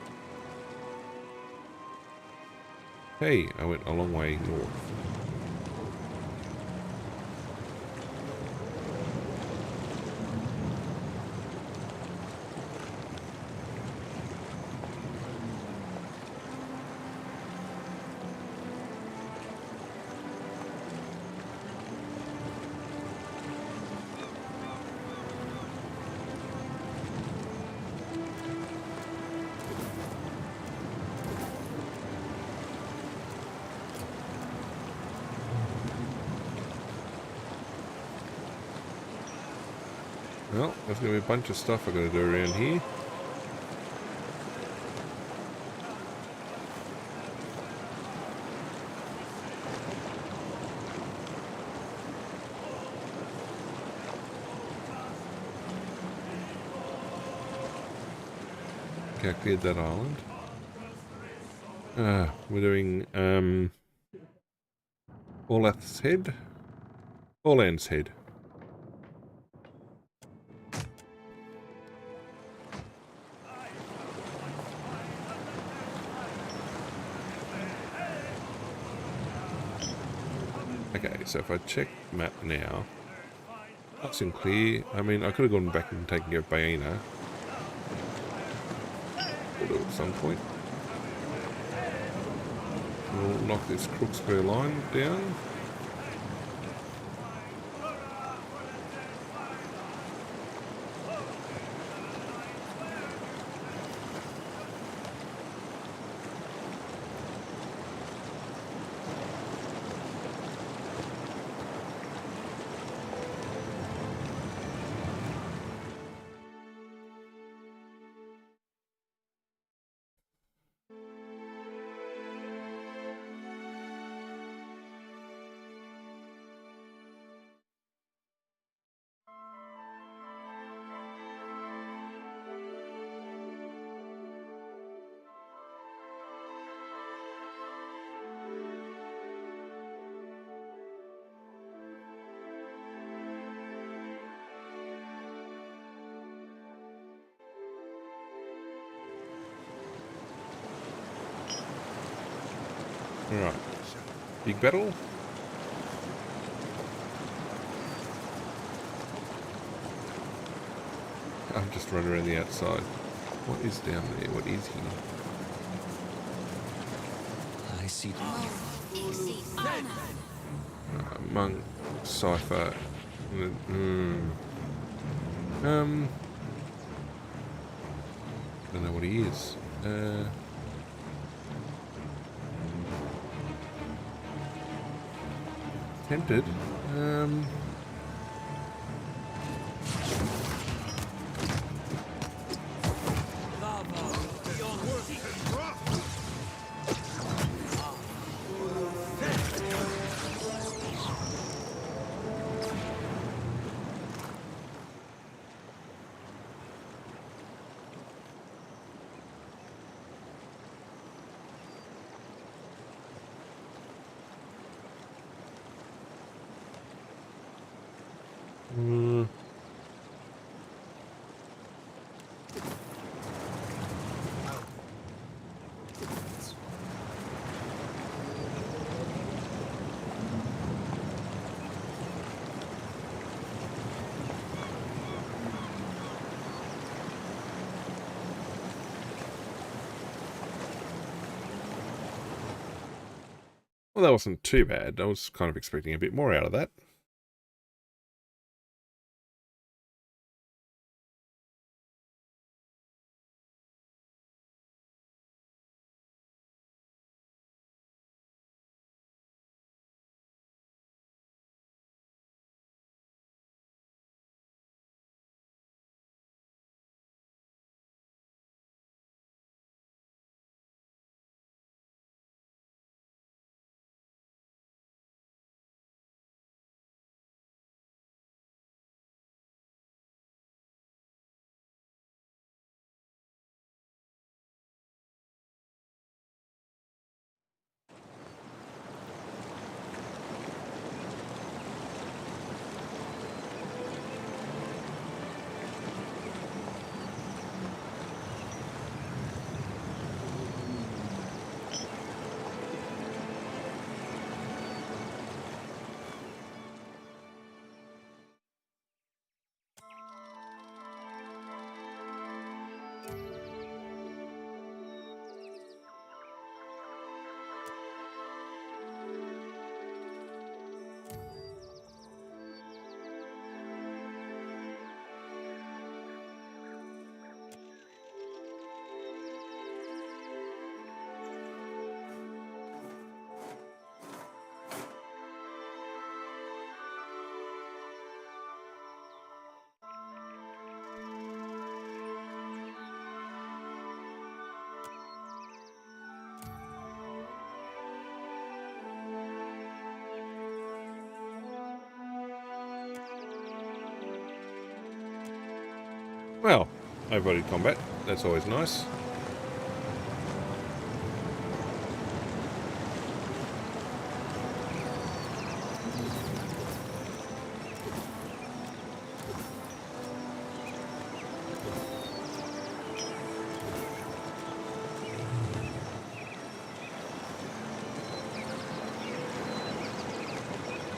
Hey, I went a long way north. Well, there's going to be a bunch of stuff I've got to do around here. think I cleared that island. We're doing Orlath's Head? Orland's Head. Okay, so if I check map now, nice and clear. I mean, I could have gone back and taken care of Baena. We'll do it at some point. We'll knock this Crooksbury line down. Alright. Big battle. I'm just running around the outside. What is down there? What is here? I see. Monk, Cypher. Don't know what he is. Tempted. Well, that wasn't too bad. I was kind of expecting a bit more out of that. Well, overbody combat. That's always nice.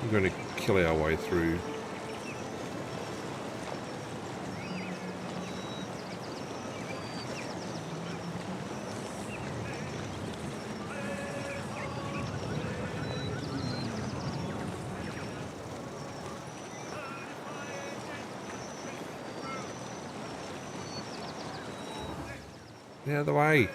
We're going to kill our way through. Get out of the way.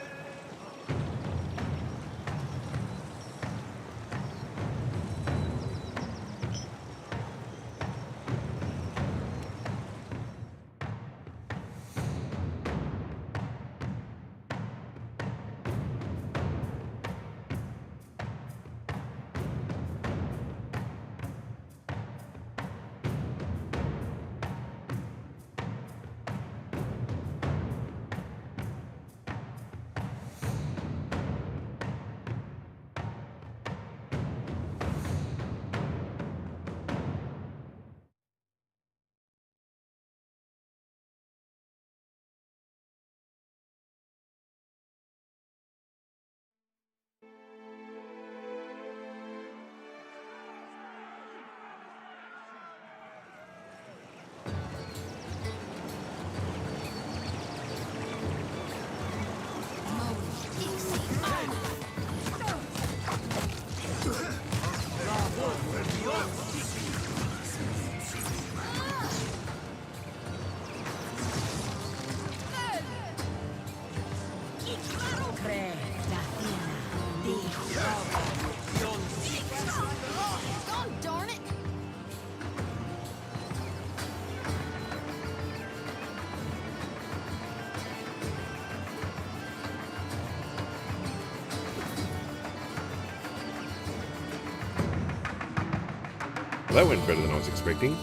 Well, that went better than I was expecting.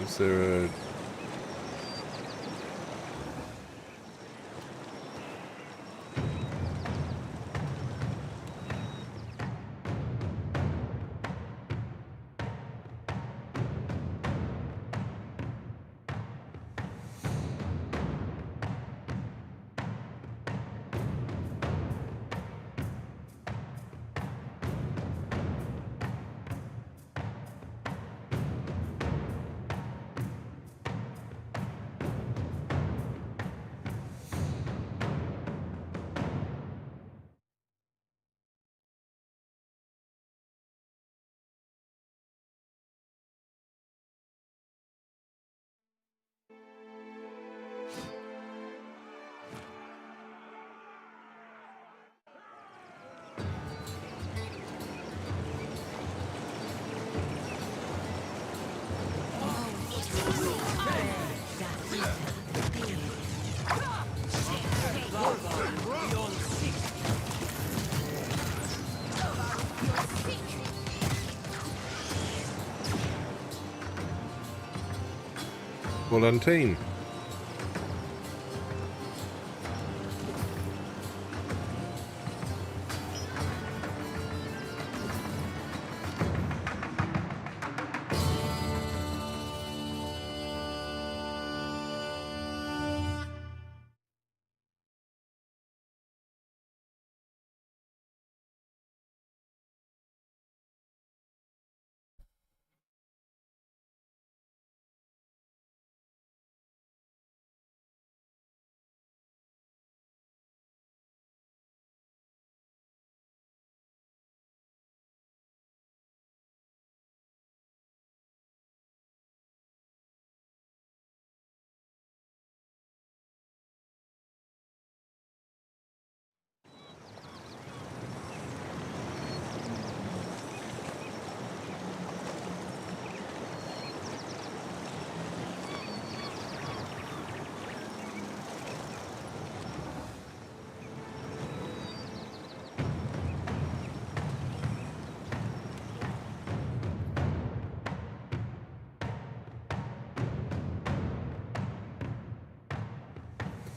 Is there a... Well done, team.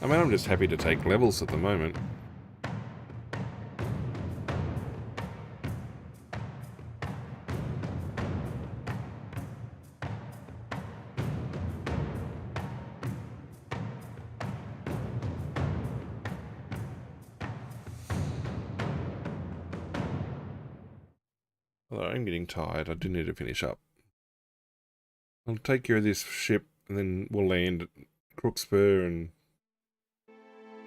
I mean, I'm just happy to take levels at the moment. Although I'm getting tired, I do need to finish up. I'll take care of this ship, and then we'll land at Crookspur and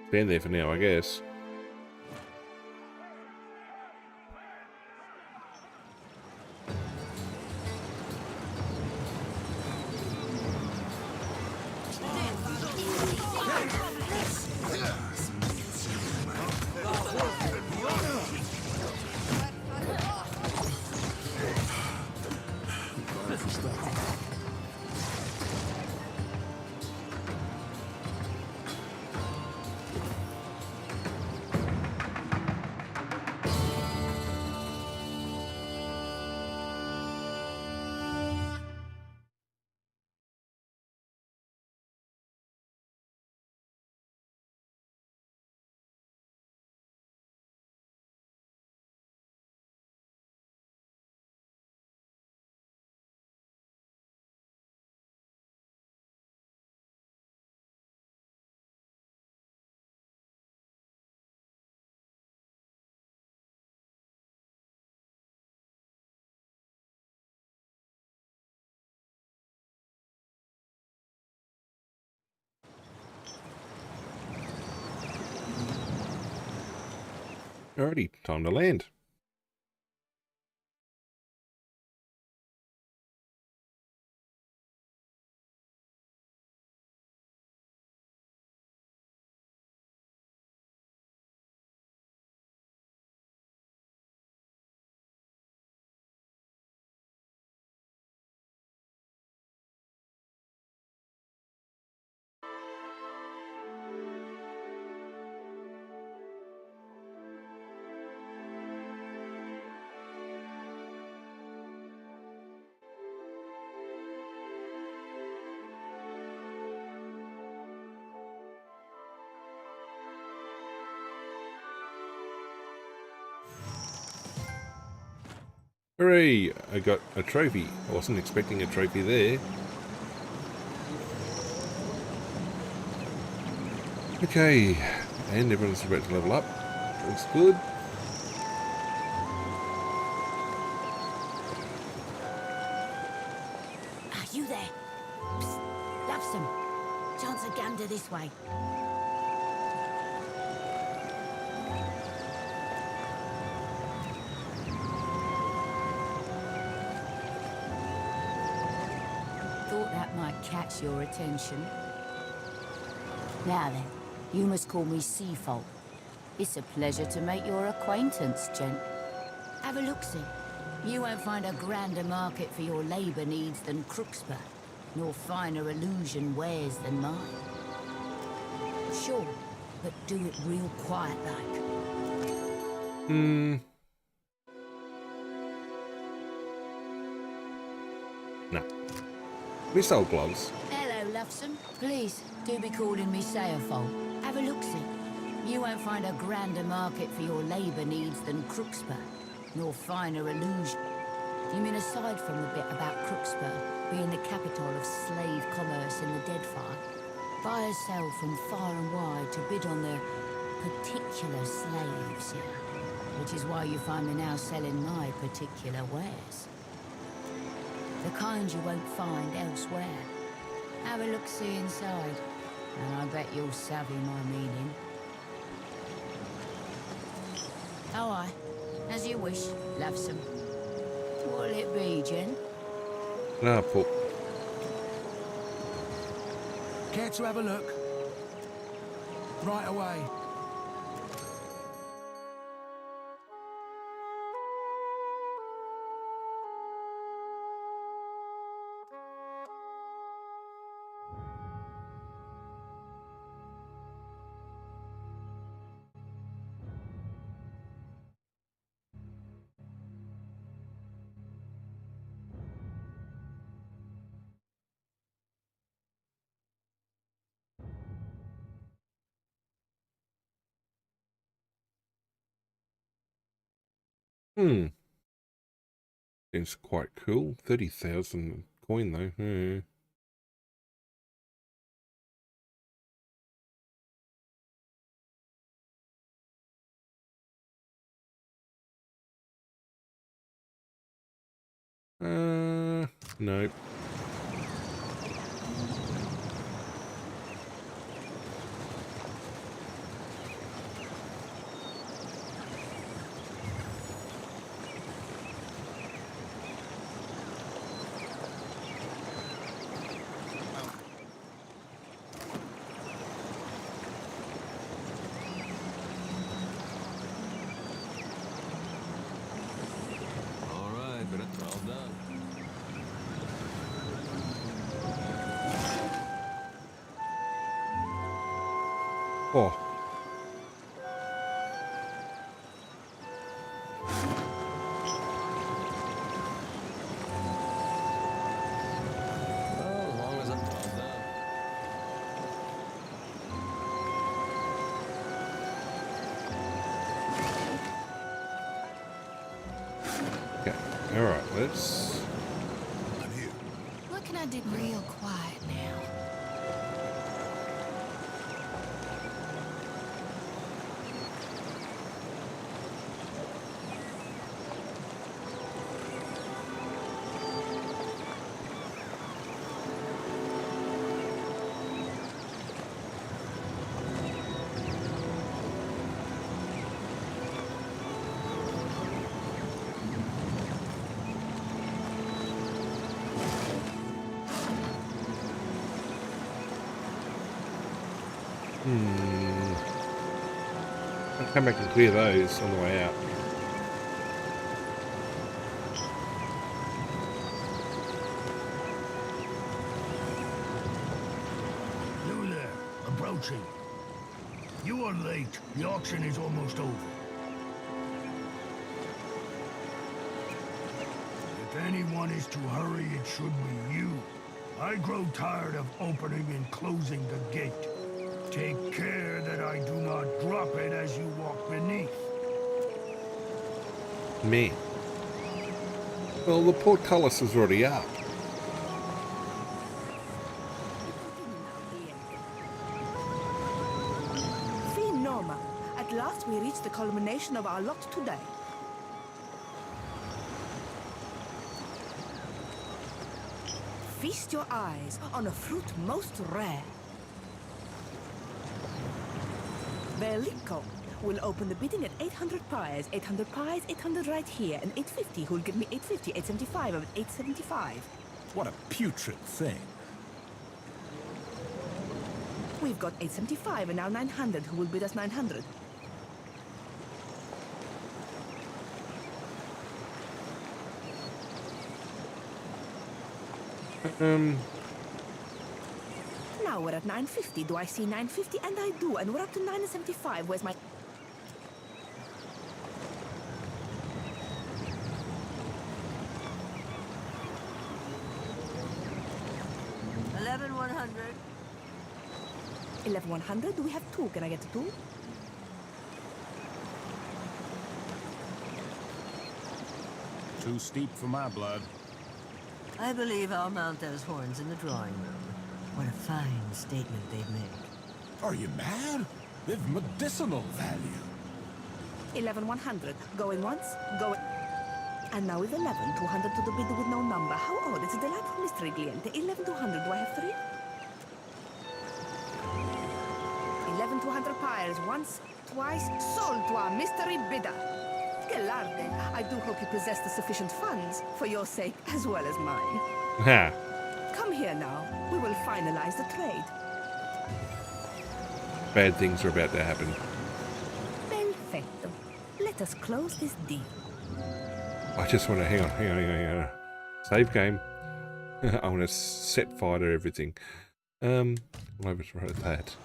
stand there for now, I guess. Alrighty, time to land. Hooray! I got a trophy. I wasn't expecting a trophy there. Okay, and everyone's about to level up. Looks good. Are you there? Psst, Lovesome. Chance a gander this way. Thought that might catch your attention. Now then, you must call me Seafolk. It's a pleasure to make your acquaintance, gent. Have a look-see. You won't find a grander market for your labour needs than Crookspur, nor finer illusion wares than mine. Sure, but do it real quiet like. No. Miss old gloves. Hello, Lovesome. Please, do be calling me Sailfolk. Have a look-see. You won't find a grander market for your labour needs than Crookspur, nor finer illusion. You mean aside from the bit about Crookspur being the capital of slave commerce in the Deadfire, buyers sail from far and wide to bid on their particular slaves here, which is why you find me now selling my particular wares. The kind you won't find elsewhere. Have a look-see inside, and I bet you'll savvy my meaning. Oh, aye. As you wish, Lovesome. What'll it be, Jen? An apple. Care to have a look? Right away. Seems quite cool. 30,000 coin though. Nope. All right, but it's all done. Oh. Well, as long as it's all done. Okay. All right. Let's. What can I do real quiet now? I'll come back and clear those on the way out. You there, approaching. You are late. The auction is almost over. If anyone is to hurry, it should be you. I grow tired of opening and closing the gate. Take care that I do not drop it as you walk beneath. Me. Well, the portcullis is already up. Phenomena. At last we reach the culmination of our lot today. Feast your eyes on a fruit most rare. Belico will open the bidding at 800 pies. 800 pies, 800 right here, and 850. Who'll give me 850, 875, and 875. What a putrid thing. We've got 875 and now 900. Who will bid us 900? Now we're at 950. Do I see 950? And I do. And we're up to 975. Where's my... $11,100. 11,100? Do we have two? Can I get two? Too steep for my blood. I believe I'll mount those horns in the drawing room. What a fine statement they'd make. Are you mad? They've medicinal value. 11,100. Going once, going... And now with 11,200 to the bidder with no number. How odd. It's a delightful mystery, cliente. 11,200. Do I have three? 11,200 pyres. Once, twice, sold to our mystery bidder. Gelarde, I do hope you possess the sufficient funds for your sake as well as mine. Ha. Come here now. We will finalize the trade. Bad things are about to happen. Perfecto. Let us close this deal. I just want to hang on. Save game. I want to set fire to everything. I'll overwrite that.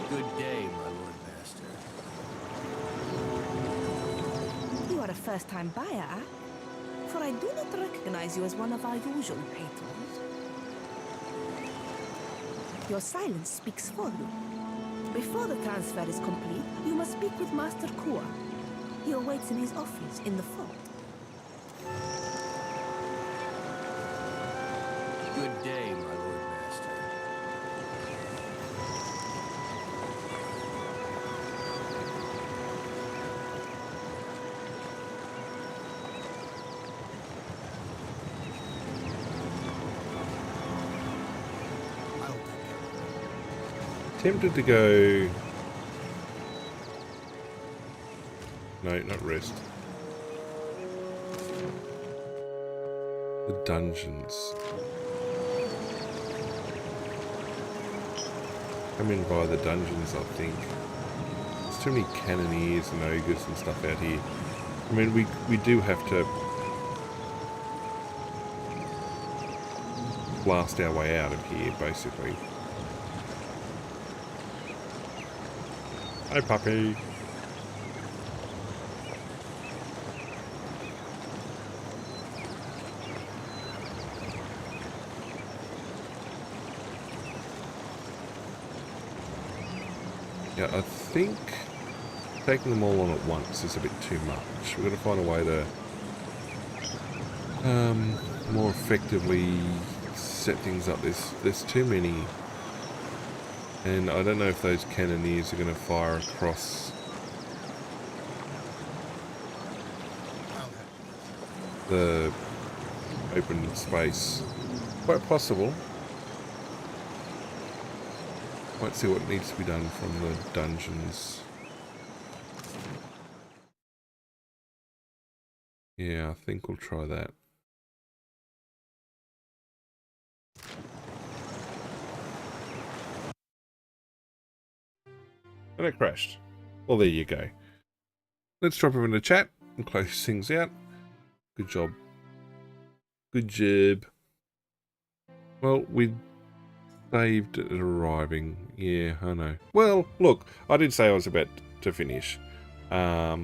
Good day, my lord master. You are a first-time buyer, eh? For I do not recognize you as one of our usual patrons. Your silence speaks for you. Before the transfer is complete, you must speak with Master Kua. He awaits in his office in the fort. Good day, my lord master. Tempted to go... No, not rest. The dungeons. Come in via the dungeons, I think. There's too many cannoneers and ogres and stuff out here. I mean, we do have to blast our way out of here, basically. Hi, puppy. Yeah, I think taking them all on at once is a bit too much. We've got to find a way to more effectively set things up. There's too many, and I don't know if those cannoneers are going to fire across the open space. Quite possible. Might see what needs to be done from the dungeons. Yeah, I think we'll try that. And it crashed. Well, there you go. Let's drop it in the chat and close things out. Good job. Good job. Well, we saved it arriving. Yeah, I know. Well, look, I did say I was about to finish. Yeah,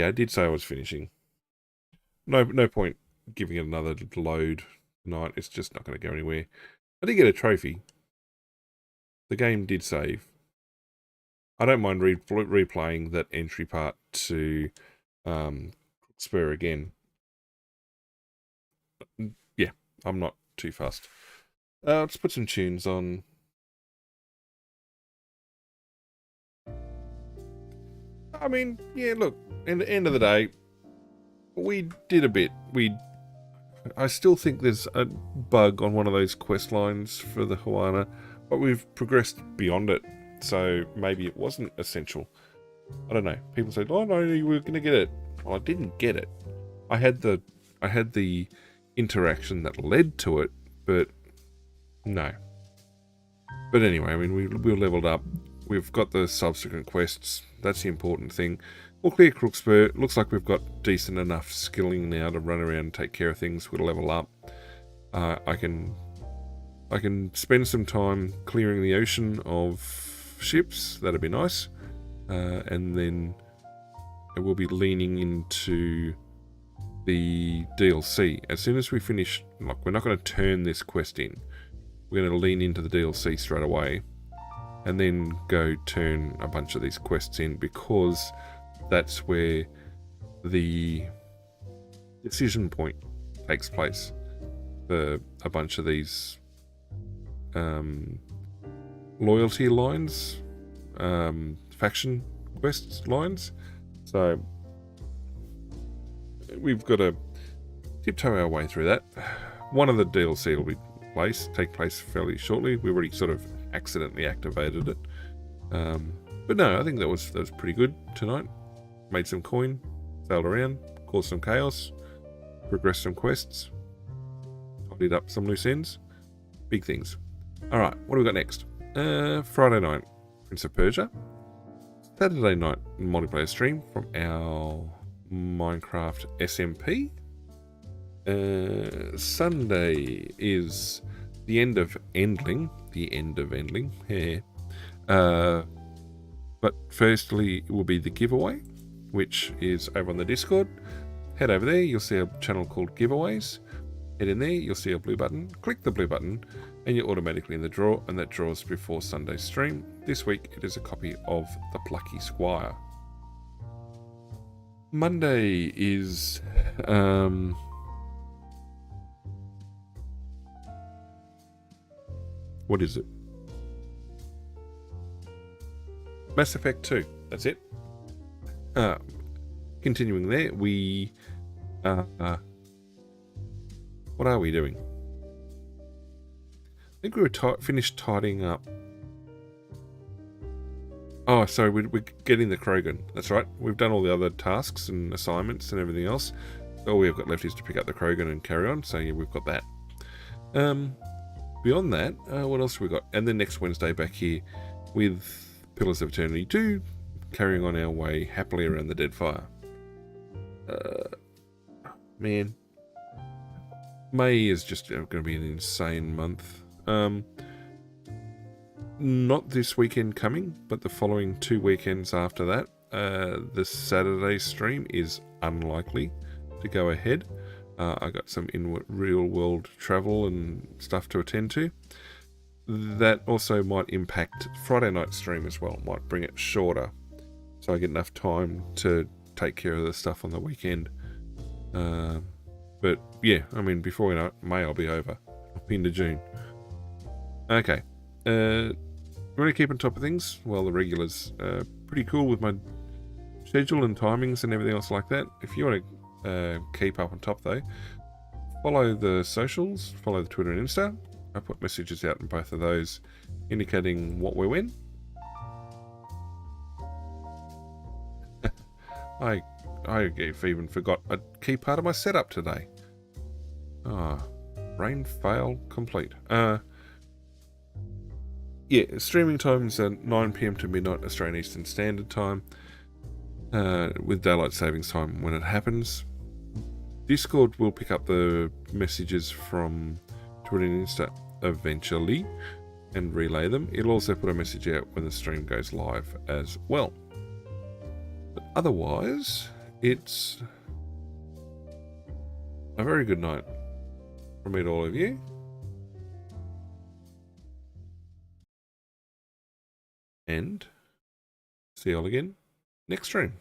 I did say I was finishing. No point giving it another load tonight. It's just not going to go anywhere. I did get a trophy. The game did save. I don't mind replaying that entry part to Spur again. Yeah, I'm not too fussed. Let's put some tunes on. I mean, yeah, look, in the end of the day, we did a bit. I still think there's a bug on one of those quest lines for the Huana, but we've progressed beyond it, so maybe it wasn't essential. I don't know. People say, "Oh no, you were going to get it." Well, I didn't get it. I had the interaction that led to it, but no. But anyway, I mean, we leveled up. We've got the subsequent quests. That's the important thing. We'll clear Crookspur. Looks like we've got decent enough skilling now to run around and take care of things. We'll level up. I can spend some time clearing the ocean of ships. That'd be nice. And then we'll be leaning into the DLC. As soon as we finish, like, we're not going to turn this quest in. We're going to lean into the DLC straight away. And then go turn a bunch of these quests in, because that's where the decision point takes place for a bunch of these loyalty lines, faction quests lines. So we've got to tiptoe our way through that. One of the DLC will take place fairly shortly. We've already sort of accidentally activated it, but no, I think that was pretty good tonight. Made some coin, sailed around, caused some chaos, progressed some quests, tidied up some loose ends. Big things. Alright, what do we got next? Friday night, Prince of Persia. Saturday night, multiplayer stream from our Minecraft SMP. Sunday is the end of Endling. But firstly, it will be the giveaway, which is over on the Discord. Head over there, you'll see a channel called Giveaways. Head in there, you'll see a blue button. Click the blue button and you're automatically in the draw, and that draws before Sunday's stream. This week it is a copy of The Plucky Squire. Monday is what is it? Mass Effect 2. That's it. Continuing there, we what are we doing? I think we were finished tidying up. Oh, sorry, we're getting the Krogan. That's right. We've done all the other tasks and assignments and everything else. All we've got left is to pick up the Krogan and carry on. So yeah, we've got that. Beyond that, what else have we got? And then next Wednesday back here with Pillars of Eternity 2, carrying on our way happily around the Deadfire. Man, May is just going to be an insane month. Not this weekend coming, but the following 2 weekends after that. The Saturday stream is unlikely to go ahead. I got some real world travel and stuff to attend to. That also might impact Friday night stream as well. Might bring it shorter, so I get enough time to take care of the stuff on the weekend. But yeah, I mean, before we know it, May will be over. Into June. Okay. Want to keep on top of things? Well, the regulars pretty cool with my schedule and timings and everything else like that. If you want to keep up on top though, follow the socials, follow the Twitter and Insta. I put messages out in both of those indicating what we're when. I even forgot a key part of my setup today. Brain fail complete. Yeah, streaming times are 9 PM to midnight Australian Eastern Standard Time, with daylight savings time when it happens. Discord will pick up the messages from Twitter and Insta eventually and relay them. It'll also put a message out when the stream goes live as well. But otherwise, it's a very good night from me to all of you. And see you all again next stream.